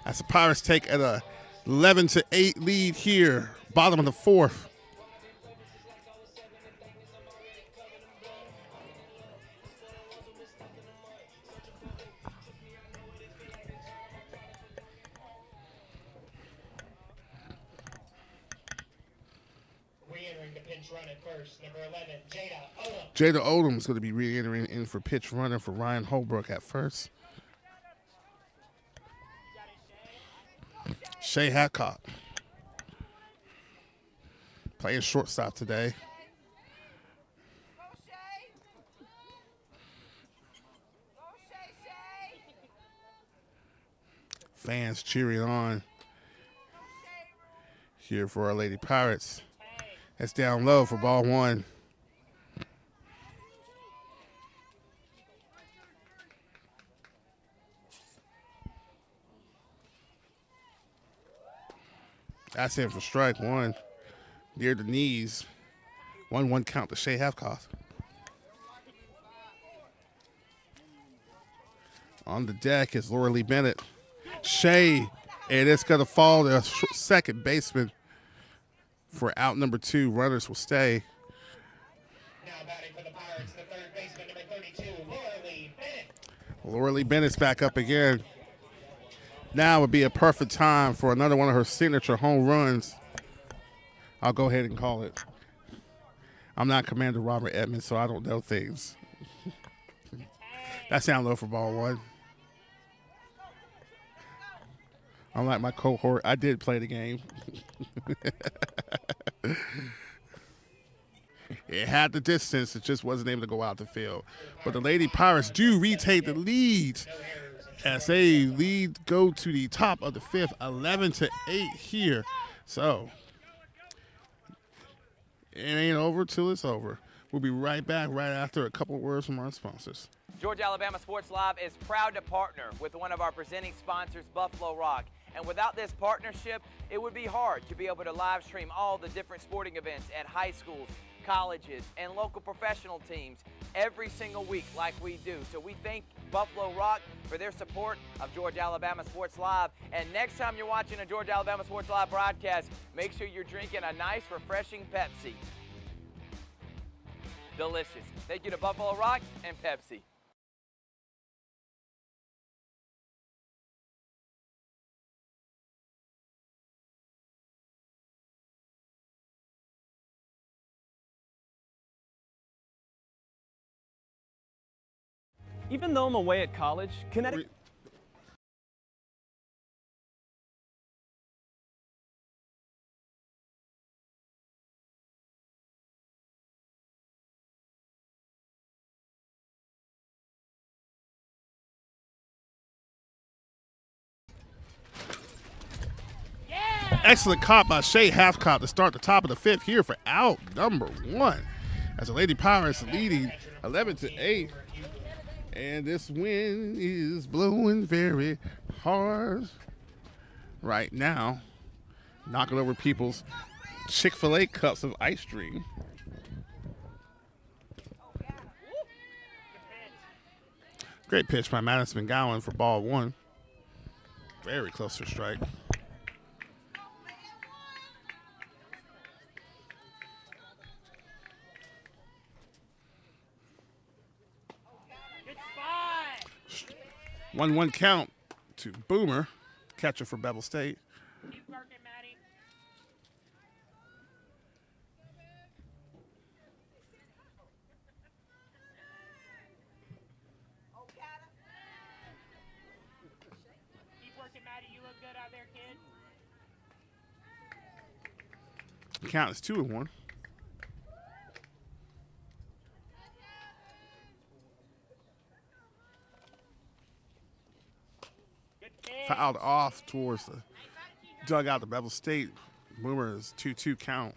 [SPEAKER 1] As the Pirates take an 11-8 lead here, bottom of the fourth.
[SPEAKER 6] Re-entering the pinch run at first, number 11, Jada Odom.
[SPEAKER 1] Jada Odom is going to be re-entering in for pitch runner for Ryan Holbrook at first. Shay Halfcoff playing shortstop today. Fans cheering on here for our Lady Pirates. That's down low for ball one. That's in for strike one. Near the knees. 1-1 count to Shay Halfcoff. On the deck is Laura Lee Bennett. Shay, and it's going to fall to second baseman for out number 2. Runners will stay.
[SPEAKER 6] Now batting for the Pirates, the third baseman, number 32, Laura Lee Bennett.
[SPEAKER 1] Laura Lee Bennett's back up again. Now would be a perfect time for another one of her signature home runs. I'll go ahead and call it. I'm not Commander Robert Edmonds, so I don't know things. That's down low for ball one. Unlike my cohort, I did play the game. It had the distance. It just wasn't able to go out the field. But the Lady Pirates do retake the lead as they go to the top of the fifth, 11-8 here. So it ain't over till it's over. We'll be right back right after a couple of words from our sponsors.
[SPEAKER 3] Georgia Alabama Sports Live is proud to partner with one of our presenting sponsors, Buffalo Rock. And without this partnership, it would be hard to be able to live stream all the different sporting events at high schools, colleges, and local professional teams every single week like we do. So we thank Buffalo Rock for their support of Georgia Alabama Sports Live. And next time you're watching a Georgia Alabama Sports Live broadcast, make sure you're drinking a nice, refreshing Pepsi. Delicious. Thank you to Buffalo Rock and Pepsi.
[SPEAKER 4] Even though I'm away at college, Connecticut.
[SPEAKER 1] Excellent cop by Shea Halfcop to start the top of the fifth here for out number 1. As the Lady Pirates leading 11-8. And this wind is blowing very hard right now, knocking over people's Chick-fil-A cups of ice cream. Great pitch by Madison McGowan for ball 1. Very close to strike.
[SPEAKER 10] Good spot.
[SPEAKER 1] 1-1 count to Boomer, catcher for Bevill State.
[SPEAKER 10] Keep working, Maddie. Keep working, Maddie. You look good out there, kid.
[SPEAKER 1] The count is 2-1. Fouled off towards the dugout to Bevill State. Boomer is 2-2 count.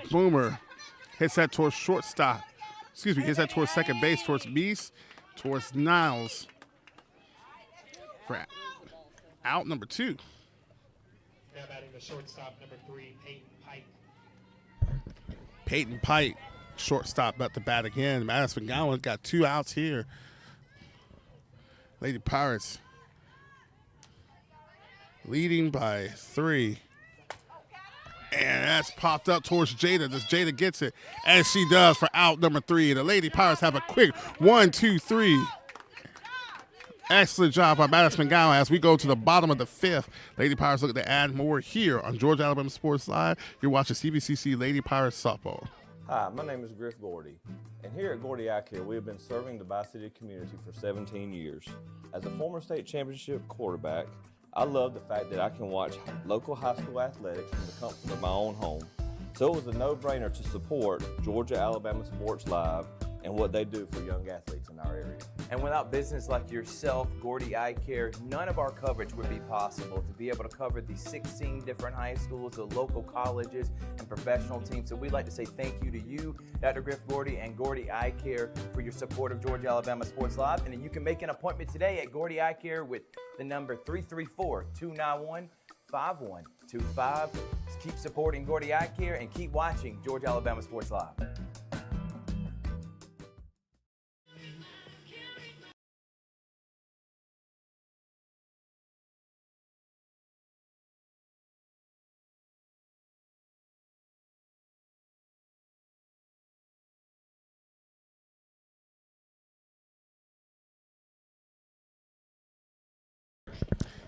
[SPEAKER 1] Boomer hits that towards shortstop. Excuse me, hits that towards second base, towards Beast, towards Niles. For out number 2.
[SPEAKER 6] Now batting the shortstop, number 3, Peyton Pike.
[SPEAKER 1] Peyton Pike, shortstop, at the bat again. Madison McGowan got 2 outs here. Lady Pirates leading by 3. And that's popped up towards Jada. Does Jada gets it? As she does for out number 3. The Lady Pirates have a quick 1-2-3. Excellent job by Madison McGowan as we go to the bottom of the 5th. Lady Pirates looking to add more here on Georgia Alabama Sports Live. You're watching CVCC Lady Pirates softball.
[SPEAKER 2] Hi, my name is Griff Gordy, and here at Gordy Eye Care, we have been serving the Bi-City community for 17 years. As a former state championship quarterback, I love the fact that I can watch local high school athletics from the comfort of my own home. So it was a no-brainer to support Georgia Alabama Sports Live and what they do for young athletes in our area.
[SPEAKER 3] And without business like yourself, Gordy Eye Care, none of our coverage would be possible to be able to cover the 16 different high schools, the local colleges, and professional teams. So we'd like to say thank you to you, Dr. Griff Gordy and Gordy Eye Care, for your support of Georgia Alabama Sports Live. And then you can make an appointment today at Gordy Eye Care with the number 334-291-5125. Keep supporting Gordy Eye Care and keep watching Georgia Alabama Sports Live.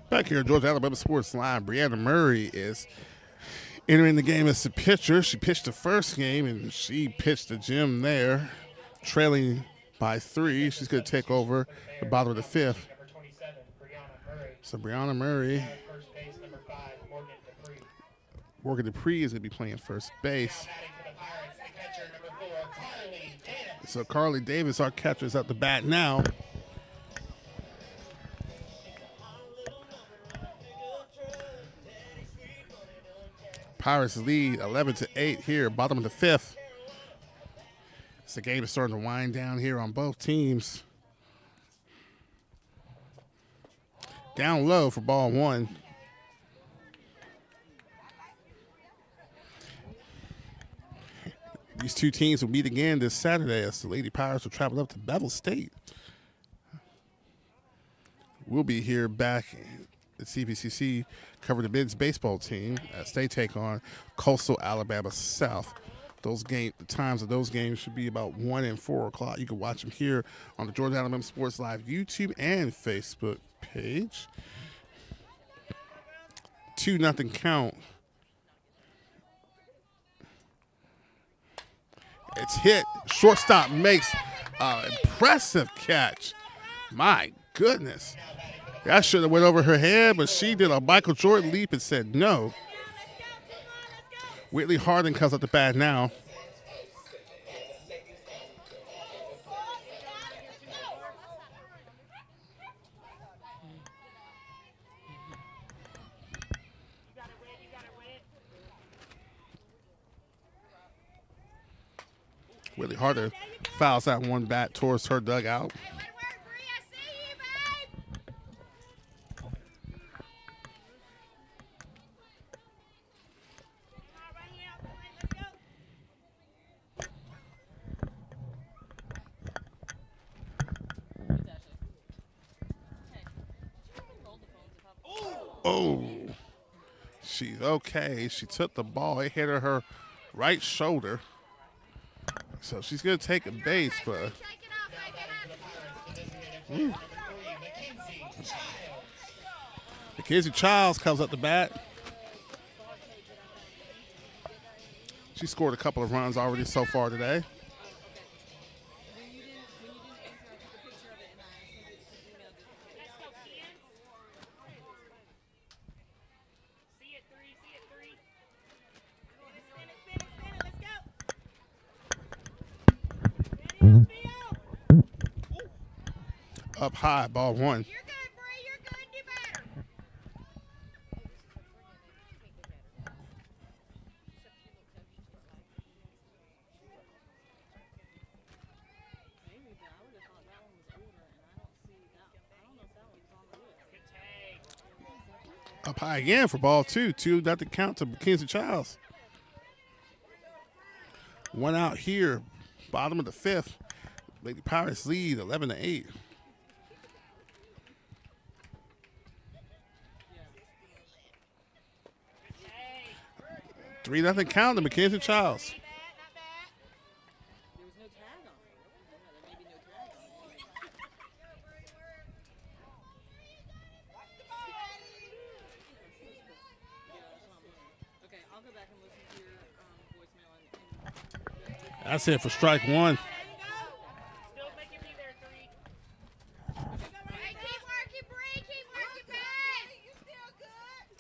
[SPEAKER 1] Back here at Georgia Alabama Sports Live, Brianna Murray is entering the game as a pitcher. She pitched the first game, and she pitched the gym there, trailing by 3. She's going to take over the bottom of the 5th. So Brianna Murray, Morgan Dupree is going to be playing first base. So Carly Davis, our catcher, is at the bat now. Pirates lead 11-8 here, bottom of the fifth. As the game is starting to wind down here on both teams. Down low for ball one. These two teams will meet again this Saturday as the Lady Pirates will travel up to Bevill State. We'll be here back at CVCC covering the men's baseball team as they take on Coastal Alabama South. The times of those games should be about 1 and 4 o'clock. You can watch them here on the Georgia Alabama Sports Live YouTube and Facebook page. 2-0 count. It's hit. Shortstop makes an impressive catch. My goodness. That should have went over her head, but she did a Michael Jordan leap and said no. Whitley Harding comes up the bat now. Whitley Harding fouls that one bat towards her dugout. Oh, she's okay. She took the ball. It hit her right shoulder. So she's going to take a base, but Mackenzie Childs comes up the bat. She scored a couple of runs already so far today. Up high, ball one.
[SPEAKER 11] You're good, Bree. You're good. Do better.
[SPEAKER 9] Maybe, but I would have thought that one was older, and I don't see that. I don't know if that one's on the list.
[SPEAKER 1] Up high again for ball two. 2-0 count to Mackenzie Childs. One out here, bottom of the fifth. Lady Pirates lead 11-8. 3-0 count to Mackenzie Childs.
[SPEAKER 9] There was no tag on it. There may be no tag on it. Okay, I'll go back and listen to your voicemail.
[SPEAKER 1] That's it for strike one.
[SPEAKER 10] Still making me there, 3.
[SPEAKER 11] Hey, keep working, Bree. Keep working, babe. You still good?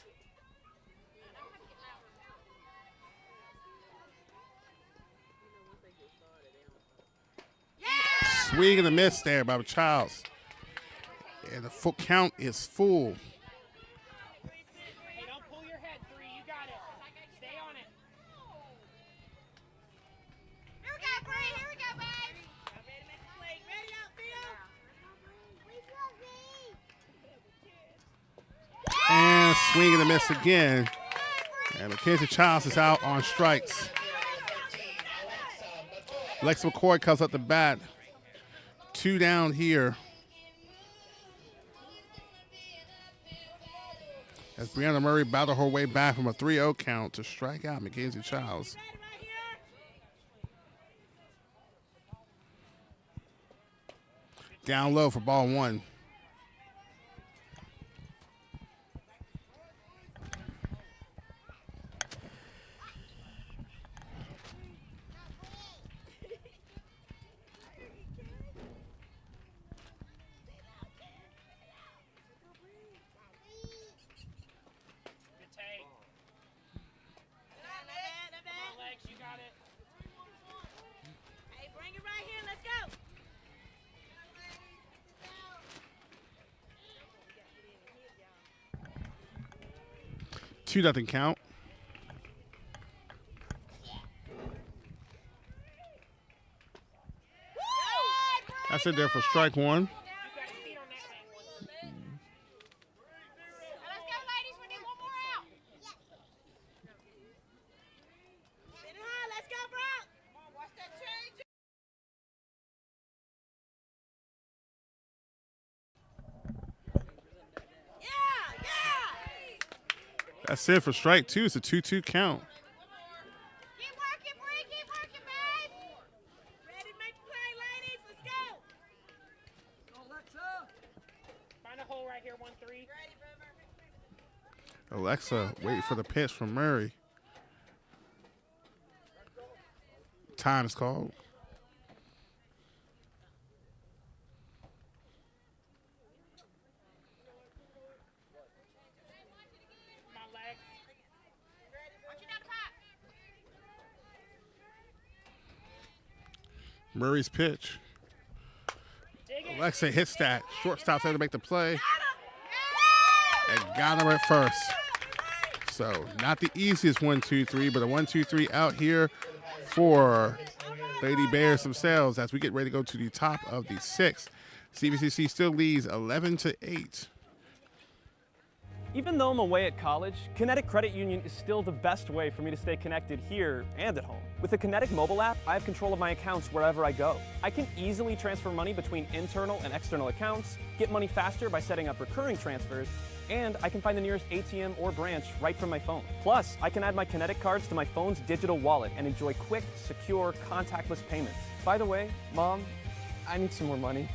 [SPEAKER 1] Swing and a miss there by Childs. And the full count is full.
[SPEAKER 10] Hey, don't pull your head, 3. You got it. Stay on it.
[SPEAKER 11] Here we go, Bree. Here we go, babe. Ready to make a play. Ready up, Bill.
[SPEAKER 1] And swing and a miss again. And Mackenzie Childs is out on strikes. Lex McCoy comes up the bat. 2 down here. As Brianna Murray battled her way back from a 3-0 count to strike out Mackenzie Childs. Down low for ball one.
[SPEAKER 10] Lex, you got it.
[SPEAKER 11] Hey, bring it right here. Let's go.
[SPEAKER 1] 2-0 count. That's it there for strike one. That's it for strike two. It's a 2-2 count.
[SPEAKER 11] Keep working, Bree. Keep working, babe. Ready to make the play, ladies. Let's go.
[SPEAKER 10] Alexa. Find a hole right here, 1-3. Ready,
[SPEAKER 1] Alexa waiting for the pitch from Murray. Time is called. Murray's pitch. Alexa hits that. Shortstop's there to make the play. And got him at first. So not the easiest 1-2-3, but a 1-2-3 out here for Lady Bears themselves as we get ready to go to the top of the sixth. CVCC still leads 11-8.
[SPEAKER 4] Even though I'm away at college, Kinetic Credit Union is still the best way for me to stay connected here and at home. With the Kinetic mobile app, I have control of my accounts wherever I go. I can easily transfer money between internal and external accounts, get money faster by setting up recurring transfers, and I can find the nearest ATM or branch right from my phone. Plus, I can add my Kinetic cards to my phone's digital wallet and enjoy quick, secure, contactless payments. By the way, Mom, I need some more money.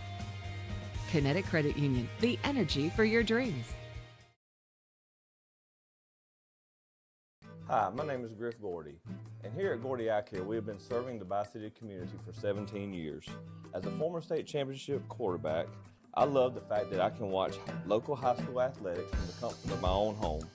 [SPEAKER 5] Kinetic Credit Union, the energy for your dreams.
[SPEAKER 2] Hi, my name is Griff Gordy, and here at Gordy Eye Care, we have been serving the Bi-City community for 17 years. As a former state championship quarterback, I love the fact that I can watch local high school athletics from the comfort of my own home.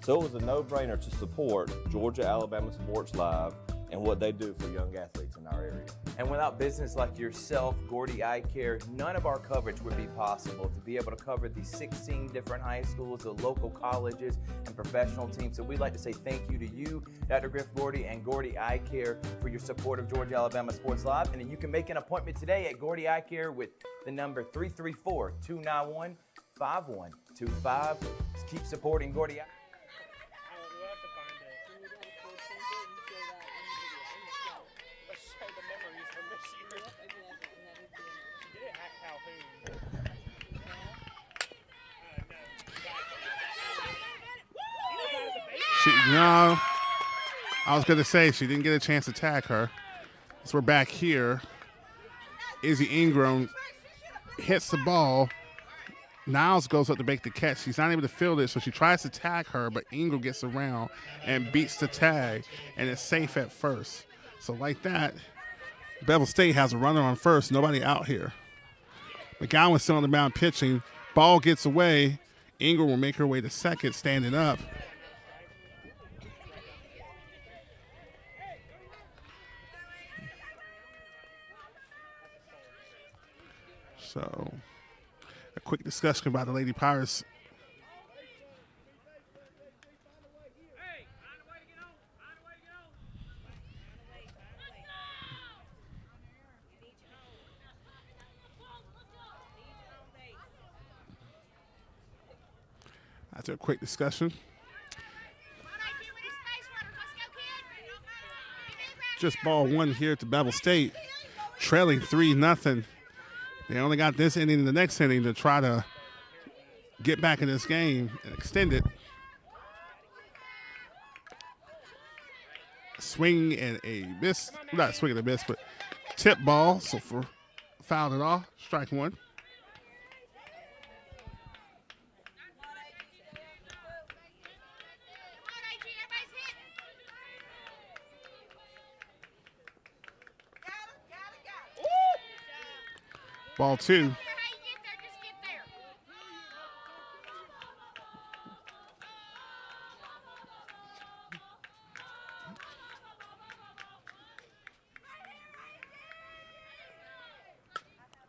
[SPEAKER 2] So it was a no-brainer to support Georgia-Alabama Sports Live and what they do for young athletes in our area.
[SPEAKER 3] And without business like yourself, Gordy Eye Care, none of our coverage would be possible to be able to cover the 16 different high schools, the local colleges, and professional teams. So we'd like to say thank you to you, Dr. Griff Gordy, and Gordy Eye Care for your support of Georgia-Alabama Sports Live. And then you can make an appointment today at Gordy Eye Care with the number 334-291-5125. Just keep supporting Gordy Eye.
[SPEAKER 1] No, I was going to say she didn't get a chance to tag her. So we're back here. Izzy Ingram hits the ball. Niles goes up to make the catch. She's not able to field it, so she tries to tag her, but Ingram gets around and beats the tag, and it's safe at first. So like that, Bevill State has a runner on first, nobody out here. McGowan's still on the mound pitching. Ball gets away. Ingram will make her way to second, standing up. So, a quick discussion about the Lady Pirates. After a quick discussion. Just ball one here to Bevill State, trailing 3-0. They only got this inning and the next inning to try to get back in this game and extend it. Swing and a miss. Not swing and a miss, but tip ball. So for fouled it off. Strike one. Ball two.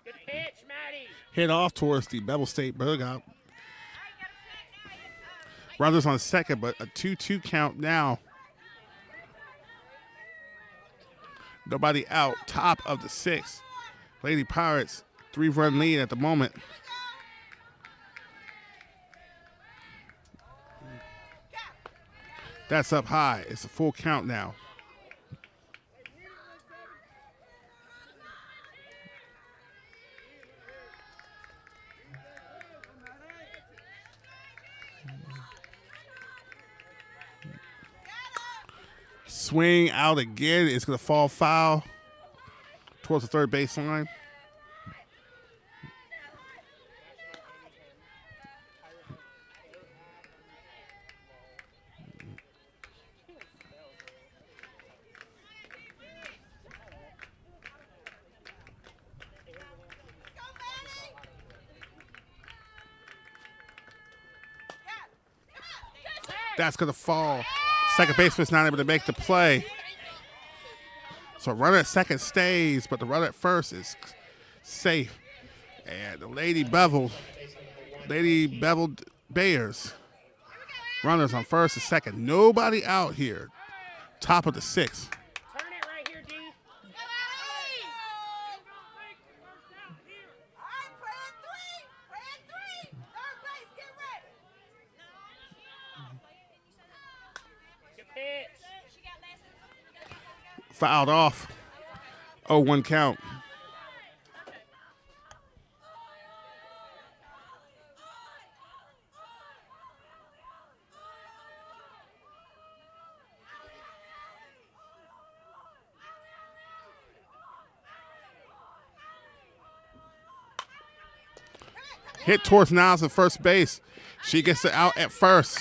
[SPEAKER 10] Good pitch, Maddie.
[SPEAKER 1] Hit off towards the Bevill State dugout. Runners on second, but a 2-2 count now. Nobody out. Top of the 6th. Lady Pirates, 3-run lead at the moment. That's up high. It's a full count now. Swing out again. It's going to fall foul towards the third baseline. That's going to fall. Second baseman's not able to make the play. So runner at second stays, but the runner at first is safe. And the Lady Bevill Bears. Runners on first and second. Nobody out here. Top of the 6th.
[SPEAKER 10] Turn it right here, D.
[SPEAKER 1] Fouled off. 0-1 count. Hit towards Niles at first base. She gets it out at first.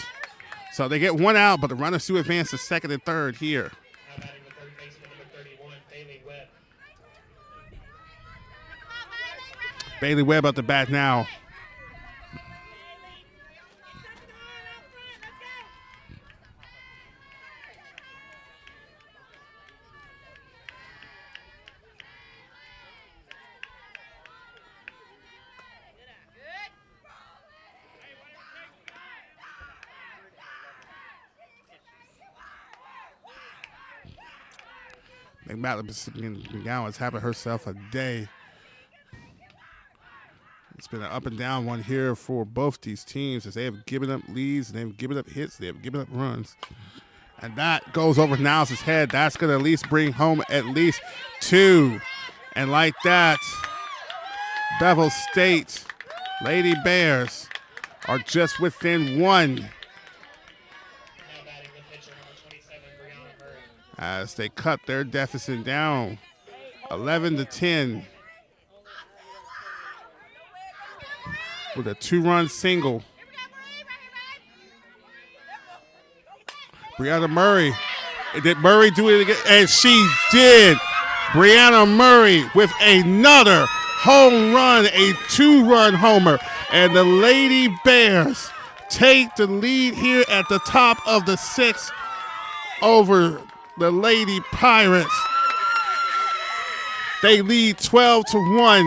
[SPEAKER 1] So they get one out, but the runners do advance to second and third here. Bailey Webb at the bat now. McGowan's having herself a day. It's been an up and down one here for both these teams as they have given up leads, and they've given up hits, they have given up runs. And that goes over Niles' head. That's going to at least bring home at least 2. And like that, Bevill State Lady Bears are just within 1. As they cut their deficit down 11-10 with a 2-run single. Brianna Murray. Did Murray do it again? And she did. Brianna Murray with another home run, a 2-run homer. And the Lady Bears take the lead here at the top of the 6th over the Lady Pirates. They lead 12-1.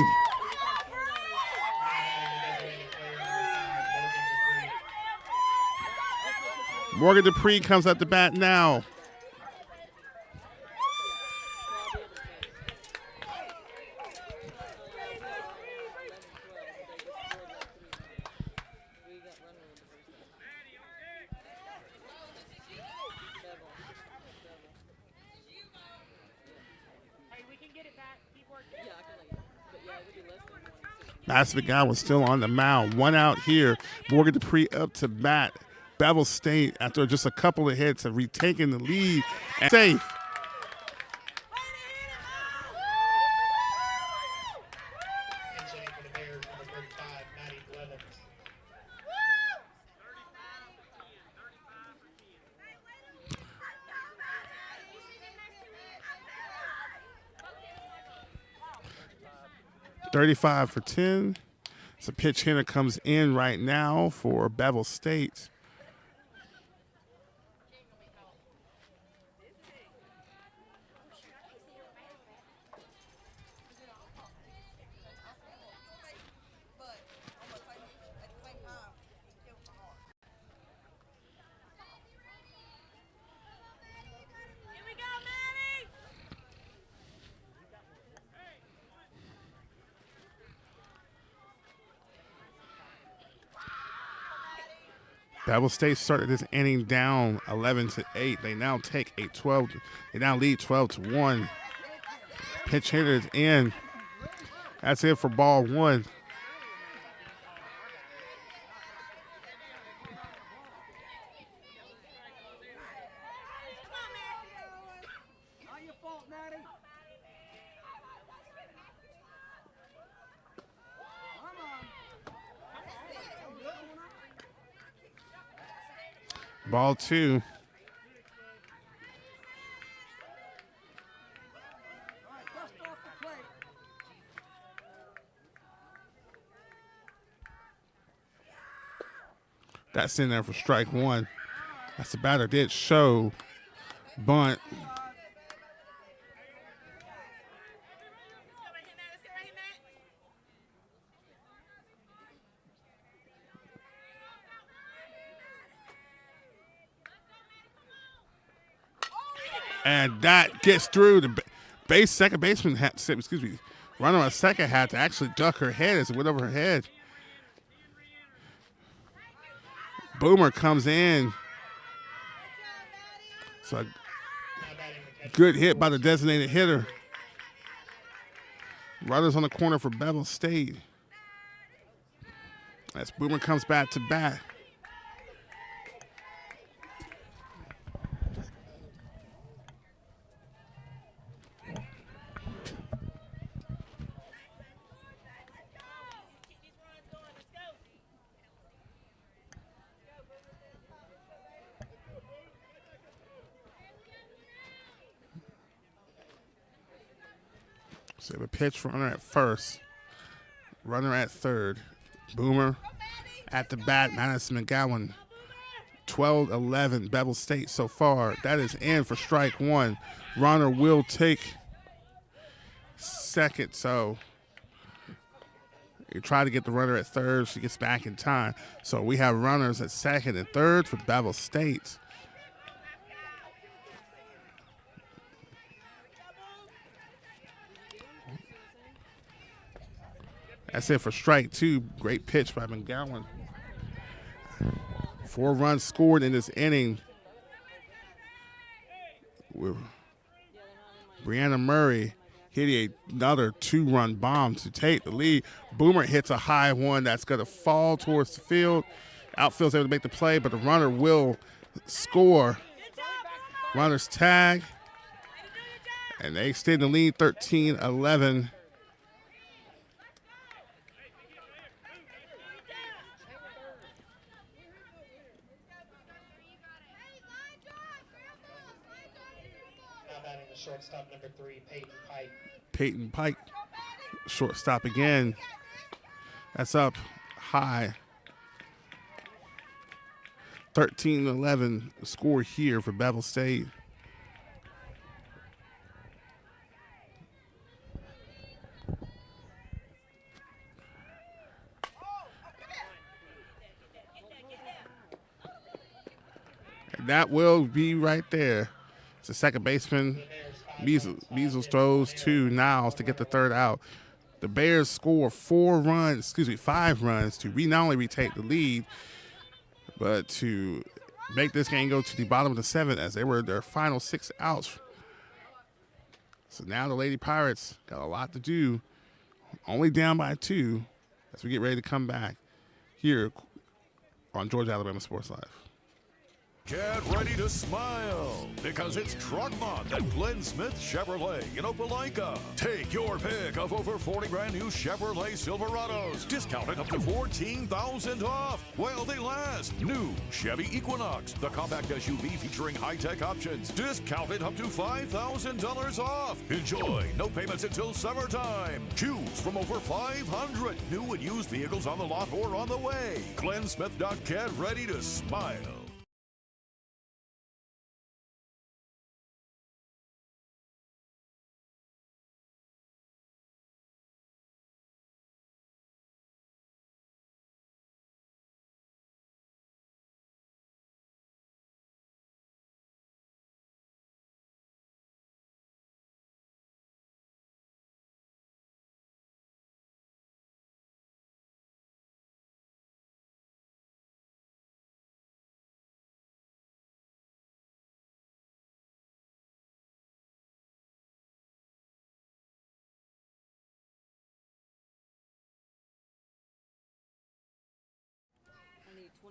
[SPEAKER 1] Morgan Dupree comes at the bat now. Master McGowan was still on the mound. 1 out here. Morgan Dupree up to bat. Bevill State, after just a couple of hits, have retaken the lead. And safe. .35 for 10. So pitch hitter comes in right now for Bevill State. Bevill State started this inning down 11-8. They now take a 12. They now lead 12-1. Pitch hitters in. That's it for ball one. Ball two. That's in there for strike one. That's the batter did show. Bunt. And that gets through. The second baseman had to, excuse me, runner on second had to actually duck her head as it went over her head. Boomer comes in. So a good hit by the designated hitter. Runners on the corner for Bevill State. As Boomer comes back to bat. So the pitch, runner at first, runner at third. Boomer at the bat, Madison McGowan. 12-11 Bevill State so far. That is in for strike one. Runner will take second, so you try to get the runner at third. She gets back in time. So we have runners at second and third for Bevill State. That's it for strike two. Great pitch by McGowan. 4 runs scored in this inning. With Brianna Murray hitting another 2-run bomb to take the lead. Boomer hits a high one that's going to fall towards the field. Outfield's able to make the play, but the runner will score. Runners tag, and they extend the lead 13-11.
[SPEAKER 6] Shortstop number 3, Peyton Pike.
[SPEAKER 1] Peyton Pike, shortstop again. That's up high. 13-11 score here for Bevill State. And that will be right there. It's the second baseman. Measles throws to Niles to get the third out. The Bears score 5 runs to not only retake the lead, but to make this game go to the bottom of the 7th as they were their final 6 outs. So now the Lady Pirates got a lot to do, only down by 2 as we get ready to come back here on Georgia Alabama Sports Live.
[SPEAKER 7] Get ready to smile because it's Truck Month at Glenn Smith Chevrolet in Opelika. Take your pick of over 40 brand new Chevrolet Silverados, discounted up to $14,000 off while they last. New Chevy Equinox, the compact SUV featuring high-tech options, discounted up to $5,000 off. Enjoy no payments until summertime. Choose from over 500 new and used vehicles on the lot or on the way. Glenn Smith. Get ready to smile.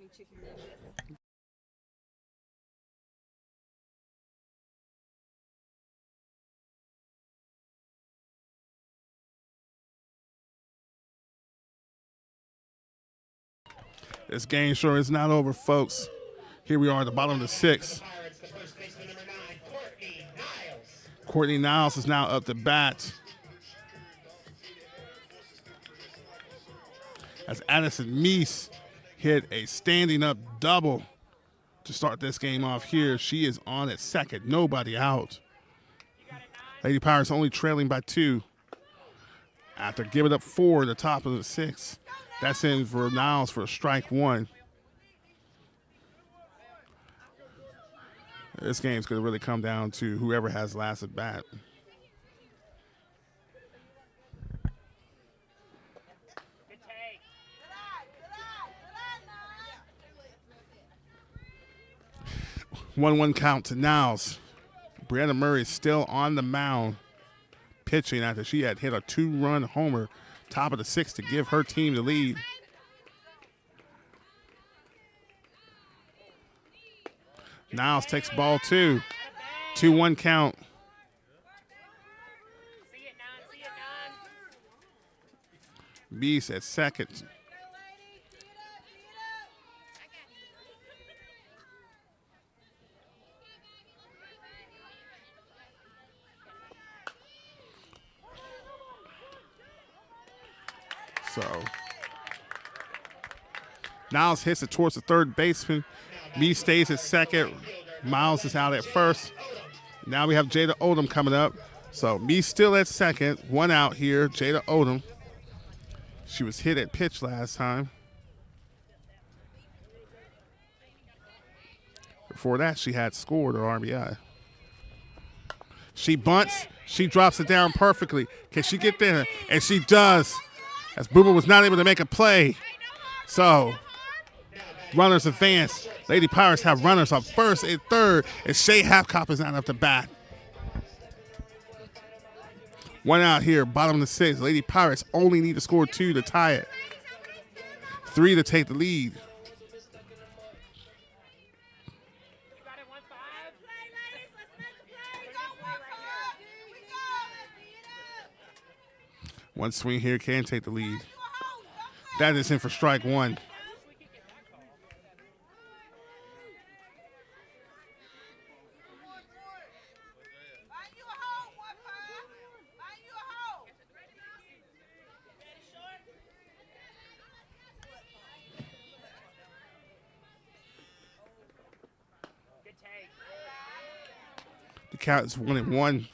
[SPEAKER 9] 20 chicken nuggets.
[SPEAKER 1] This game sure is not over, folks. Here we are at the bottom of the sixth. Courtney Niles is now up to bat. As Addison Meese hit a standing up double to start this game off here. She is on at second, nobody out. Lady Pirates only trailing by 2 after giving up 4 at the top of the 6th. That's in for Niles for strike 1. This game's going to really come down to whoever has last at bat. One count to Niles. Brianna Murray is still on the mound pitching after she had hit a 2-run homer top of the 6th to give her team the lead. Niles takes ball 2. 2-1 count. Beast at second. So Niles hits it towards the third baseman. B stays at second. Miles is out at first. Now we have Jada Odom coming up. So me still at second. 1 out here. Jada Odom. She was hit at pitch last time. Before that, she had scored her RBI. She bunts. She drops it down perfectly. Can she get there? And she does. As Boomer was not able to make a play. So, runners advance. Lady Pirates have runners on first and third. And Shay Halfcop is not up to bat. 1 out here, bottom of the 6th. Lady Pirates only need to score 2 to tie it. 3 to take the lead. One swing here can take the lead. That is in for strike 1. The count is 1-1.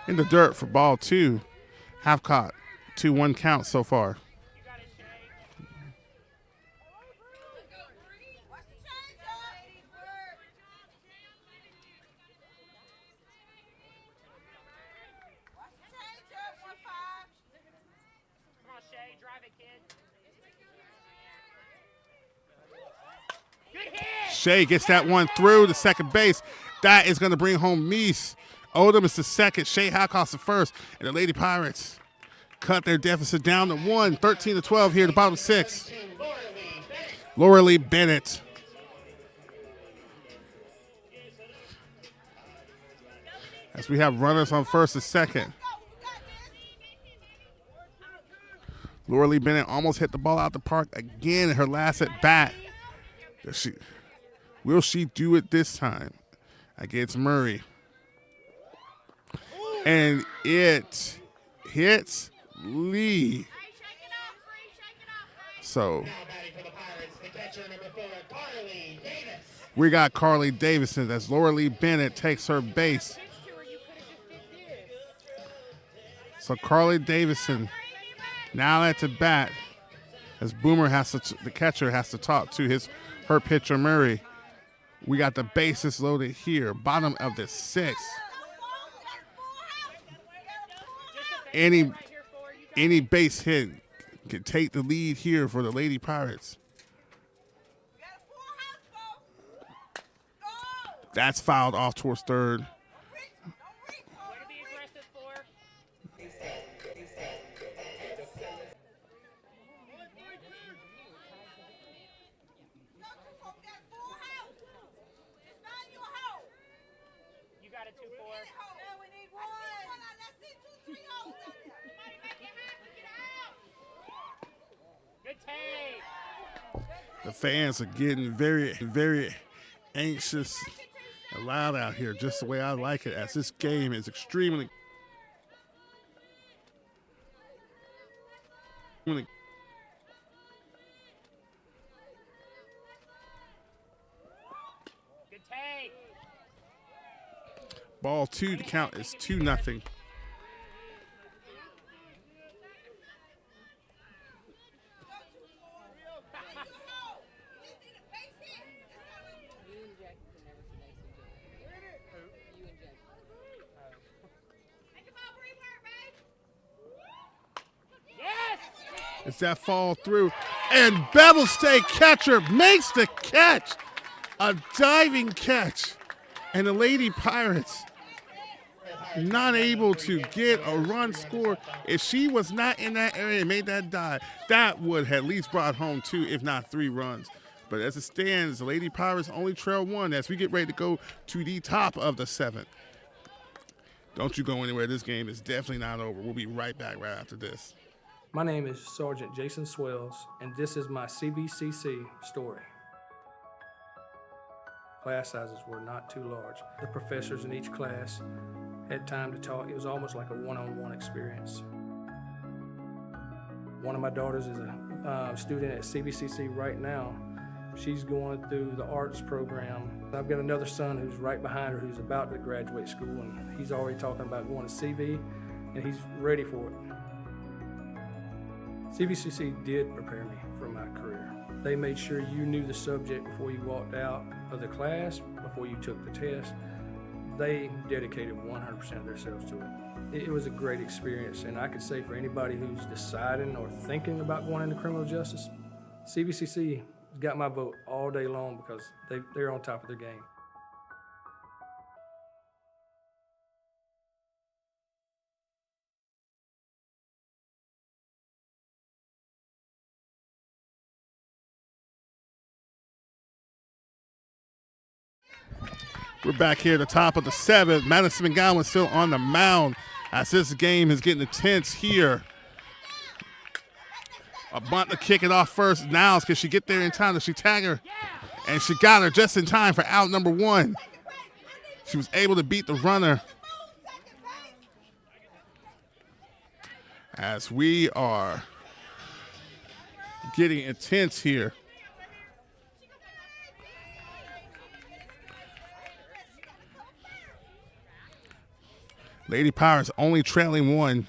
[SPEAKER 1] In the dirt for ball 2. Half caught. 2-1 count so far. Shay gets that one through to second base. That is going to bring home Meese. Odom is the second. Shay Halcock's the first. And the Lady Pirates cut their deficit down to 1. 13-12 here at the bottom 6. Laura Lee Bennett. As we have runners on first and second. Laura Lee Bennett almost hit the ball out the park again in her last at bat. Will she do it this time against Murray? And it hits Lee. So we got Carly Davison as Laura Lee Bennett takes her base. So Carly Davison now at the bat as Boomer the catcher has to talk to her pitcher Murray. We got the bases loaded here, bottom of the 6th. Any base hit can take the lead here for the Lady Pirates. That's fouled off towards third.
[SPEAKER 10] You got a 2-4. Good take.
[SPEAKER 1] The fans are getting very, very anxious and loud out here, just the way I like it, as this game is extremely.
[SPEAKER 10] Good take.
[SPEAKER 1] Ball two, the count is 2-0. It's that fall through, and Bevill State catcher makes the catch, a diving catch, and the Lady Pirates not able to get a run score. If she was not in that area and made that dive, that would have at least brought home 2, if not 3 runs. But as it stands, the Lady Pirates only trail 1 as we get ready to go to the top of the 7th. Don't you go anywhere. This game is definitely not over. We'll be right back right after this.
[SPEAKER 8] My name is Sergeant Jason Swells, and this is my CVCC story. Class sizes were not too large. The professors in each class had time to talk. It was almost like a one-on-one experience. One of my daughters is a student at CVCC right now. She's going through the arts program. I've got another son who's right behind her who's about to graduate school, and he's already talking about going to CV, and he's ready for it. CVCC did prepare me for my career. They made sure you knew the subject before you walked out of the class, before you took the test. They dedicated 100% of themselves to it. It was a great experience, and I could say for anybody who's deciding or thinking about going into criminal justice, CVCC got my vote all day long because they're on top of their game.
[SPEAKER 1] We're back here at the top of the 7th. Madison McGowan still on the mound as this game is getting intense here. A bunt to kick it off first. Niles, can she get there in time? Does she tag her? And she got her just in time for out number 1. She was able to beat the runner. As we are getting intense here. Lady Pirates only trailing 1.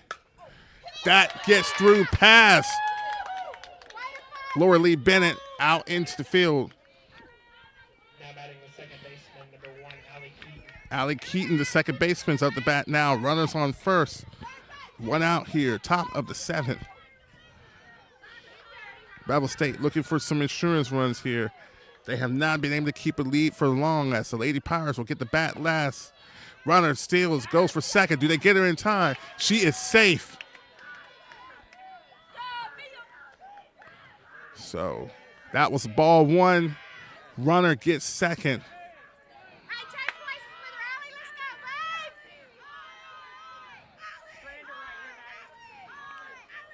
[SPEAKER 1] That gets through pass. Laura Lee Bennett out into the field.
[SPEAKER 6] Now batting the second baseman, number 1, Allie Keaton.
[SPEAKER 1] Allie Keaton, the second baseman's up the bat now. Runners on first. 1 out here, top of the 7th. Bevill State looking for some insurance runs here. They have not been able to keep a lead for long as the Lady Pirates will get the bat last. Runner steals, goes for second. Do they get her in time? She is safe. So that was ball 1. Runner gets second.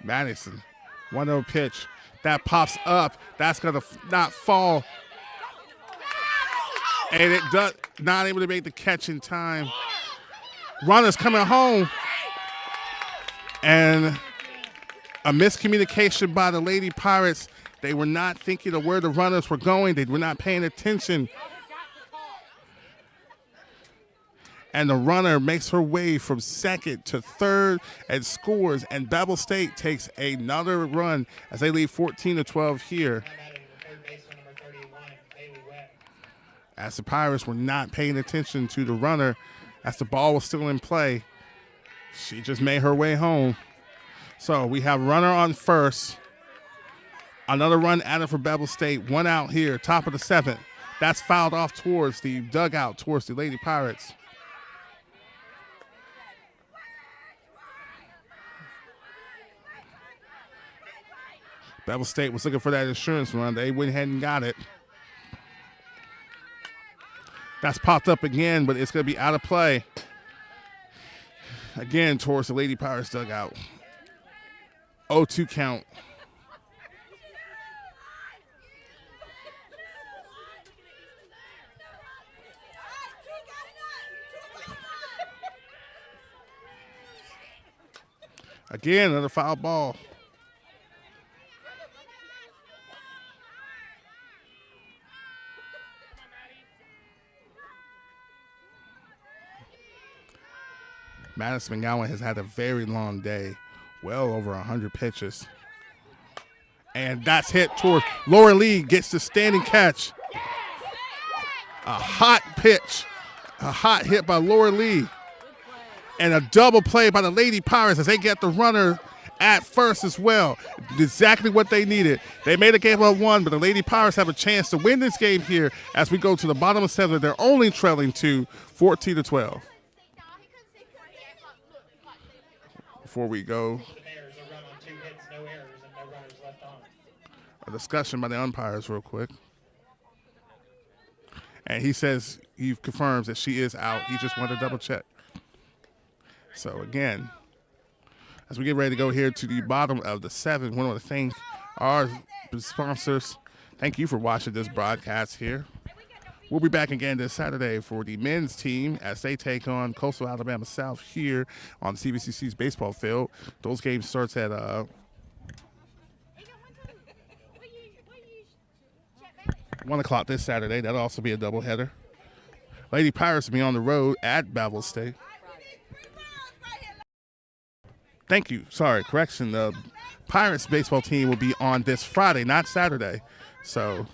[SPEAKER 1] Madison, 1-0 pitch. That pops up. That's going to not fall. And it does not able to make the catch in time. Runner's coming home. And a miscommunication by the Lady Pirates. They were not thinking of where the runners were going. They were not paying attention. And the runner makes her way from second to third and scores. And Bevill State takes another run as they lead 14-12 here. As the Pirates were not paying attention to the runner as the ball was still in play. She just made her way home. So we have runner on first. Another run added for Bevill State. 1 out here, top of the 7th. That's fouled off towards the dugout, towards the Lady Pirates. Bevill State was looking for that insurance run. They went ahead and got it. That's popped up again, but it's going to be out of play. Again, towards the Lady Pirates dugout. 0-2 count. Again, another foul ball. Madison McGowan has had a very long day, well over 100 pitches. And that's hit toward Laura Lee, gets the standing catch. A hot pitch, a hot hit by Laura Lee. And a double play by the Lady Pirates as they get the runner at first as well. Exactly what they needed. They made a game of 1, but the Lady Pirates have a chance to win this game here as we go to the bottom of 7. They're only trailing 14-12. Before we go, a discussion by the umpires real quick. And he says he confirms that she is out. He just wanted to double check. So again, as we get ready to go here to the bottom of the 7, we want to thank our sponsors. Thank you for watching this broadcast here. We'll be back again this Saturday for the men's team as they take on Coastal Alabama South here on CVCC's baseball field. Those games starts at 1 o'clock this Saturday. That'll also be a doubleheader. Lady Pirates will be on the road at Bevill State. Thank you. Sorry, correction. The Pirates baseball team will be on this Friday, not Saturday. So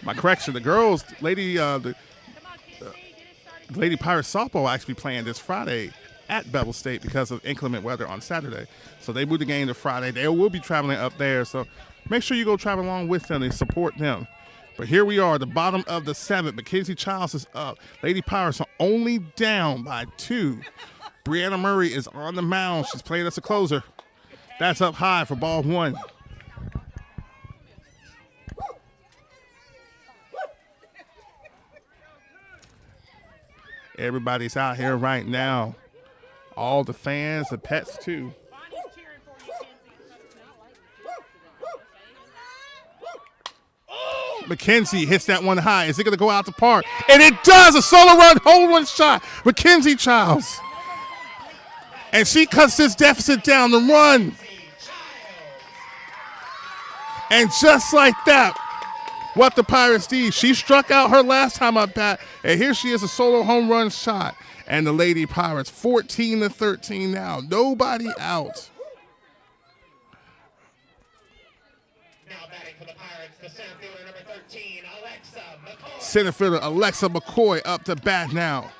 [SPEAKER 1] my correction, the girls, Lady Pirates softball will actually be playing this Friday at Bevill State because of inclement weather on Saturday. So they moved the game to Friday. They will be traveling up there. So make sure you go travel along with them and support them. But here we are, the bottom of the 7th. Mackenzie Childs is up. Lady Pirates are only down by 2. Brianna Murray is on the mound. She's playing as a closer. That's up high for ball 1. Everybody's out here right now. All the fans, the pets too. Mackenzie hits that one high. Is it going to go out the park? And it does! A solo run, home run shot. Mackenzie Childs. And she cuts this deficit down the run. And just like that, what the Pirates did, she struck out her last time up bat, and here she is, a solo home run shot. And the Lady Pirates, 14-13 now. Nobody out.
[SPEAKER 6] Now batting for the Pirates, the center fielder number 13, Alexa McCoy.
[SPEAKER 1] Center fielder Alexa McCoy up to bat now.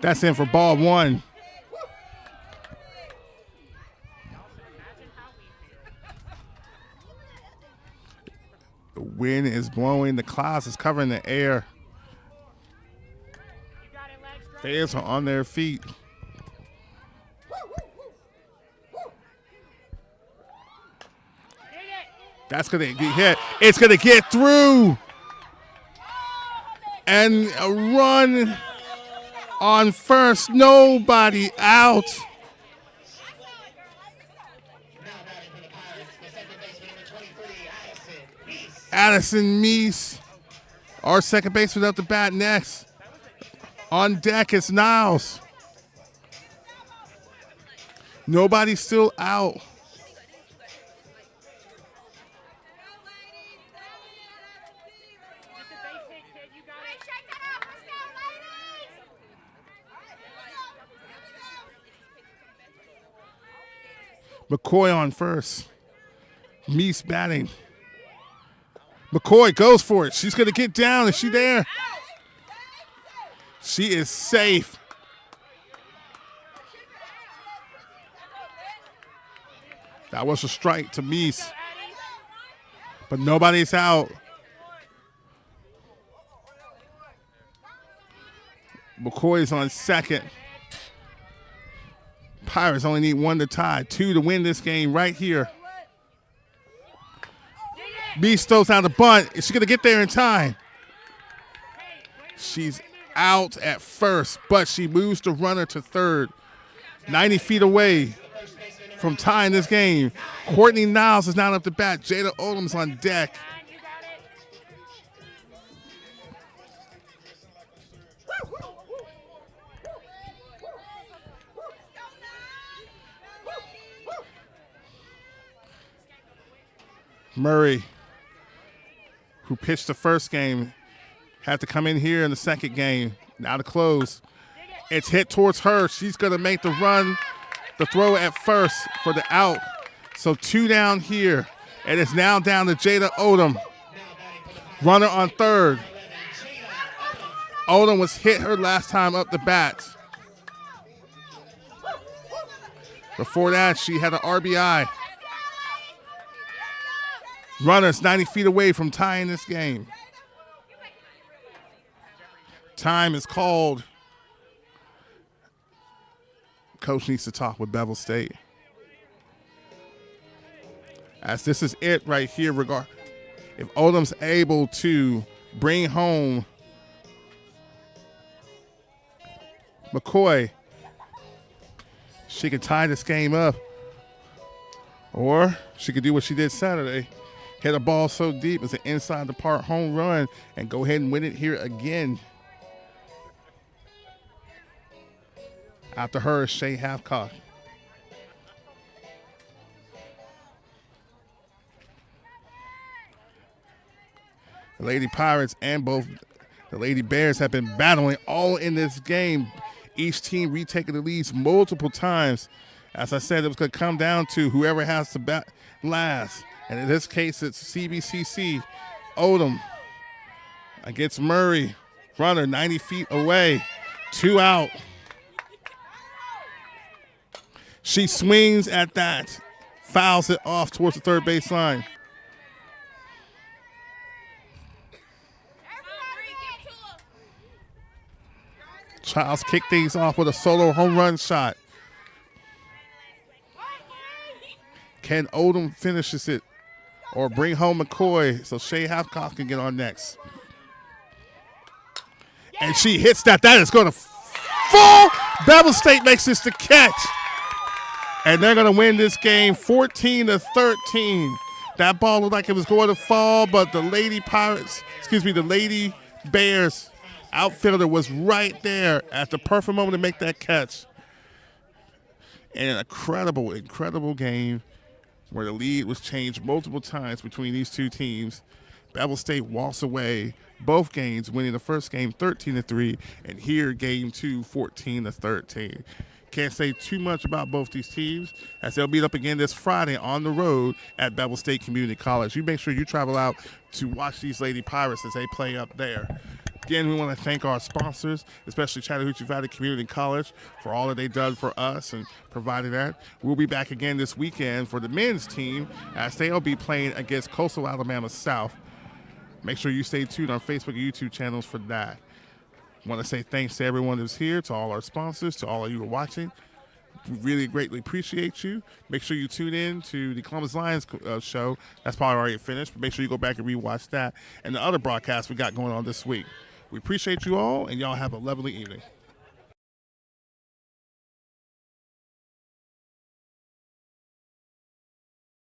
[SPEAKER 1] That's in for ball 1. The wind is blowing. The clouds is covering the air. Fans are on their feet. That's going to get hit. It's going to get through. And a run on first. Nobody out. Addison Meese, our second baseman, up to bat next. On deck is Niles. Nobody's still out. McCoy on first. Meese batting. McCoy goes for it. She's going to get down. Is she there? She is safe. That was a strike to Meese. But nobody's out. McCoy's on second. Pirates only need 1 to tie, 2 to win this game right here. Meese throws out the bunt. Is she going to get there in time? She's out at first, but she moves the runner to third. 90 feet away from tying this game. Courtney Niles is not up to bat. Jada Odom's on deck. Murray, who pitched the first game, had to come in here in the second game. Now to close. It's hit towards her. She's going to make the run, the throw at first for the out. So 2 down here. And it's now down to Jada Odom. Runner on third. Odom was hit her last time up the bat. Before that, she had an RBI. Runners 90 feet away from tying this game. Time is called. Coach needs to talk with Bevill State. As this is it right here. If Odom's able to bring home McCoy, she could tie this game up. Or she could do what she did Saturday. Hit a ball so deep it's an inside the park home run and go ahead and win it here again. After her is Shay Halfcock. The Lady Pirates and both the Lady Bears have been battling all in this game. Each team retaking the leads multiple times. As I said, it was going to come down to whoever has to bat last. And in this case, it's CVCC. Odom against Murray. Runner 90 feet away. 2 out. She swings at that. Fouls it off towards the third base line. Childs kick things off with a solo home run shot. Can Odom finishes it or bring home McCoy so Shay Halfcock can get on next? And she hits that. That is going to fall. Bevill State makes this the catch. And they're going to win this game 14-13. That ball looked like it was going to fall, but the Lady Bears outfielder was right there at the perfect moment to make that catch. And an incredible game where the lead was changed multiple times between these two teams. Bevill State walks away both games, winning the first game 13-3, and here game 2, 14-13. Can't say too much about both these teams as they'll meet up again this Friday on the road at Bevill State Community College. You make sure you travel out to watch these Lady Pirates as they play up there. Again, we want to thank our sponsors, especially Chattahoochee Valley Community College, for all that they've done for us and providing that. We'll be back again this weekend for the men's team as they'll be playing against Coastal Alabama South. Make sure you stay tuned on Facebook and YouTube channels for that. I want to say thanks to everyone who's here, to all our sponsors, to all of you who are watching. We really greatly appreciate you. Make sure you tune in to the Columbus Lions show. That's probably already finished, but make sure you go back and rewatch that and the other broadcasts we got going on this week. We appreciate you all, and y'all have a lovely evening.